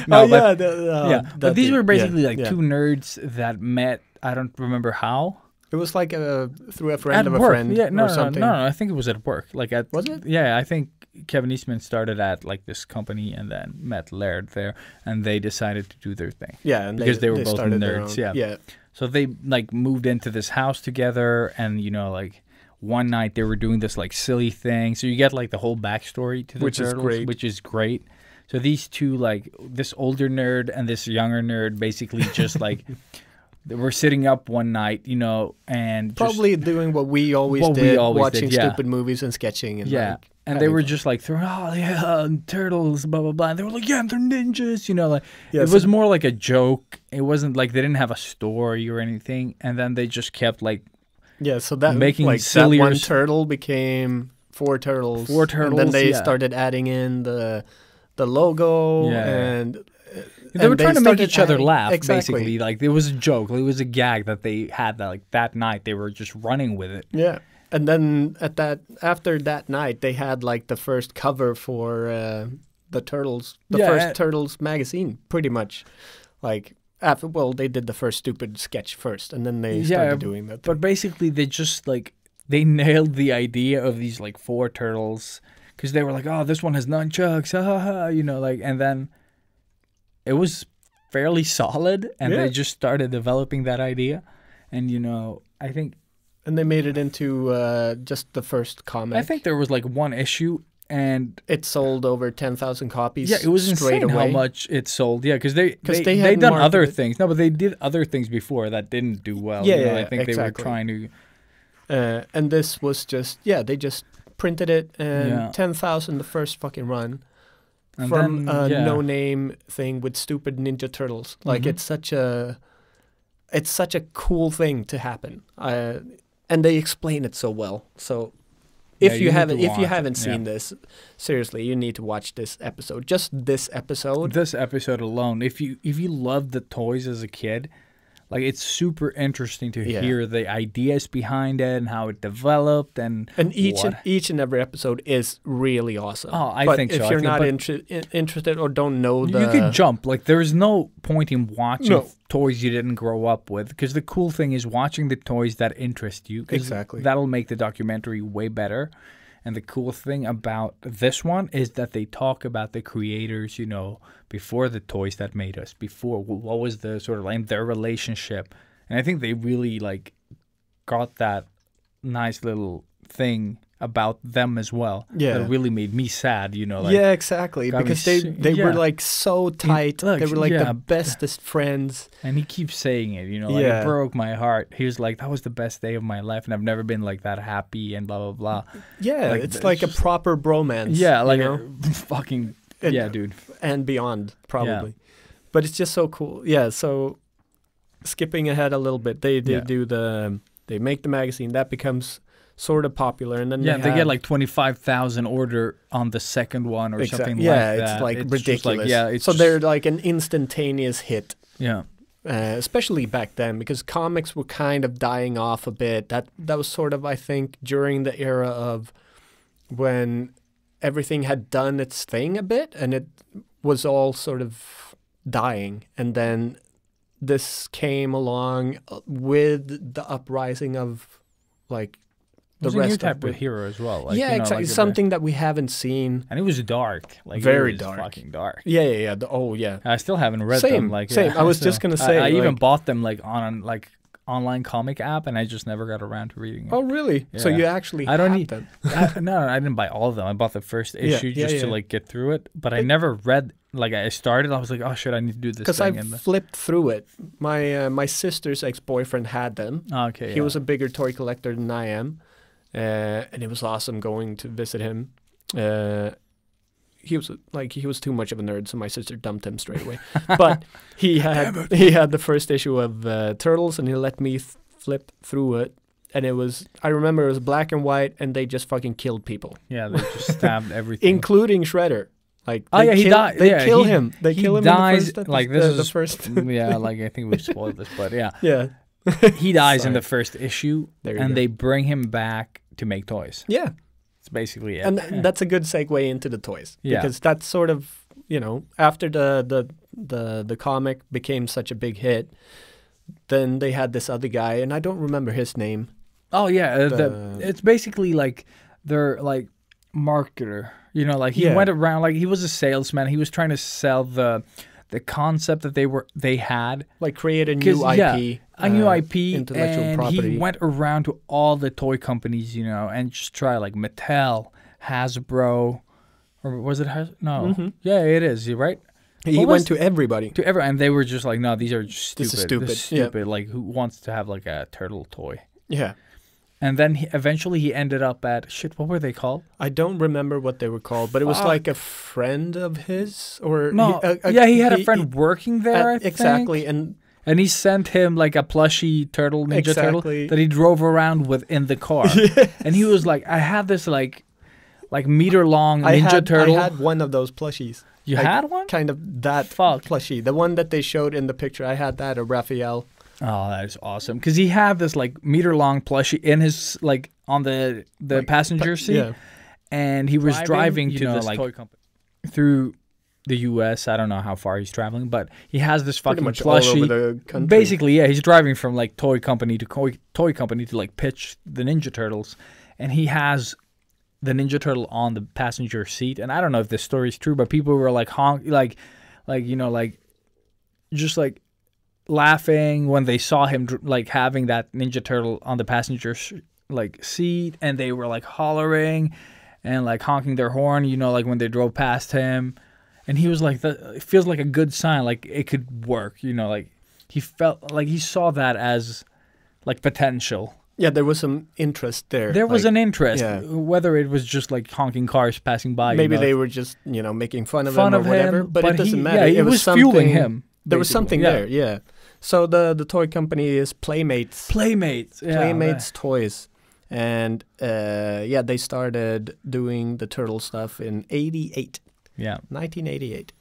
S2: No,
S1: but
S2: yeah,
S1: but these were basically like
S2: yeah.
S1: 2 nerds that met. I don't remember how.
S2: It was like through a friend
S1: At
S2: of a
S1: work.
S2: friend
S1: Yeah, no,
S2: or
S1: no,
S2: something.
S1: no, I think it was at work. Like at
S2: Was it?
S1: Yeah, I think Kevin Eastman started at like this company and then met Laird there, and they decided to do their thing.
S2: Yeah, and
S1: Because they were both
S2: started their
S1: nerds,
S2: own-
S1: yeah.
S2: Yeah.
S1: So they like moved into this house together, and like one night they were doing this like silly thing. So you get like the whole backstory to the
S2: Which is
S1: turtles,
S2: great.
S1: which is great. So these 2, like this older nerd and this younger nerd, basically just like they were sitting up one night, and just,
S2: Probably doing what we always
S1: What we
S2: did,
S1: always
S2: watching
S1: did, yeah.
S2: stupid movies and sketching. And
S1: yeah.
S2: like,
S1: And they
S2: having
S1: were
S2: fun.
S1: just like throwing, oh yeah, turtles, blah blah blah. And they were like, yeah, they're ninjas, like
S2: Yeah,
S1: it
S2: so-
S1: was more like a joke. It wasn't like they didn't have a story or anything. And then they just kept like
S2: Yeah, so that
S1: making
S2: like
S1: sillier
S2: that one
S1: s-
S2: turtle became 4 turtles.
S1: 4
S2: and then
S1: turtles,
S2: they
S1: yeah.
S2: started adding in the logo
S1: Yeah.
S2: and
S1: they were trying to make
S2: started
S1: each other
S2: adding-
S1: laugh,
S2: exactly.
S1: basically. Like it was a joke, it was a gag that they had that night. They were just running with it.
S2: Yeah. And then after that night, they had like the first cover for the Turtles,
S1: Yeah,
S2: first Turtles magazine, pretty much. Like they did the first stupid sketch first, and then they started doing that.
S1: But basically, they just they nailed the idea of these like 4 turtles because they were like, oh, this one has nunchucks, ha ha ha, and then it was fairly solid, and
S2: Yeah.
S1: they just started developing that idea, and I think
S2: And they made it into just the first comic.
S1: I think there was like one issue, and
S2: it sold over 10,000 copies.
S1: yeah, it was
S2: straight
S1: insane
S2: away.
S1: how much it sold. Yeah, because they
S2: they
S1: they'd
S2: had
S1: done other
S2: marketed-
S1: things. No, but they did other things before that didn't do well.
S2: Yeah,
S1: I
S2: yeah,
S1: think they were
S2: exactly.
S1: trying to.
S2: And this was just they just printed it and
S1: Yeah.
S2: 10,000 the first fucking run.
S1: And
S2: From
S1: then,
S2: a
S1: yeah.
S2: no-name thing with stupid Ninja Turtles. Like
S1: Mhm.
S2: it's such a cool thing to happen. And they explain it so well. So
S1: Yeah,
S2: if
S1: you
S2: you
S1: need
S2: haven't
S1: to watch it,
S2: haven't seen
S1: yeah.
S2: this, seriously, you need to watch this episode. Just this episode.
S1: This episode alone, if you loved the toys as a kid, like it's super interesting to
S2: Yeah.
S1: hear the ideas behind it and how it developed and
S2: each and every episode is really awesome.
S1: Oh, I
S2: but
S1: think
S2: if
S1: so. I
S2: you're
S1: think-
S2: not interested or don't know the
S1: you could jump. Like there is no point in watching
S2: No.
S1: toys you didn't grow up with, because the cool thing is watching the toys that interest you. 'Cause
S2: Exactly.
S1: that'll make the documentary way better. And the cool thing about this one is that they talk about the creators, you know, before the toys that made us, before what was the sort of like their relationship. And I think they really like got that nice little thing about them as well.
S2: Yeah.
S1: That really made me sad, you know. Like,
S2: yeah, exactly.
S1: got me
S2: Because
S1: s-
S2: they
S1: yeah.
S2: were like so tight.
S1: look,
S2: they were like
S1: yeah.
S2: the bestest friends.
S1: And he keeps saying it, you know, like
S2: Yeah.
S1: it broke my heart. He was like, that was the best day of my life, and I've never been like that happy and blah, blah, blah.
S2: Yeah,
S1: Like,
S2: it's
S1: it's
S2: like a
S1: just-
S2: proper bromance.
S1: Yeah, like
S2: you know?
S1: fucking,
S2: And-
S1: yeah, dude.
S2: and beyond probably. But it's just so cool. Yeah, so skipping ahead a little bit, they
S1: Yeah.
S2: do they make the magazine that becomes sort of popular, and then
S1: Yeah, they
S2: have-
S1: get like 25,000 order on the second one or something
S2: yeah,
S1: like that.
S2: it's like
S1: just
S2: ridiculous.
S1: like, yeah, it's
S2: so
S1: just-
S2: they're like an instantaneous hit.
S1: yeah.
S2: Especially back then, because comics were kind of dying off a bit. That was sort of, I think, during the era of when everything had done its thing a bit, and it was all sort of dying. And then this came along with the uprising of like
S1: It
S2: the
S1: was a new
S2: rest
S1: type
S2: of
S1: of
S2: the
S1: hero as well. Like,
S2: yeah,
S1: you know,
S2: exactly.
S1: like
S2: Something that we haven't seen.
S1: and it was dark. Like
S2: Very
S1: it was
S2: dark.
S1: fucking dark.
S2: Yeah. Oh, yeah.
S1: I still haven't read
S2: Same,
S1: them. Like
S2: same. I was just gonna say,
S1: I even
S2: like-
S1: bought them like on like online comic app, and I just never got around to reading it.
S2: Oh, really? So
S1: Yeah.
S2: you actually
S1: I don't
S2: have
S1: need-
S2: them.
S1: No, I didn't buy all of them. I bought the first
S2: Yeah,
S1: issue
S2: yeah,
S1: just to
S2: yeah.
S1: like get through it, but I never read. Like I started, I was like, oh shit, I need to do this
S2: Because I
S1: thing. And
S2: flipped through it. My sister's ex-boyfriend had them.
S1: okay,
S2: He was a bigger toy collector than I am, and it was awesome going to visit him. He was too much of a nerd, so my sister dumped him straight away. But he had the first issue of Turtles, and he let me flip through it. And I remember it was black and white, and they just fucking killed people,
S1: yeah, they just stabbed everything.
S2: including Shredder. Like,
S1: Oh, yeah, he died.
S2: They
S1: Yeah,
S2: kill
S1: he-
S2: him. They
S1: he
S2: kill him
S1: dies,
S2: in the first.
S1: like, this
S2: the
S1: is-
S2: first.
S1: Yeah, like I think we've spoiled this, but yeah,
S2: Yeah.
S1: he dies in
S2: Sorry.
S1: the first issue,
S2: There you
S1: and
S2: go.
S1: they bring him back to make toys.
S2: Yeah.
S1: It's basically it.
S2: And that's a good segue into the toys.
S1: Yeah.
S2: Because that's sort of, after the comic became such a big hit, then they had this other guy, and I don't remember his name.
S1: Oh yeah,
S2: The-
S1: it's basically like their like marketer. You know, like he
S2: Yeah.
S1: went around like he was a salesman. He was trying to sell the concept that they had.
S2: Like create a
S1: 'Cause,
S2: new IP.
S1: yeah, a new IP,
S2: intellectual
S1: and
S2: property.
S1: he went around to all the toy companies, and just try like Mattel, Hasbro, or was it No,
S2: Mhm.
S1: yeah, it is. You're right.
S2: He
S1: What
S2: went
S1: was-
S2: to everybody.
S1: To everyone, and they were just like, no, these are just stupid.
S2: This is stupid,
S1: This is
S2: yeah.
S1: stupid. Like, who wants to have like a turtle toy?
S2: Yeah.
S1: And then eventually he ended up at shit. What were they called?
S2: I don't remember what they were called, but it was
S1: Fuck.
S2: like a friend of his, or
S1: No, he had a friend working there. I think.
S2: exactly, and
S1: And he sent him like a plushy turtle, ninja turtle,
S2: Exactly.
S1: that he drove around with in the car. And he was like, I had this like meter long ninja turtle.
S2: I had one of those plushies.
S1: You
S2: like,
S1: had one?
S2: Kind of that
S1: Fuck.
S2: plushie. The one that they showed in the picture. I had that of Raphael.
S1: Oh, that is awesome. Because he had this like meter long plushie in his like on the passenger seat,
S2: Yeah.
S1: and he was driving to
S2: this
S1: like
S2: toy company.
S1: through the U.S. I don't know how far he's traveling, but he has this
S2: Pretty
S1: fucking
S2: much all over
S1: plushie.
S2: the country.
S1: Basically, yeah, he's driving from like toy company to like pitch the Ninja Turtles, and he has the Ninja Turtle on the passenger seat. And I don't know if this story is true, but people were like just like laughing when they saw him like having that Ninja Turtle on the passenger seat, and they were like hollering and like honking their horn, like when they drove past him. And he was like, it feels like a good sign, like it could work, like he felt like he saw that as like potential.
S2: Yeah, there was some interest there.
S1: There was
S2: like,
S1: an interest,
S2: yeah.
S1: whether it was just like honking cars passing by.
S2: Maybe they were just, making fun of him or
S1: him,
S2: whatever, but it doesn't matter.
S1: Yeah, it
S2: It
S1: was
S2: something,
S1: fueling him.
S2: There was
S1: basically.
S2: something
S1: Yeah.
S2: there, yeah. So the toy company is Playmates.
S1: Playmates. Yeah,
S2: Playmates Toys. And they started doing the turtle stuff in 1988.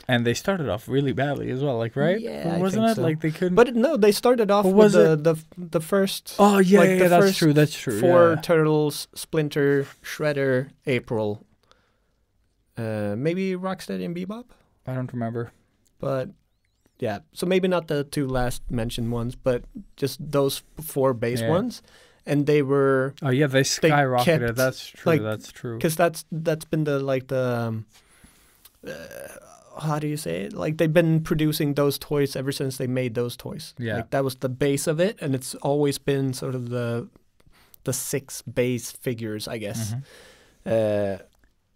S1: And they started off really badly as well, like, right?
S2: Yeah,
S1: Wasn't
S2: I
S1: it
S2: think so.
S1: like they couldn't?
S2: But no, they started off
S1: Or
S2: with
S1: was
S2: the first.
S1: oh yeah,
S2: like
S1: yeah,
S2: the
S1: that's
S2: first
S1: true. That's true.
S2: 4
S1: yeah.
S2: Turtles, Splinter, Shredder, April. Maybe Rocksteady and Bebop,
S1: I don't remember.
S2: but yeah. So maybe not the 2 last mentioned ones, but just those 4 base
S1: Yeah.
S2: ones, and they were
S1: Oh yeah, they skyrocketed.
S2: kept,
S1: That's true.
S2: like,
S1: That's true.
S2: because that's been the how do you say it? Like they've been producing those toys ever since they made those toys.
S1: Yeah.
S2: Like that was the base of it, and it's always been sort of the 6 base figures, I guess,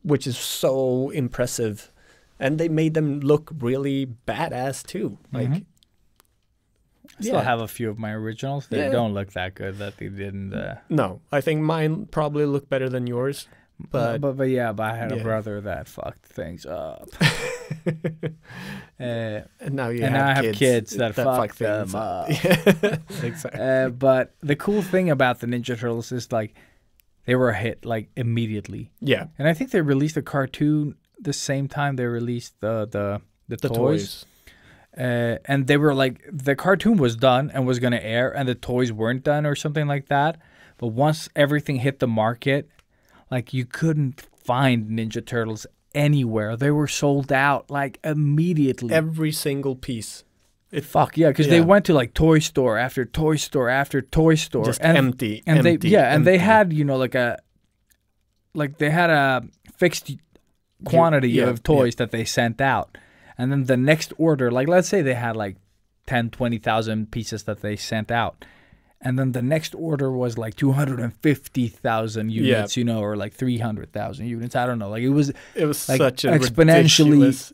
S2: which is so impressive, and they made them look really badass too. Like,
S1: I still have a few of my originals. They
S2: Yeah.
S1: don't look that good. That they didn't.
S2: no, I think mine probably look better than yours, but
S1: But I had a
S2: yeah.
S1: brother that fucked things up. uh,
S2: and now you
S1: and now I have kids that fuck them
S2: things
S1: up.
S2: Yeah, exactly.
S1: but the cool thing about the Ninja Turtles is like they were a hit like immediately,
S2: Yeah,
S1: and I think they released a cartoon the same time they released the toys. And they were like the cartoon was done and was gonna air, and the toys weren't done or something like that. But once everything hit the market, like you couldn't find Ninja Turtles anywhere. They were sold out like immediately.
S2: Every single piece.
S1: Fuck yeah, because they
S2: Yeah.
S1: went to like toy store after toy store after toy store,
S2: Just
S1: and
S2: empty.
S1: and
S2: empty,
S1: they and they
S2: empty.
S1: had they had a fixed quantity
S2: yeah,
S1: of toys that they sent out, and then the next order, like let's say they had like 10, 20,000 pieces that they sent out, and then the next order was like 250,000 units, or like 300,000 units. I don't know, like it was like
S2: such a
S1: exponentially-
S2: ridiculous,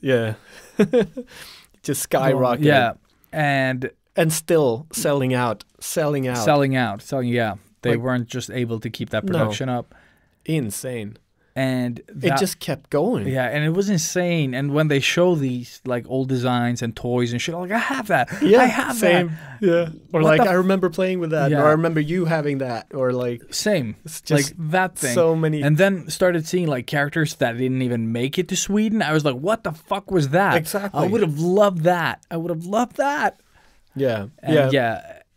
S2: just skyrocketed.
S1: Yeah, and
S2: still selling out.
S1: Yeah, they
S2: Like-
S1: weren't just able to keep that
S2: No.
S1: production up,
S2: Insane.
S1: and
S2: It just kept going.
S1: yeah, and it was insane. And when they show these like old designs and toys and shit, I'm like, I have that. I have
S2: same.
S1: that.
S2: Yeah. Or
S1: What
S2: like
S1: the
S2: I remember playing with that,
S1: Yeah.
S2: or I remember you having that, or like
S1: Same.
S2: it's
S1: Like
S2: just
S1: that thing.
S2: so many.
S1: And then started seeing like characters that didn't even make it to Sweden. I was like, what the fuck was that?
S2: Exactly.
S1: I would have loved that. I would have loved that.
S2: yeah.
S1: And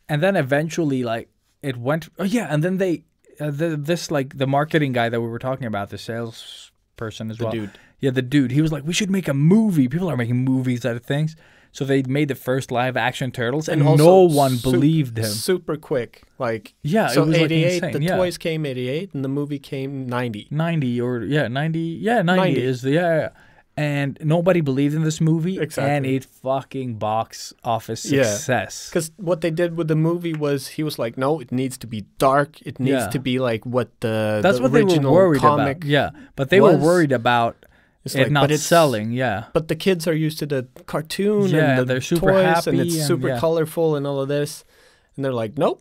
S1: and then eventually like it went. Oh yeah, and then they this like the marketing guy that we were talking about, the sales person as
S2: The
S1: well.
S2: dude.
S1: Yeah, the dude. He was like, we should make a movie. People are making movies out of things. So they made the first live action Turtles, and
S2: also
S1: no one believed him.
S2: Super quick. Like
S1: Yeah,
S2: so
S1: it was like
S2: 88,
S1: insane.
S2: the
S1: yeah.
S2: toys came 88 and the movie came 90.
S1: 90 or yeah 90 yeah 90,
S2: 90.
S1: is the yeah, and nobody believed in this movie.
S2: Exactly.
S1: And it fucking box office
S2: Yeah.
S1: success.
S2: Because what they did with the movie was he was like, no, it needs to be dark. It needs
S1: Yeah.
S2: to be like what
S1: That's
S2: the
S1: what they
S2: original
S1: were worried
S2: comic.
S1: about. Yeah, but they were
S2: was.
S1: worried about
S2: It's
S1: it
S2: like,
S1: not
S2: but it's
S1: selling. Yeah,
S2: But the kids are used to the cartoon
S1: Yeah,
S2: and the
S1: they're super
S2: toys,
S1: happy
S2: and it's
S1: and
S2: super
S1: yeah.
S2: colorful and all of this, and they're like, nope,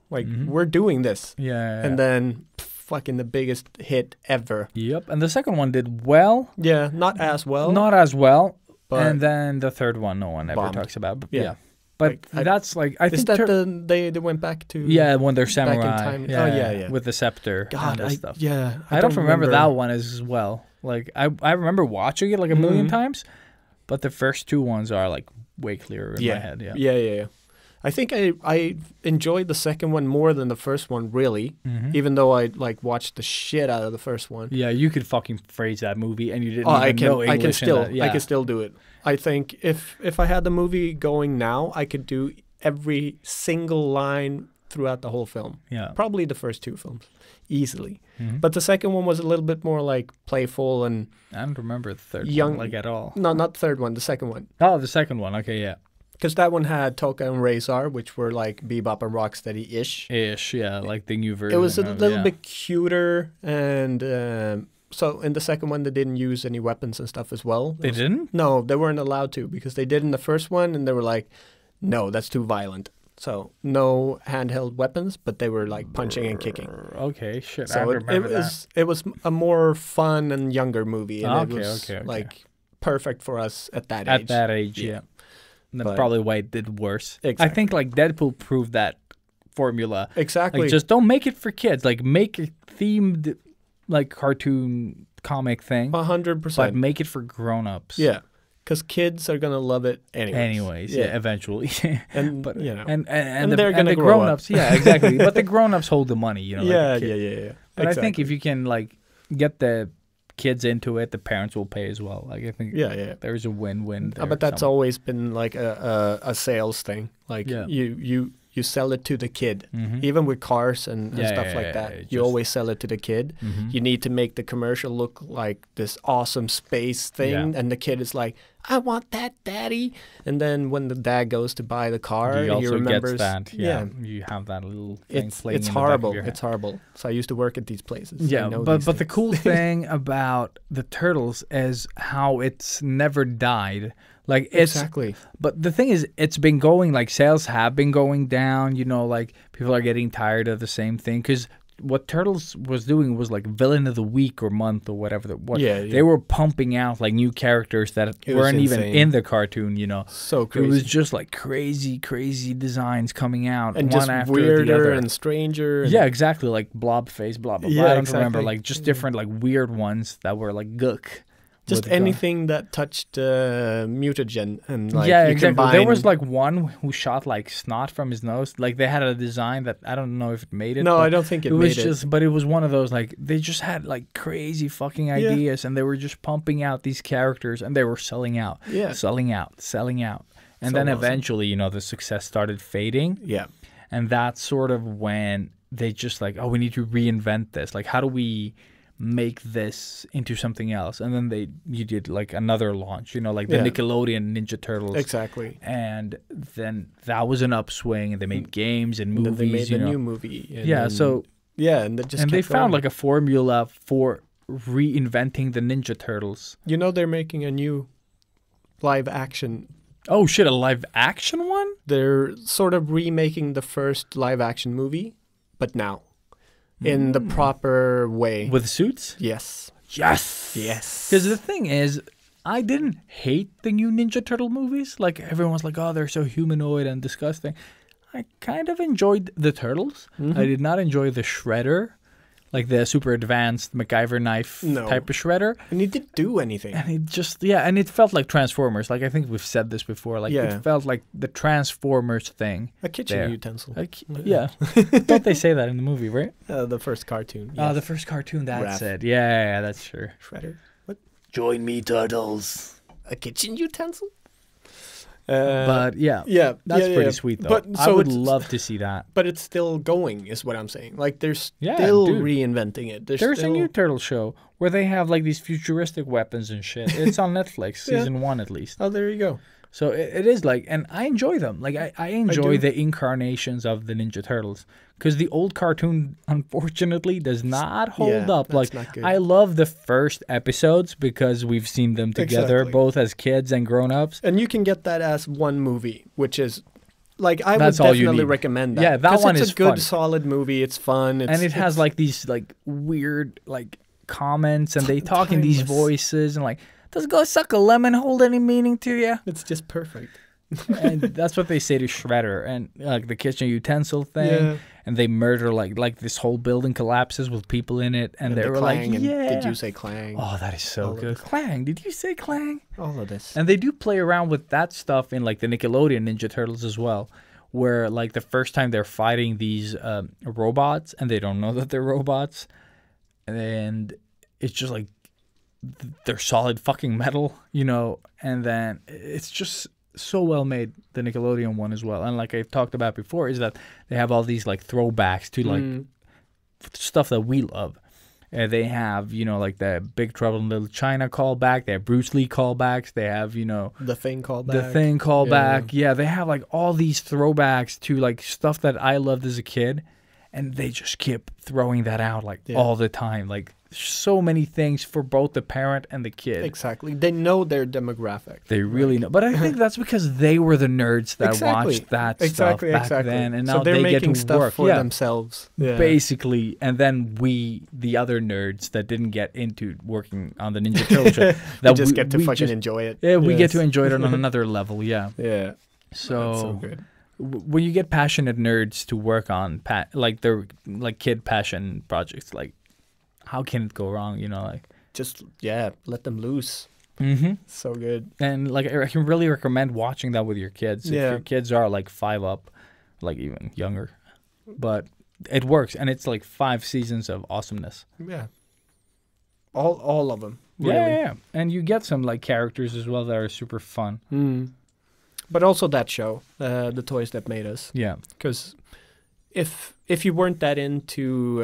S2: like we're doing this,
S1: yeah.
S2: and then fucking the biggest hit ever.
S1: Yep, and the second one did well,
S2: Yeah, not as well.
S1: not as well,
S2: but
S1: and then the third one no one ever
S2: Bombed.
S1: talks about. But
S2: Yeah.
S1: yeah, but
S2: Like,
S1: that's like I
S2: is
S1: think
S2: that they went back to?
S1: yeah when they're
S2: back in
S1: samurai.
S2: time?
S1: Yeah,
S2: Oh, yeah.
S1: with the scepter.
S2: God,
S1: and this stuff.
S2: I
S1: don't remember that one as well. Like I remember watching it like a million times, but the first 2 ones are like way clearer in my head. Yeah.
S2: Yeah. I think I enjoyed the second one more than the first one, really.
S1: Mhm.
S2: Even though I like watched the shit out of the first one.
S1: Yeah, you could fucking phrase that movie, and you didn't
S2: Oh,
S1: even know English.
S2: I can still,
S1: in that. Yeah.
S2: I can still do it. I think if I had the movie going now, I could do every single line throughout the whole film.
S1: Yeah.
S2: Probably the first 2 films, easily.
S1: Mhm.
S2: But the second one was a little bit more like playful and
S1: I don't remember the third
S2: young-
S1: one like at all.
S2: no, not the third one, the second one,
S1: Oh, the second one. Okay, yeah.
S2: because that one had Toka and Razor, which were like Bebop and Rocksteady-ish.
S1: Ish, yeah, like the new version.
S2: It was a
S1: of-
S2: little
S1: yeah.
S2: bit cuter, and so in the second one they didn't use any weapons and stuff as well.
S1: They didn't?
S2: No, they weren't allowed to, because they did in the first one, and they were like, no, that's too violent. So no handheld weapons, but they were like punching and kicking.
S1: Okay, shit. I
S2: So
S1: don't
S2: it
S1: remember
S2: it was a more fun and younger movie, and
S1: Okay,
S2: it was
S1: okay.
S2: like perfect for us at that
S1: that.
S2: age.
S1: At that age, yeah. And that's
S2: But-
S1: probably why it did worse. I
S2: Exactly.
S1: think like Deadpool proved that formula.
S2: Exactly.
S1: Like just don't make it for kids. Like make a themed like cartoon comic thing, but
S2: 100%.
S1: make it for grown-ups.
S2: Yeah, because kids are gonna love it anyways.
S1: Yeah, eventually.
S2: And
S1: but
S2: you know,
S1: and
S2: they're gonna
S1: the
S2: grow
S1: grown-ups, yeah, exactly. But the grown-ups hold the money, you know.
S2: yeah,
S1: like the
S2: yeah,
S1: kid.
S2: yeah.
S1: But
S2: exactly.
S1: I think if you can like get the kids into it, the parents will pay as well. Like I think
S2: yeah.
S1: there's a win-win there.
S2: But that's
S1: somewhere.
S2: always been like a sales thing. Like
S1: Yeah.
S2: you sell it to the kid,
S1: Mhm.
S2: even with cars and
S1: Yeah,
S2: stuff
S1: yeah,
S2: like
S1: yeah,
S2: that.
S1: yeah,
S2: You
S1: just-
S2: always sell it to the kid.
S1: Mhm.
S2: You need to make the commercial look like this awesome space thing,
S1: Yeah.
S2: and the kid is like, "I want that, daddy." And then when the dad goes to buy the car,
S1: He
S2: he
S1: also
S2: remembers.
S1: gets that. Yeah, you have that little thing playing
S2: It's
S1: in the back of
S2: horrible.
S1: your head.
S2: It's horrible. So I used to work at these places. I
S1: Yeah,
S2: know
S1: but
S2: these
S1: the
S2: things.
S1: cool thing about the Turtles is how it's never died. Like it's
S2: exactly.
S1: But the thing is, it's been going, like, sales have been going down, you know, like, people are getting tired of the same thing. Because what Turtles was doing was, like, villain of the week or month or whatever.
S2: Yeah.
S1: They were pumping out, like, new characters that
S2: It was
S1: weren't even
S2: insane.
S1: in the cartoon, you know.
S2: So
S1: It
S2: crazy.
S1: was just, like, crazy designs coming out.
S2: and
S1: one
S2: just
S1: after the
S2: weirder
S1: other.
S2: and stranger. And
S1: Yeah, exactly. Like blob face, blah blah blah.
S2: Yeah,
S1: I don't remember.
S2: exactly.
S1: Like just different, like weird ones that were like gook.
S2: just
S1: with
S2: anything that touched mutagen and like
S1: yeah,
S2: you
S1: exactly.
S2: combine.
S1: There was like one who shot like snot from his nose. Like they had a design that I don't know if it made it.
S2: no,
S1: but
S2: I don't think it
S1: it was
S2: made
S1: just, but it was one of those like they just had like crazy fucking ideas, and they were just pumping out these characters, and they were selling out,
S2: Yeah.
S1: selling out, and
S2: So
S1: then
S2: awesome.
S1: eventually, you know, the success started fading.
S2: Yeah.
S1: And that's sort of when they just like, oh, we need to reinvent this. Like, how do we make this into something else? And then you did like another launch, you know, like the
S2: Yeah.
S1: Nickelodeon Ninja Turtles.
S2: Exactly.
S1: And then that was an upswing, and they made games and
S2: And then
S1: movies.
S2: they made
S1: you
S2: a
S1: know.
S2: new movie. And
S1: Yeah,
S2: then-
S1: so
S2: yeah, and they just
S1: and they
S2: kept
S1: found
S2: going.
S1: like a formula for reinventing the Ninja Turtles.
S2: you know they're making a new live action.
S1: Oh shit, a live action one?
S2: They're sort of remaking the first live action movie, but now in the proper way.
S1: With suits?
S2: yes.
S1: Yes.
S2: Yes.
S1: Because the thing is, I didn't hate the new Ninja Turtle movies. Like, everyone's like, oh, they're so humanoid and disgusting. I kind of enjoyed the Turtles.
S2: Mm-hmm.
S1: I did not enjoy the Shredder, like the super advanced MacGyver knife
S2: No.
S1: type of Shredder.
S2: And he didn't do anything.
S1: And it just, yeah, and it felt like Transformers. Like, I think we've said this before. Like,
S2: Yeah.
S1: it felt like the Transformers thing.
S2: A kitchen
S1: There.
S2: utensil.
S1: Like, yeah. Don't they say that in the movie, right?
S2: The first cartoon.
S1: Oh,
S2: yes.
S1: the first cartoon, that's
S2: Raph.
S1: it. Yeah, that's true.
S2: Shredder. What?
S1: Join me, Turtles.
S2: A kitchen utensil?
S1: But yeah,
S2: yeah,
S1: that's
S2: yeah,
S1: pretty
S2: yeah.
S1: sweet though.
S2: But
S1: I
S2: so
S1: would
S2: it's-
S1: love to see that.
S2: But it's still going, is what I'm saying. Like they're
S1: Yeah,
S2: still
S1: dude.
S2: reinventing it.
S1: There's
S2: still...
S1: a new turtle show where they have like these futuristic weapons and shit. It's on Netflix,
S2: Yeah.
S1: season 1 at least.
S2: Oh, there you go.
S1: So it is like, and I enjoy them. Like I enjoy
S2: do.
S1: the incarnations of the Ninja Turtles because the old cartoon, unfortunately, does not hold
S2: Yeah,
S1: up.
S2: that's
S1: Like
S2: not good.
S1: I love the first episodes because we've seen them together,
S2: Exactly.
S1: both as kids and grown-ups.
S2: And you can get that as one movie, which is like I
S1: That's
S2: would
S1: all you
S2: definitely
S1: need.
S2: recommend that.
S1: Yeah, that
S2: 'Cause
S1: one
S2: it's
S1: is
S2: a good,
S1: fun.
S2: solid movie. It's fun. It's,
S1: And it has
S2: it's-
S1: like these like weird like comments, and they talk in these
S2: Timeless.
S1: voices, and like, does go suck a lemon hold any meaning to you?
S2: it's just perfect.
S1: And that's what they say to Shredder, and like the kitchen utensil thing,
S2: Yeah.
S1: and they murder like this whole building collapses with people in it, and they
S2: the
S1: were like,
S2: clang, and
S1: yeah.
S2: did you say clang?
S1: Oh, that is so
S2: All of
S1: good.
S2: this.
S1: Clang. Did you say clang?
S2: All of this.
S1: And they do play around with that stuff in like the Nickelodeon Ninja Turtles as well, where like the first time they're fighting these robots and they don't know that they're robots, and it's just like they're solid fucking metal, you know, and then it's just so well made, the Nickelodeon one as well. And like I've talked about before, is that they have all these like throwbacks to like stuff that we love. They have, you know, like the Big Trouble in Little China callback. They have Bruce Lee callbacks. They have, you know,
S2: The Thing called
S1: the
S2: back.
S1: Thing callback. Yeah, they have like all these throwbacks to like stuff that I loved as a kid, and they just keep throwing that out like all the time. Like so many things for both the parent and the kid.
S2: Exactly. They know their demographic.
S1: They really know, but I think that's because they were the nerds that
S2: Exactly.
S1: watched that
S2: Exactly,
S1: stuff back
S2: exactly.
S1: then, and
S2: So
S1: now
S2: they're
S1: they get
S2: making
S1: to
S2: stuff
S1: work
S2: for themselves. Yeah.
S1: basically. And then we, the other nerds that didn't get into working on the Ninja Turtle show,
S2: They
S1: that
S2: just
S1: we,
S2: get to
S1: we
S2: fucking
S1: just-
S2: enjoy it.
S1: Yeah, we get
S2: Yes.
S1: to enjoy it on another level. Yeah.
S2: Yeah.
S1: So,
S2: That's so good.
S1: when you get passionate nerds to work on like their like kid passion projects, like how can it go wrong? You know, like
S2: Just let them loose.
S1: Mm-hmm.
S2: So good.
S1: And like I can really recommend watching that with your kids. If
S2: Yeah.
S1: your kids are like 5 up, like even younger. But it works, and it's like 5 seasons of awesomeness.
S2: Yeah. All of them.
S1: Yeah,
S2: Really.
S1: yeah, yeah. And you get some like characters as well that are super fun.
S2: Mm. But also that show, The Toys That Made Us.
S1: Yeah.
S2: Because if you weren't that into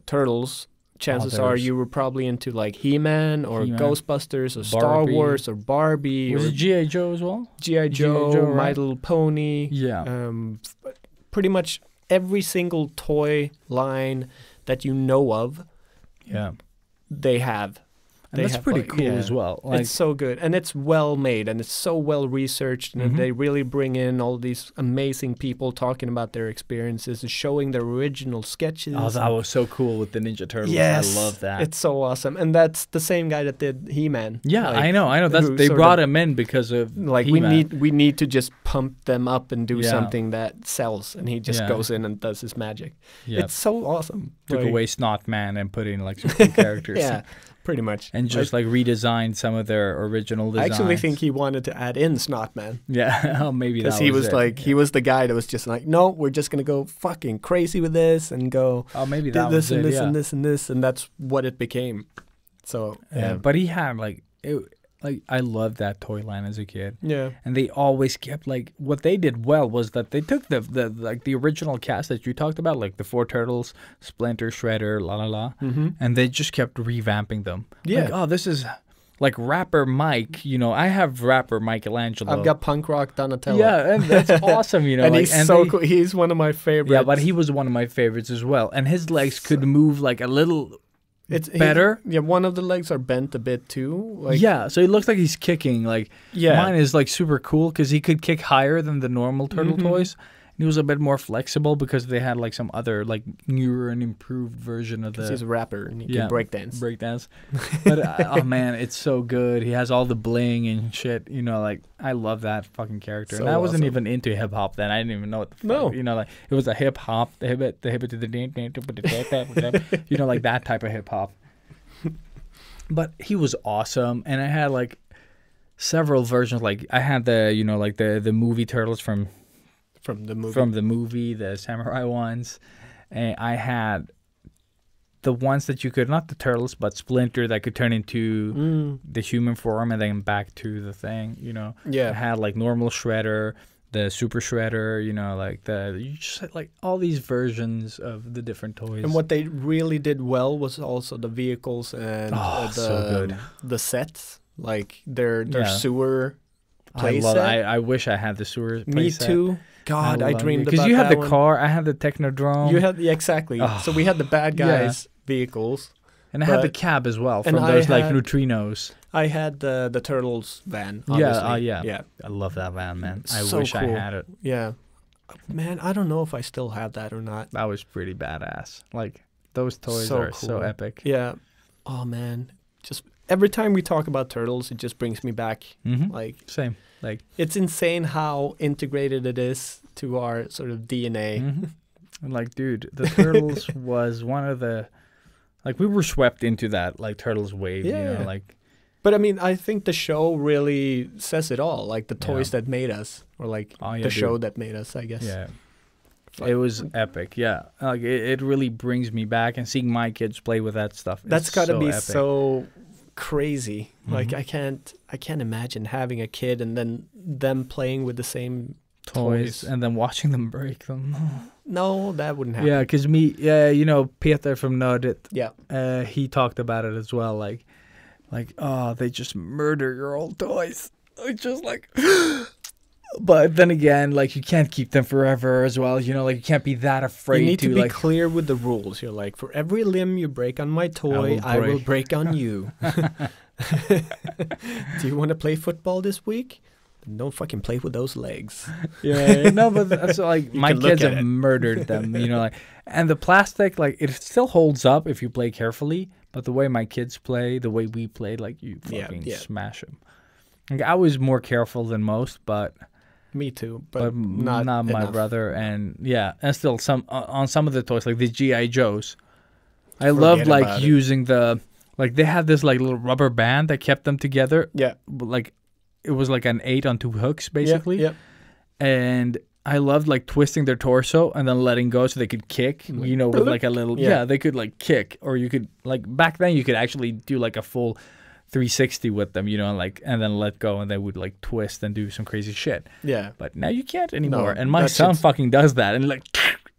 S2: Turtles, chances are
S1: there's-
S2: you were probably into like He-Man or
S1: He-Man,
S2: Ghostbusters or Star
S1: Barbie.
S2: Wars or Barbie
S1: Was
S2: or
S1: it G.I. Joe as well?
S2: G.I.
S1: Joe,
S2: Joe,
S1: right?
S2: My Little Pony.
S1: Yeah.
S2: Pretty much every single toy line that you know of,
S1: Yeah.
S2: they have.
S1: And
S2: They
S1: that's
S2: have,
S1: pretty
S2: like,
S1: cool
S2: yeah.
S1: as well. Like,
S2: It's so good, and it's well made, and it's so well researched, and
S1: Mhm.
S2: they really bring in all these amazing people talking about their experiences and showing their original sketches.
S1: oh, that was so cool with the Ninja Turtles.
S2: Yes,
S1: I love that.
S2: It's so awesome, and that's the same guy that did He-Man.
S1: yeah,
S2: Like,
S1: I know. That's
S2: who
S1: they
S2: sort
S1: brought
S2: of-
S1: him in because of
S2: Like
S1: He-Man.
S2: we need to just pump them up and do
S1: Yeah.
S2: something that sells, and he just
S1: Yeah.
S2: goes in and does his magic.
S1: Yeah.
S2: It's so awesome.
S1: Took
S2: Like,
S1: away Snot Man and put in like some cool characters.
S2: yeah, pretty much.
S1: And just like redesigned some of their original
S2: I
S1: designs.
S2: actually think he wanted to add in Snotman.
S1: Yeah, oh, maybe that
S2: Because he was
S1: it.
S2: like, he was the guy that was just like, no, we're just going to go fucking crazy with this and go
S1: Oh, maybe
S2: do
S1: that
S2: this
S1: was
S2: and
S1: it.
S2: this
S1: Yeah.
S2: and this and this. And that's what it became. So,
S1: Yeah,
S2: yeah.
S1: but he had like it. Like I loved that toy line as a kid,
S2: Yeah.
S1: and they always kept like what they did well was that they took the like the original cast that you talked about, like the 4 Turtles, Splinter, Shredder, la la la,
S2: Mm-hmm.
S1: and they just kept revamping them.
S2: Yeah.
S1: Like, oh, this is like rapper Mike. You know, I have rapper Michelangelo.
S2: I've got punk rock Donatello.
S1: yeah, and that's awesome. You know,
S2: and
S1: like,
S2: he's so
S1: they-
S2: cool. He's one of my favorites.
S1: Yeah, but he was one of my favorites as well, and his legs could move like a little
S2: it's
S1: better.
S2: Yeah, one of the legs are bent a bit too. Like,
S1: yeah, so he looks like he's kicking. Like
S2: yeah.
S1: mine is like super cool because he could kick higher than the normal turtle
S2: Mhm.
S1: toys. And he was a bit more flexible because they had like some other like newer and improved version of
S2: Because
S1: the
S2: he's a rapper and he
S1: Yeah.
S2: can break dance.
S1: breakdance. But oh man, it's so good. He has all the bling and shit. You know, like I love that fucking character.
S2: So
S1: and I wasn't
S2: awesome.
S1: even into hip hop then. I didn't even know what the fuck.
S2: No.
S1: You know, like it was a hip hop, the hip it to the you know, like that type of hip hop. But he was awesome, and I had like several versions. Like I had the like the movie turtles from
S2: From the movie.
S1: the movie, the samurai ones, and I had the ones that you could, not the turtles, but Splinter that could turn into
S2: Mm,
S1: the human form and then back to the thing. You know, I
S2: yeah.
S1: had like normal Shredder, the Super Shredder. You know, like you just had like all these versions of the different toys.
S2: And what they really did well was also the vehicles and
S1: Oh,
S2: the
S1: so good.
S2: the sets, like their
S1: Yeah.
S2: sewer
S1: I
S2: play
S1: love.
S2: set.
S1: I wish I had the sewer.
S2: Me
S1: play set.
S2: too. God, I dreamed about
S1: because you had
S2: that
S1: the
S2: one.
S1: car. I had the Technodrome.
S2: You had exactly.
S1: Oh,
S2: So we had the bad
S1: yeah.
S2: guys' vehicles.
S1: and I had the
S2: but-
S1: cab as well
S2: and
S1: from
S2: I
S1: those like
S2: had-
S1: neutrinos.
S2: I had the turtles van.
S1: Yeah,
S2: Obviously.
S1: yeah.
S2: yeah,
S1: I love that van, man. I
S2: So
S1: wish I
S2: cool.
S1: had it.
S2: yeah. Man, I don't know if I still have that or not.
S1: That was pretty badass. Like those toys
S2: So
S1: are so
S2: cool.
S1: epic.
S2: Yeah. Oh man, just every time we talk about turtles, it just brings me back.
S1: Mm-hmm.
S2: Like
S1: Same. Like
S2: it's insane how integrated it is to our sort of DNA.
S1: mhm. And like, dude, the turtles was one of the like we were swept into that like turtles wave. You
S2: Yeah.
S1: know, like
S2: But I mean, I think the show really says it all. Like the toys
S1: Yeah.
S2: that made us, or like
S1: Oh, yeah,
S2: the
S1: dude.
S2: show that made us. I guess.
S1: yeah.
S2: Fuck.
S1: It was epic, yeah. Like it really brings me back, and seeing my kids play with that stuff.
S2: That's
S1: it's
S2: got to
S1: so
S2: be
S1: epic.
S2: so crazy. Like
S1: Mhm.
S2: I can't imagine having a kid and then them playing with the same
S1: toys,
S2: toys.
S1: and then watching them break them.
S2: No, that wouldn't happen.
S1: Yeah, because you know, Peter from Nerdit,
S2: Yeah.
S1: he talked about it as well. Like, oh, they just murder your old toys. It's just like, but then again, like you can't keep them forever as well. You know, like you can't be that afraid
S2: You need to be
S1: like.
S2: clear with the rules. You're like, for every limb you break on my toy, I will break on you. Do you want to play football this week? Then don't fucking play with those legs.
S1: Yeah, no, but that's like
S2: You
S1: my
S2: can look
S1: kids
S2: at
S1: have
S2: it.
S1: murdered them. You know, like, and the plastic, like it still holds up if you play carefully. But the way my kids play, the way we played, like you fucking
S2: Yeah.
S1: smash them. Like I was more careful than most, but
S2: Me too,
S1: but
S2: but not
S1: my
S2: enough.
S1: brother, and yeah, and still some on some of the toys like the GI Joes. I
S2: Forget
S1: loved like
S2: about it.
S1: using the Like they had this like little rubber band that kept them together.
S2: Yeah.
S1: Like it was like an 8 on 2 hooks basically.
S2: Yeah.
S1: And I loved like twisting their torso and then letting go so they could kick, with like a little, they could like kick, or you could like, back then you could actually do like a full 360 with them, like, and then let go and they would like twist and do some crazy shit.
S2: Yeah.
S1: But now you can't anymore.
S2: No,
S1: and my son fucking does that and like,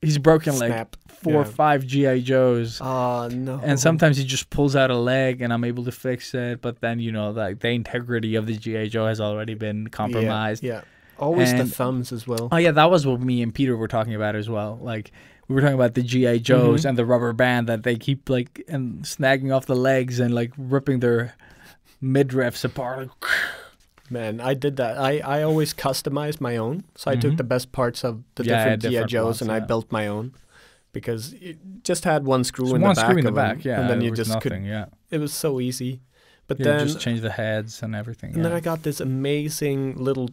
S1: he's broken
S2: Snap.
S1: like 4 or 5 G.I. Joes.
S2: Oh, no.
S1: And sometimes he just pulls out a leg and I'm able to fix it. But then, like the integrity of the G.I. Joe has already been compromised.
S2: Yeah. Always the thumbs as well.
S1: Oh, yeah, that was what me and Peter were talking about as well. Like, we were talking about the G.I. Joes and the rubber band that they keep, like, and snagging off the legs and, like, ripping their midriffs apart. Like,
S2: man, I did that. I always customized my own. So I took the best parts of the different G.I. Joes and I built my own. Because it just had one screw in the back.
S1: One screw in the back, yeah.
S2: And then you just
S1: nothing,
S2: It was so easy. But
S1: you
S2: then
S1: just change the heads and everything.
S2: And then I got this amazing little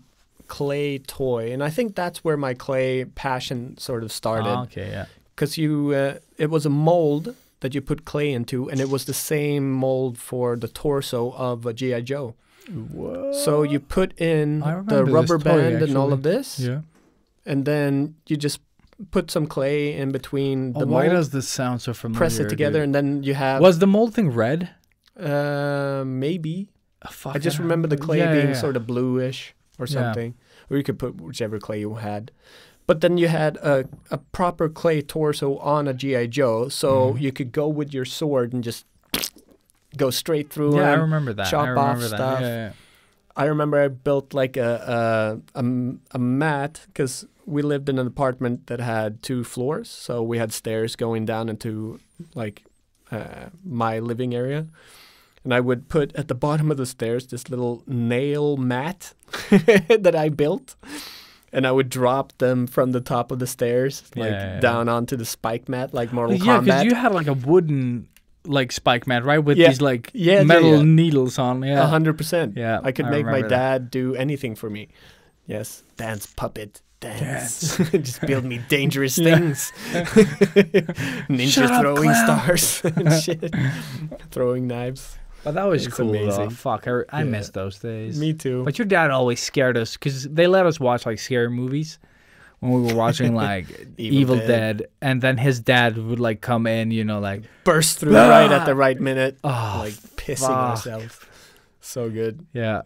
S2: clay toy, and I think that's where my clay passion sort of started.
S1: Oh, okay, yeah.
S2: Because it was a mold that you put clay into, and it was the same mold for the torso of a G.I. Joe.
S1: Whoa.
S2: So you put in the rubber band and all of this,
S1: yeah,
S2: and then you just put some clay in between the mold.
S1: Why does this sound so familiar?
S2: Press it together, and then you have.
S1: Was the mold thing red?
S2: Maybe. I just remember the clay being sort of bluish or something. Or you could put whichever clay you had. But then you had a proper clay torso on a G.I. Joe, so you could go with your sword and just go straight through
S1: I remember that.
S2: Chop off stuff.
S1: Yeah.
S2: I remember I built like a mat, because we lived in an apartment that had 2 floors, so we had stairs going down into like my living area. And I would put at the bottom of the stairs this little nail mat that I built. And I would drop them from the top of the stairs, down onto the spike mat, like Mortal Kombat.
S1: Yeah, because you had like a wooden like spike mat, right? With these like metal needles on. Yeah,
S2: 100%.
S1: Yeah,
S2: I could make my dad do anything for me. Yes, dance puppet. Dance. Just build me dangerous things. Ninja throwing stars and shit. Throwing knives.
S1: But that was cool, amazing. Though. Fuck, I miss those days.
S2: Me too.
S1: But your dad always scared us because they let us watch like scary movies when we were watching like Evil Dead, and then his dad would like come in, like
S2: burst through right at the right minute, like pissing ourselves. So good.
S1: Yeah.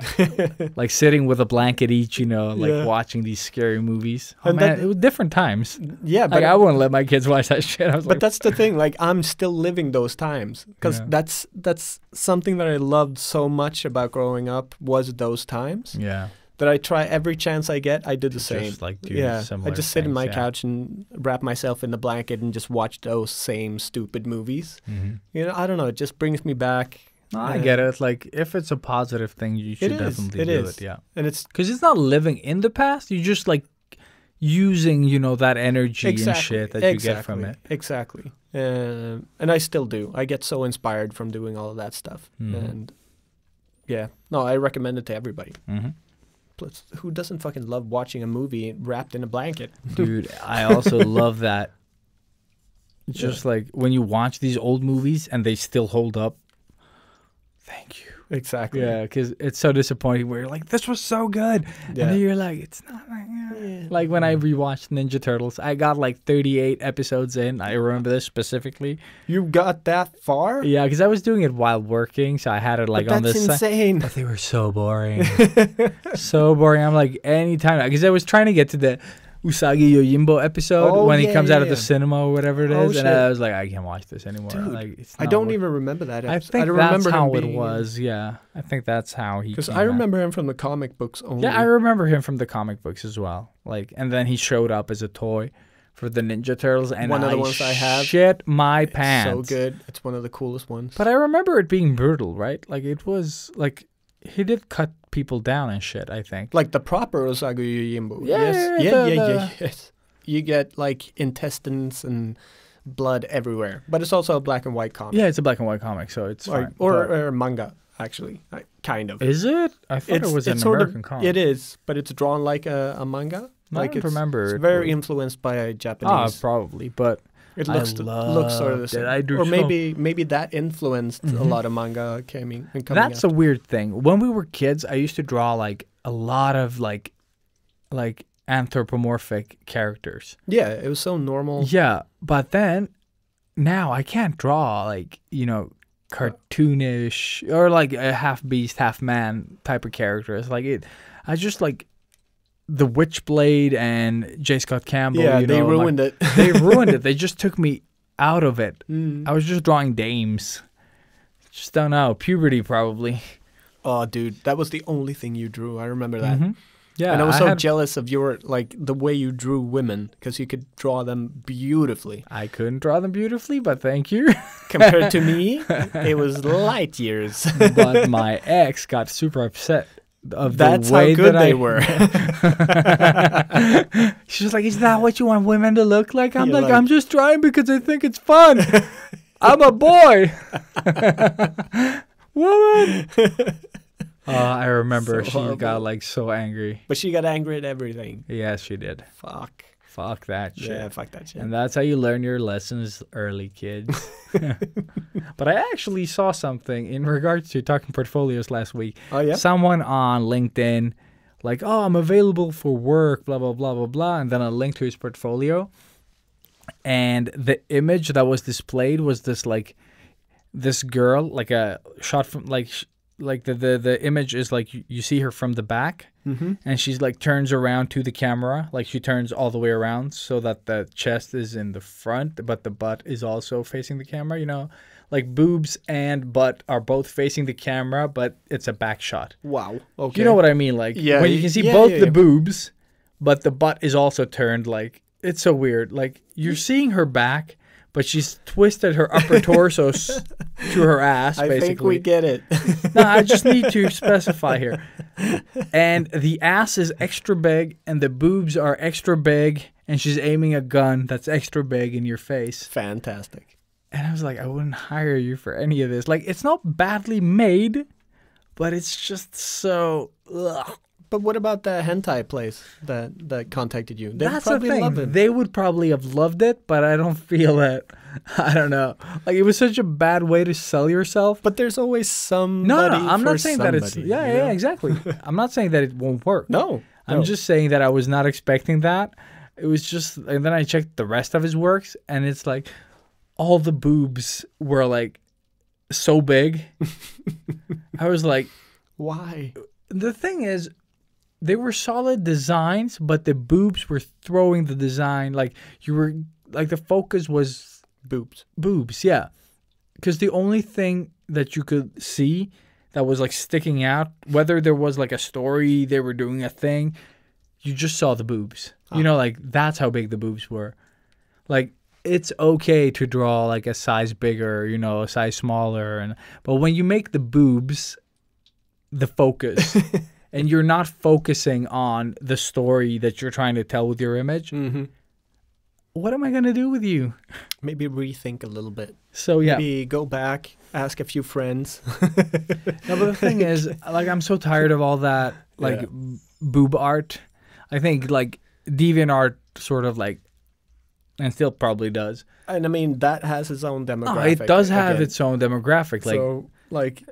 S1: Like sitting with a blanket each, like watching these scary movies. Oh, man, it was different times.
S2: Yeah.
S1: But I wouldn't let my kids watch that shit.
S2: But that's the thing. Like, I'm still living those times. Because that's something that I loved so much about growing up was those times.
S1: Yeah.
S2: That I try every chance I get, I do the same.
S1: Just like do similar
S2: I just sit in my couch and wrap myself in the blanket and just watch those same stupid movies.
S1: Mm-hmm.
S2: I don't know. It just brings me back.
S1: No, I get it. Like, if it's a positive thing, you should definitely do it. Yeah,
S2: and it's
S1: because it's not living in the past. You're just like using, that energy and shit that you get from it.
S2: Exactly. And I still do. I get so inspired from doing all of that stuff. And I recommend it to everybody. Plus, who doesn't fucking love watching a movie wrapped in a blanket?
S1: Dude, I also love that. Just like when you watch these old movies and they still hold up. Thank you.
S2: Exactly.
S1: Yeah, because it's so disappointing where you're like, this was so good.
S2: Yeah.
S1: And then you're like, it's not like Like when I rewatched Ninja Turtles, I got like 38 episodes in. I remember this specifically.
S2: You got that far?
S1: Yeah, because I was doing it while working, so I had it like on this
S2: side. That's insane.
S1: But they were so boring. So boring. I'm like, anytime. Because I was trying to get to the Usagi Yojimbo episode when he comes out of the cinema or whatever it is, and I was like, I can't watch this anymore.
S2: Dude,
S1: like,
S2: I don't even remember that episode.
S1: I think that's how it was. Yeah, I think that's how he.
S2: Because I remember him from the comic books only.
S1: Yeah, I remember him from the comic books as well. Like, and then he showed up as a toy for the Ninja Turtles, and
S2: one of the ones I have.
S1: Shit my pants.
S2: So good. It's one of the coolest ones.
S1: But I remember it being brutal, right? Like it was like he did cut people down and shit, I think.
S2: Like the proper Usagi Yojimbo.
S1: Yeah,
S2: yes. You get like intestines and blood everywhere. But it's also a black and white comic.
S1: Yeah, it's a black and white comic, so it's fine.
S2: Or manga, actually. Kind of.
S1: Is it? I thought it was an American comic.
S2: It is, but it's drawn like a manga.
S1: I don't remember.
S2: It's very influenced by a Japanese.
S1: Probably, but
S2: It
S1: I
S2: looks sort of the
S1: loved
S2: same.
S1: it. I drew
S2: or
S1: so-
S2: maybe that influenced a lot of manga coming
S1: That's
S2: out.
S1: a weird thing. When we were kids, I used to draw like a lot of like anthropomorphic characters.
S2: Yeah, it was so normal.
S1: Yeah, but then now I can't draw like, you know, cartoonish or like a half beast, half man type of characters. Like it, I just like the Witchblade and J. Scott Campbell.
S2: Yeah,
S1: you
S2: they
S1: know,
S2: ruined
S1: like,
S2: it.
S1: They ruined it. They just took me out of it.
S2: Mm.
S1: I was just drawing dames. Just don't know. Puberty probably.
S2: Oh, dude, that was the only thing you drew. I remember that.
S1: Mhm. Yeah,
S2: and I was
S1: I
S2: so
S1: had-
S2: jealous of your like the way you drew women because you could draw them beautifully.
S1: I couldn't draw them beautifully, but thank you.
S2: Compared to me, it was light years.
S1: But my ex got super upset of
S2: That's
S1: the way
S2: how good
S1: that
S2: they
S1: I
S2: were.
S1: She was like, "Is that what you want women to look like?" I'm
S2: You're
S1: like,
S2: like-
S1: "I'm just trying because I think it's fun. I'm a boy." Woman. I remember
S2: So
S1: she
S2: horrible.
S1: got like so angry.
S2: But she got angry at everything.
S1: Yes, she did.
S2: Fuck.
S1: Fuck that shit.
S2: Yeah, fuck that shit.
S1: And that's how you learn your lessons early, kids. But I actually saw something in regards to talking portfolios last week.
S2: Oh yeah.
S1: Someone on LinkedIn, like, "Oh, I'm available for work, blah, blah, blah, blah, blah." And then a link to his portfolio. And the image that was displayed was this girl, like a shot from, like the image is like you see her from the back.
S2: Mm-hmm.
S1: And she's like turns around to the camera, like she turns all the way around so that the chest is in the front, but the butt is also facing the camera, you know? Like boobs and butt are both facing the camera, but it's a back shot.
S2: Wow. Okay.
S1: You know what I mean? Like
S2: Yeah,
S1: when you can see
S2: yeah,
S1: both
S2: yeah,
S1: the
S2: yeah.
S1: boobs, but the butt is also turned, like it's so weird. Like you're seeing her back, but she's twisted her upper torso to her ass,
S2: I
S1: basically.
S2: think we get it.
S1: No, I just need to specify here. And the ass is extra big and the boobs are extra big and she's aiming a gun that's extra big in your face.
S2: Fantastic.
S1: And I was like, I wouldn't hire you for any of this. Like, it's not badly made, but it's just so... Ugh.
S2: But what about the hentai place that contacted you? They
S1: That's the
S2: probably love
S1: thing.
S2: it.
S1: They would probably have loved it, but I don't feel that... I don't know. Like, it was such a bad way to sell yourself.
S2: But there's always somebody.
S1: No, I'm
S2: for
S1: not saying that it's...
S2: somebody,
S1: Yeah,
S2: you
S1: yeah,
S2: know?
S1: exactly. I'm not saying that it won't work.
S2: No.
S1: I'm
S2: no.
S1: just saying that I was not expecting that. It was just... And then I checked the rest of his works, and it's like... All the boobs were, like, so big. I was like...
S2: Why?
S1: The thing is... They were solid designs, but the boobs were throwing the design. Like, you were... Like, the focus was...
S2: Boobs.
S1: Boobs, yeah. Because the only thing that you could see that was, like, sticking out, whether there was, like, a story, they were doing a thing, you just saw the boobs. You know, like, that's how big the boobs were. Like, it's okay to draw, like, a size bigger, you know, a size smaller. But when you make the boobs the focus... and you're not focusing on the story that you're trying to tell with your image,
S2: Mm-hmm.
S1: what am I going to do with you?
S2: Maybe rethink a little bit.
S1: So, yeah.
S2: Maybe go back, ask a few friends.
S1: No, but the thing is, like, I'm so tired of all that, like,
S2: Yeah.
S1: boob art. I think, like, DeviantArt sort of, like, and still probably does.
S2: And I mean, that has its own demographic.
S1: Oh, it does have
S2: again.
S1: its own demographic. Like,
S2: So, like,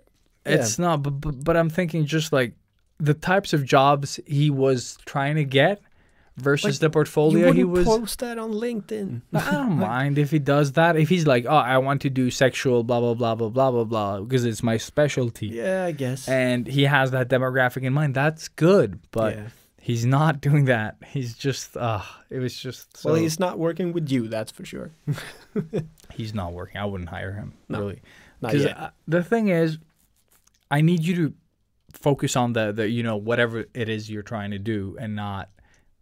S1: it's not, but I'm thinking just, like, the types of jobs he was trying to get versus
S2: Like,
S1: the portfolio
S2: you
S1: he
S2: wouldn't
S1: was...
S2: post that on LinkedIn.
S1: I don't mind if he does that. If he's like, oh, I want to do sexual blah, blah, blah, blah, blah, blah, blah, because it's my specialty.
S2: Yeah, I guess.
S1: And he has that demographic in mind. That's good. But
S2: Yeah.
S1: he's not doing that. He's just, it was just so...
S2: Well, he's not working with you, that's for sure.
S1: He's not working. I wouldn't hire him,
S2: No,
S1: really.
S2: Not
S1: Because
S2: yet.
S1: the thing is, I need you to focus on the you know, whatever it is you're trying to do and not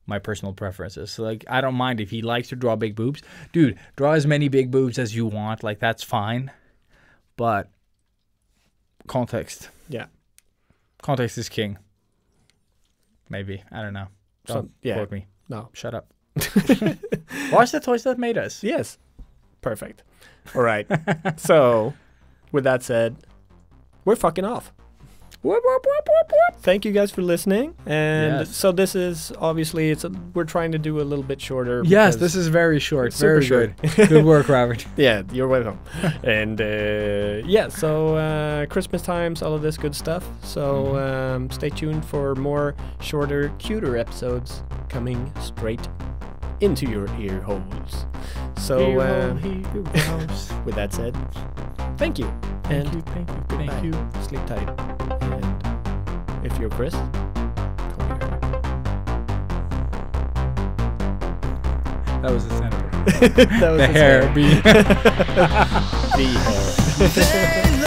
S1: my personal preferences. So, like, I don't mind if he likes to draw big boobs. Dude, draw as many big boobs as you want. Like, that's fine. But context.
S2: Yeah.
S1: Context is king. Maybe. I don't know. Don't
S2: yeah.
S1: quote me.
S2: No.
S1: Shut up. Watch the Toys That Made Us.
S2: Yes. Perfect. All right. So, with that said, we're fucking off.
S1: Whoop, whoop, whoop, whoop, whoop.
S2: Thank you guys for listening. And
S1: Yes.
S2: so this is obviously we're trying to do a little bit shorter.
S1: Yes,
S2: because-
S1: this is very short.
S2: Super
S1: Very
S2: short.
S1: good. Good work, Robert.
S2: Yeah, you're welcome. And yeah, so Christmas times, all of this good stuff. So stay tuned for more shorter, cuter episodes coming straight into your ear holes. So with that said, thank you. And
S1: Thank you.
S2: goodbye.
S1: Thank you.
S2: Sleep tight. And if you're Chris, call me Harry.
S1: That was the senator.
S2: That was
S1: The
S2: his
S1: hair.
S2: The hair.
S4: There's